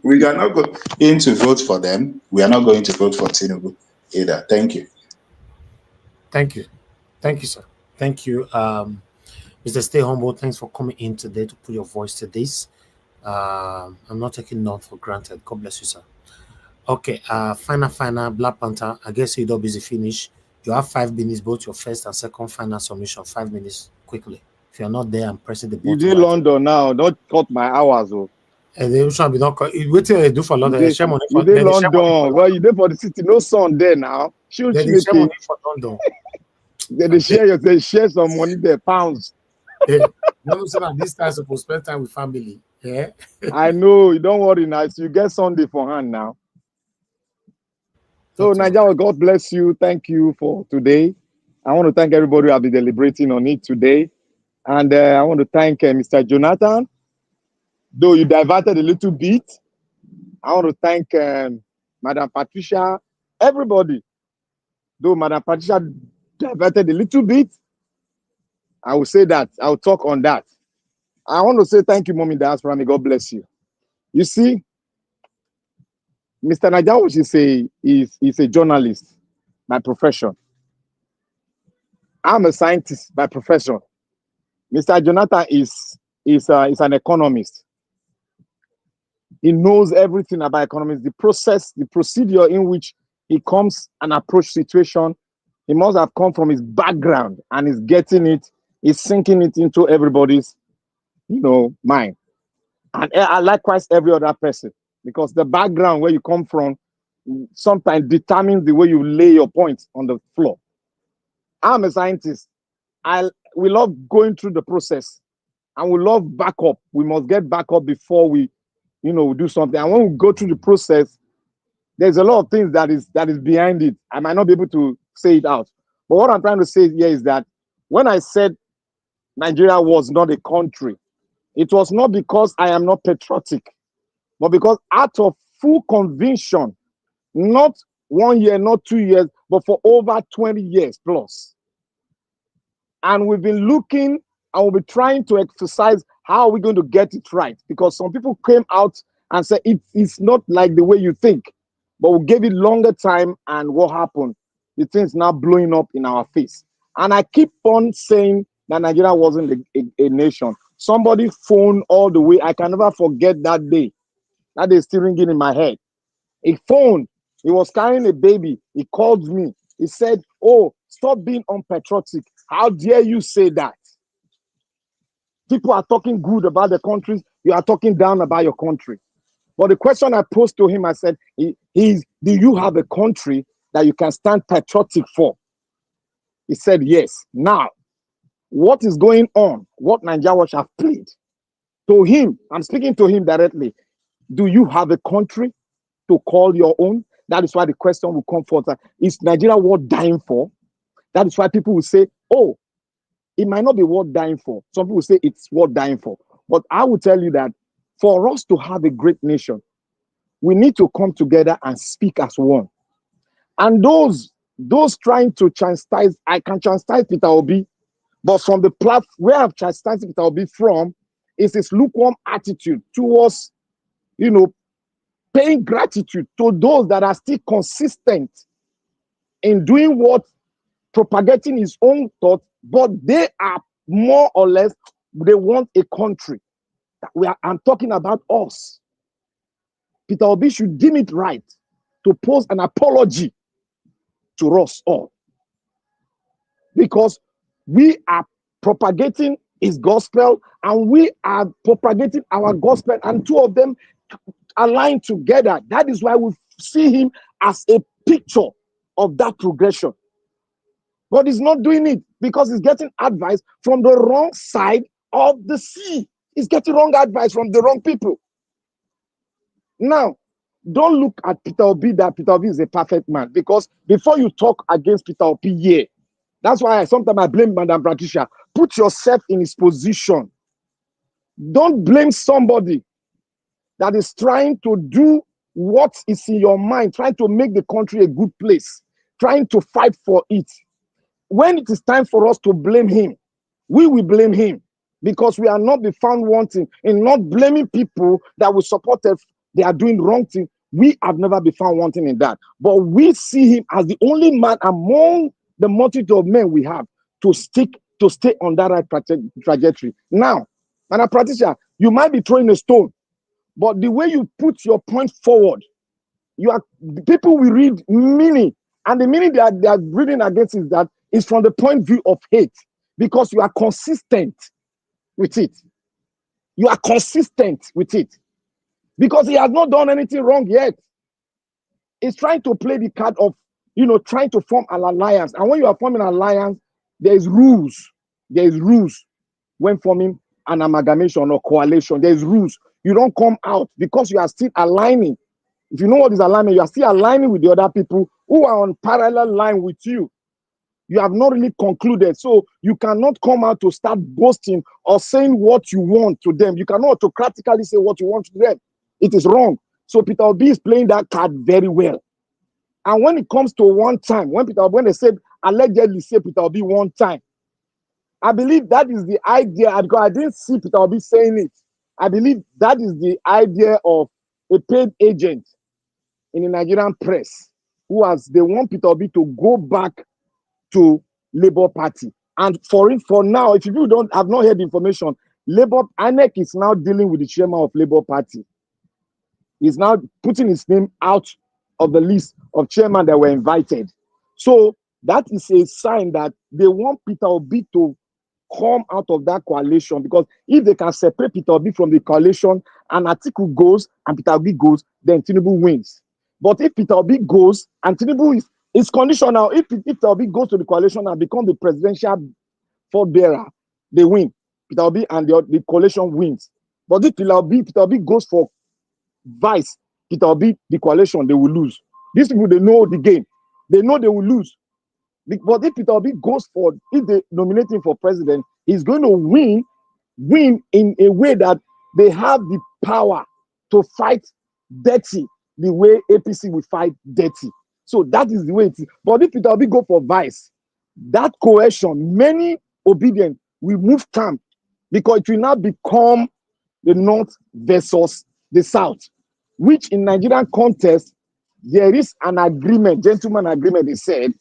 we are not going to vote for them. We are not going to vote for Tinubu either. Thank you. Thank you. Thank you, sir. Thank you. Mr. Stay Humble, thanks for coming in today to put your voice to this. I'm not taking none for granted. God bless you, sir. Okay, final, Black Panther. I guess you're busy finish. You have 5 minutes, both your first and second final submission. 5 minutes, quickly. If you're not there, I'm pressing the button. You did London now. Don't cut my hours, oh. And they should be not. What do you do for London? You did London. Well, you did for the city. No sun there now. They share money for London. They share some money there, pounds. Hey, this time supposed to spend time with family. Yeah. I know. You don't worry now. You get Sunday for hand now. So, Nigeria, God bless you. Thank you for today. I want to thank everybody who have been deliberating on it today. And I want to thank Mr. Jonathan. Though you diverted a little bit, I want to thank Madam Patricia, everybody. Though Madam Patricia diverted a little bit, I will say that. I will talk on that. I want to say thank you, Mommy Diaspora. May God bless you. You see, Mr. Najawosh is a journalist by profession. I'm a scientist by profession. Mr. Jonathan is an economist. He knows everything about economics, the process, the procedure in which he comes and approach situation. He must have come from his background and is getting it, is sinking it into everybody's, mind. And likewise, every other person, because the background where you come from sometimes determines the way you lay your points on the floor. I'm a scientist. We love going through the process, and we love backup. We must get backup before we do something. And when we go through the process, there's a lot of things that is behind it. I might not be able to say it out. But what I'm trying to say here is that when I said Nigeria was not a country, it was not because I am not patriotic, but because out of full conviction, not 1 year, not 2 years, but for over 20 years plus. And we've been looking and we'll be trying to exercise how are we going to get it right? Because some people came out and said it's not like the way you think, but we gave it longer time, and what happened? The thing's now blowing up in our face. And I keep on saying that Nigeria wasn't a nation. Somebody phoned all the way. I can never forget that day. That day is still ringing in my head. He phoned. He was carrying a baby. He called me. He said, "Oh, stop being unpatriotic. How dare you say that? People are talking good about the country. You are talking down about your country." But the question I posed to him, I said, do you have a country that you can stand patriotic for? He said, yes. Now, what is going on? What Nigerians have played? To him, I'm speaking to him directly. Do you have a country to call your own? That is why the question will come forth. Is Nigeria worth dying for? That is why people will say, oh, it might not be worth dying for. Some people will say it's worth dying for. But I will tell you that for us to have a great nation, we need to come together and speak as one. And those trying to chastise, I can chastise Peter Obi, but from the platform where I've chastised Peter Obi from is his lukewarm attitude towards, paying gratitude to those that are still consistent in doing what, propagating his own thoughts, but they are more or less, they want a country. I'm talking about us. Peter Obi should deem it right to post an apology to us all, because we are propagating his gospel and we are propagating our gospel, and two of them align together. That is why we see him as a picture of that progression. But he's not doing it because he's getting advice from the wrong side of the sea. He's getting wrong advice from the wrong people. Now, don't look at Peter Obi that Peter Obi is a perfect man, because before you talk against Peter Obi here, that's why sometimes I blame Madam Patricia. Put yourself in his position. Don't blame somebody that is trying to do what is in your mind, trying to make the country a good place, trying to fight for it. When it is time for us to blame him, we will blame him, because we are not be found wanting in not blaming people that we supported. They are doing wrong thing. We have never been found wanting in that. But we see him as the only man among the multitude of men we have to stay on that right trajectory. Now, Madam Patricia, you might be throwing a stone, but the way you put your point forward, people will read meaning, and the meaning they are reading against is from the point of view of hate, because you are consistent with it. You are consistent with it, because he has not done anything wrong yet. He's trying to play the card of, trying to form an alliance. And when you are forming an alliance, there's rules. There's rules when forming an amalgamation or coalition. There's rules. You don't come out because you are still aligning. If you know what is alignment, you are still aligning with the other people who are on parallel line with you. You have not really concluded. So you cannot come out to start boasting or saying what you want to them. You cannot autocratically say what you want to them. It is wrong. So Peter Obi is playing that card very well. And when it comes to one time, when they said, allegedly say Peter Obi one time, I believe that is the idea, because I didn't see Peter Obi saying it. I believe that is the idea of a paid agent in the Nigerian press, they want Peter Obi to go back to Labour Party. And for now, if you have not heard the information, INEC is now dealing with the chairman of Labour Party. He's now putting his name out of the list of chairmen that were invited. So that is a sign that they want Peter Obi to come out of that coalition, because if they can separate Peter Obi from the coalition and Atiku goes and Peter Obi goes, then Tinubu wins. But if Peter Obi goes and Tinubu is conditional, if Peter Obi goes to the coalition and becomes the presidential forbearer, they win. Peter Obi and the coalition wins. But if Peter Obi goes for vice, Peter Obi, the coalition, they will lose. These people, they know the game. They know they will lose. But if Peter Obi if they nominate him for president, he's going to win in a way that they have the power to fight dirty the way APC will fight dirty. So that is the way it is. But if Peter Obi go for vice, that coalition, many obedient will move camp, because it will now become the North versus the South, which in Nigerian context, there is an agreement, gentleman agreement, they said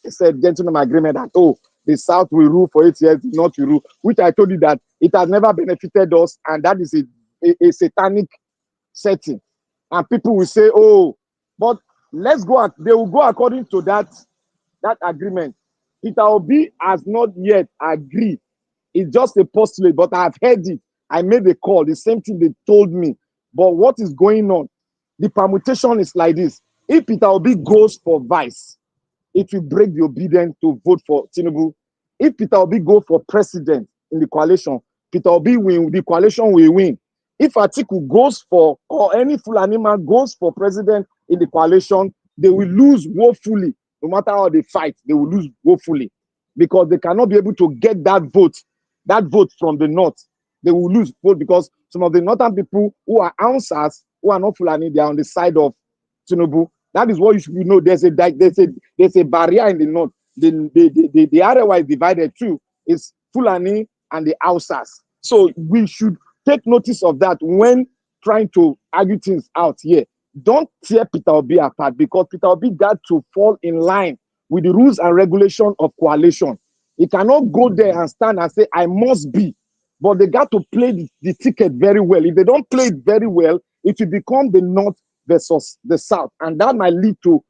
gentleman agreement that, the South will rule for 8 years, the North will rule, which I told you that it has never benefited us, and that is a satanic setting. And people will say, but they will go according to that agreement. Peter Obi has not yet agreed. It's just a postulate, but I've heard it. I made a call, the same thing they told me. But what is going on? The permutation is like this. If Peter Obi goes for vice, it will break the obedience to vote for Tinubu. If Peter Obi go for president in the coalition, the coalition will win. If Atiku goes for, or any Fulani man goes for president in the coalition, they will lose woefully. No matter how they fight, they will lose woefully, because they cannot be able to get that vote from the North. They will lose vote, because some of the Northern people who are answers, who are not Fulani, they are on the side of Tinubu. That is what you should know. There's a barrier in the North. The area is divided too. It's Fulani and the Hausas. So we should take notice of that when trying to argue things out here. Don't tear Peter Obi apart, because Peter Obi got to fall in line with the rules and regulations of coalition. He cannot go there and stand and say, I must be. But they got to play the ticket very well. If they don't play it very well, it will become the North versus the South. And that might lead to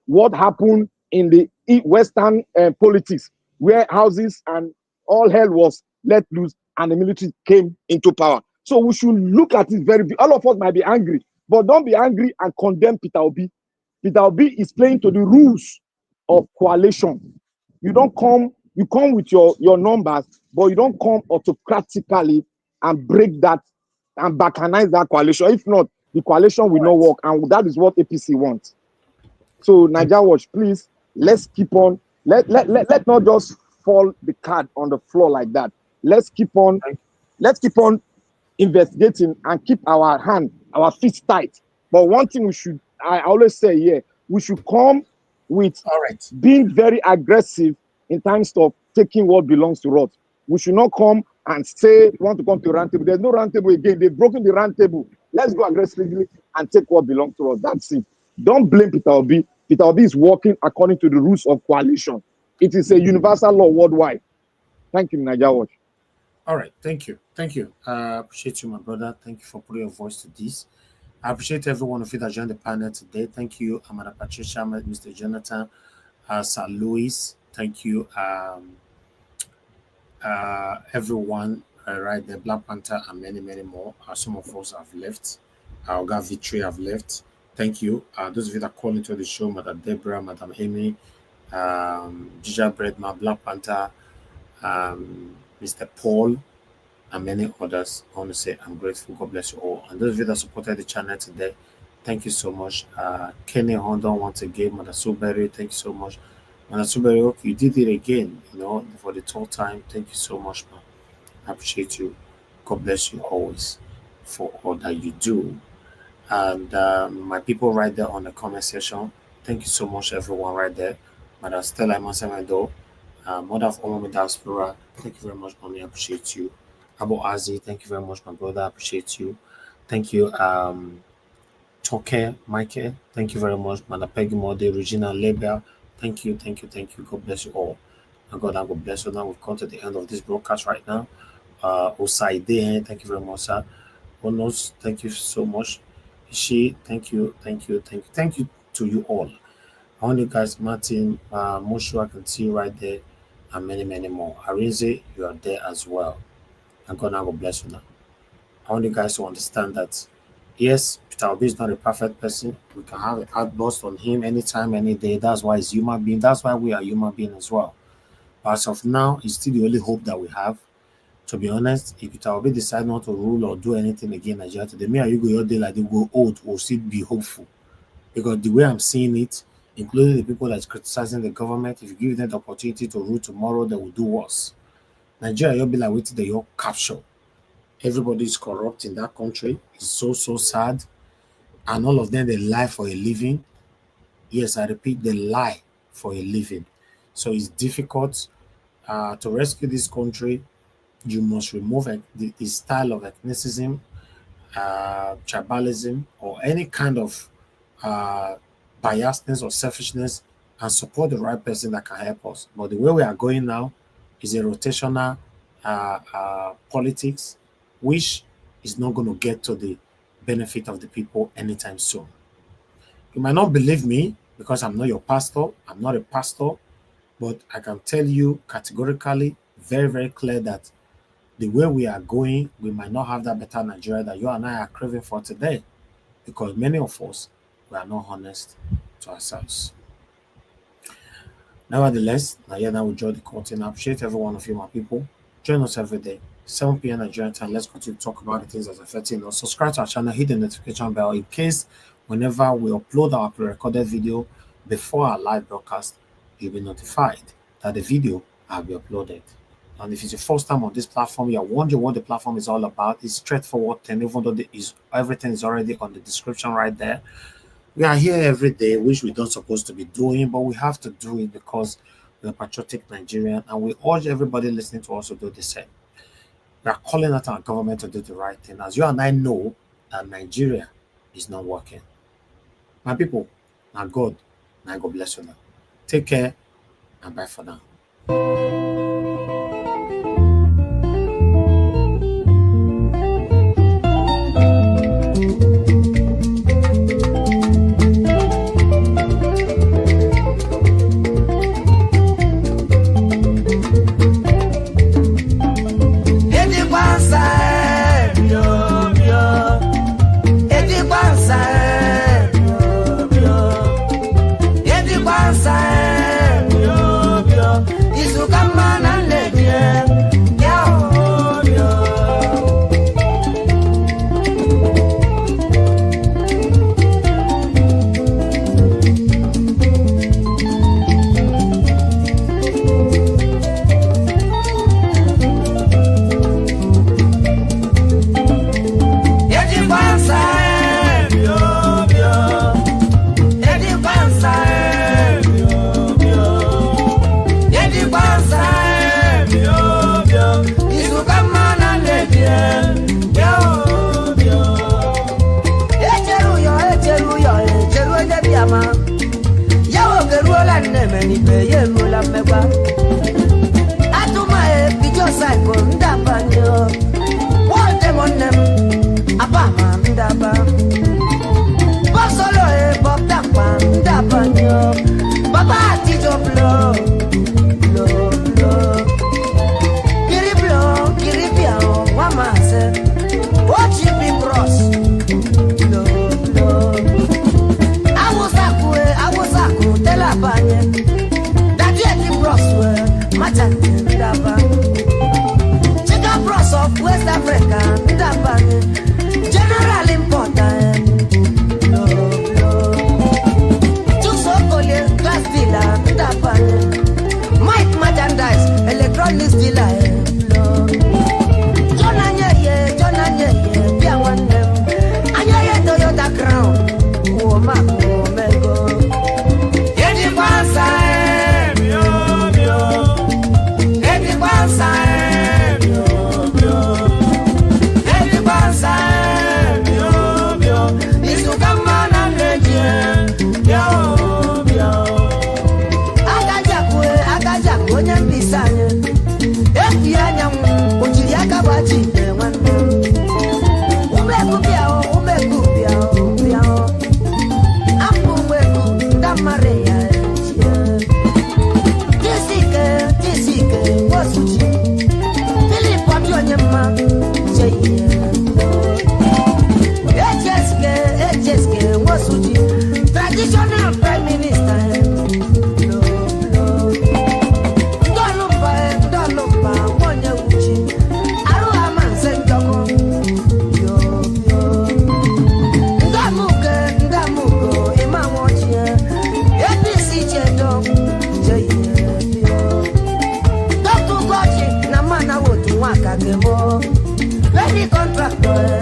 what happened in the Western politics, where houses and all hell was let loose and the military came into power. So we should look at it all of us might be angry, but don't be angry and condemn Peter Obi. Peter Obi is playing to the rules of coalition. You come with your numbers, but you don't come autocratically and break that and balkanize that coalition. If not, the coalition will not work, and that is what APC wants. So Nigeria Watch, please, let's keep on. Let not just fall the card on the floor like that. Let's keep on investigating and keep our feet tight. But one thing I always say here, we should come with being very aggressive in terms of taking what belongs to us. We should not come and say we want to come to a round table. There's no round table again. They've broken the round table. Let's go aggressively and take what belongs to us. That's it. Don't blame Peter Obi. Peter Obi is working according to the rules of coalition. It is a universal law worldwide. Thank you, Nigeria Watch. All right, thank you. Thank you. I appreciate you, my brother. Thank you for putting your voice to this. I appreciate every one of you that joined the panel today. Thank you, Amanda Patricia, Mr. Jonathan, Sir Louis. Thank you, everyone right there, Black Panther, and many, many more. Some of us have left. Our God Victory have left. Thank you. Those of you that call into the show, Madam Deborah, Madam Amy, Gija Bredma, Black Panther, Mr. Paul, and many others. I want to say I'm grateful. God bless you all. And those of you that supported the channel today, thank you so much. Kenny Hondon, once again, Mother Suberi, thank you so much. Mother Suberi, okay, you did it again, for the third time. Thank you so much, man. I appreciate you. God bless you always for all that you do. And my people right there on the comment section, thank you so much, everyone right there. Mother Stella Masamendo, Mother of all diaspora, thank you very much, mommy. I appreciate you. Abu Azi, thank you very much, my brother. I appreciate you. Thank you, Toke, Michael. Thank you very much, Mother Peggy Mode, Regina Lebel. Thank you, thank you, thank you. God bless you all. And God bless you. Now we've come to the end of this broadcast right now. Osaide, thank you very much, sir. Onos, thank you so much. Ishi, thank you to you all. I want you guys, Martin, Moshu, I can see you right there, and many, many more. Arinze, you are there as well. And God bless you now. I want you guys to understand that, yes, Peter Obi is not a perfect person. We can have an outburst on him anytime, any day. That's why he's human being. That's why we are human beings as well. But as of now, it's still the only hope that we have. To be honest, if Peter Obi decide not to rule or do anything again in Nigeria today, me and you go your day like they go old, we'll still be hopeful. Because the way I'm seeing it, including the people that's criticizing the government, if you give them the opportunity to rule tomorrow, they will do worse. Nigeria, you'll be like waiting that you're captured. Everybody is corrupt in that country. It's so sad. And all of them, they lie for a living. Yes, I repeat, they lie for a living. So it's difficult to rescue this country. You must remove the style of ethnicism, tribalism, or any kind of biasness or selfishness, and support the right person that can help us. But the way we are going now is a rotational politics, which is not going to get to the benefit of the people anytime soon. You might not believe me because I'm not your pastor. I'm not a pastor, but I can tell you categorically, very, very clear that the way we are going, we might not have that better Nigeria that you and I are craving for today, because many of us, we are not honest to ourselves. Nevertheless, now we draw the curtain. I appreciate every one of you, my people. Join us every day, 7 p.m. Nigerian time. Let's continue to talk about the things that's affecting us. Subscribe to our channel, hit the notification bell in case whenever we upload our pre-recorded video before our live broadcast, you'll be notified that the video will be uploaded. And if it's your first time on this platform, you're wondering what the platform is all about, it's straightforward, and even though everything is already on the description right there. We are here every day, which we don't supposed to be doing, but we have to do it because we're a patriotic Nigerian, and we urge everybody listening to us to do the same. We are calling out our government to do the right thing, as you and I know that Nigeria is not working. My people, now God bless you now. Take care, and bye for now. Isu kama na ni peye rula megba atuma e bijo cycle ndabanyo wote monem abama ndaba basolo e bob dapa ndabanyo baba tijo blow kiri blow kiri biao wamase what you be bros awosaku tela banye daddy the bros we machante ndaba chica bros of West Africa ndaba general important Tusokole class dealer ndaba Mike merchandise electronics dealer Jonanye bia wanem anyeye Toyota Crown o mako mego edi pasa mio edi pasa mio edi pasa mio isu kama na neje mio agaja kwenye mbisanye efi anya ojiri aka bachi nwanne umeku biao apu weku ndamare ya tisike wosuchi Philip wabiyonyema cheye HSK wosuchi traditional prime minister ndolumba monye uchi aruha manse njoko ndamuko imamochie APC chedo cheye Dr. Gochi na mana wotu wakagemo Lady contractor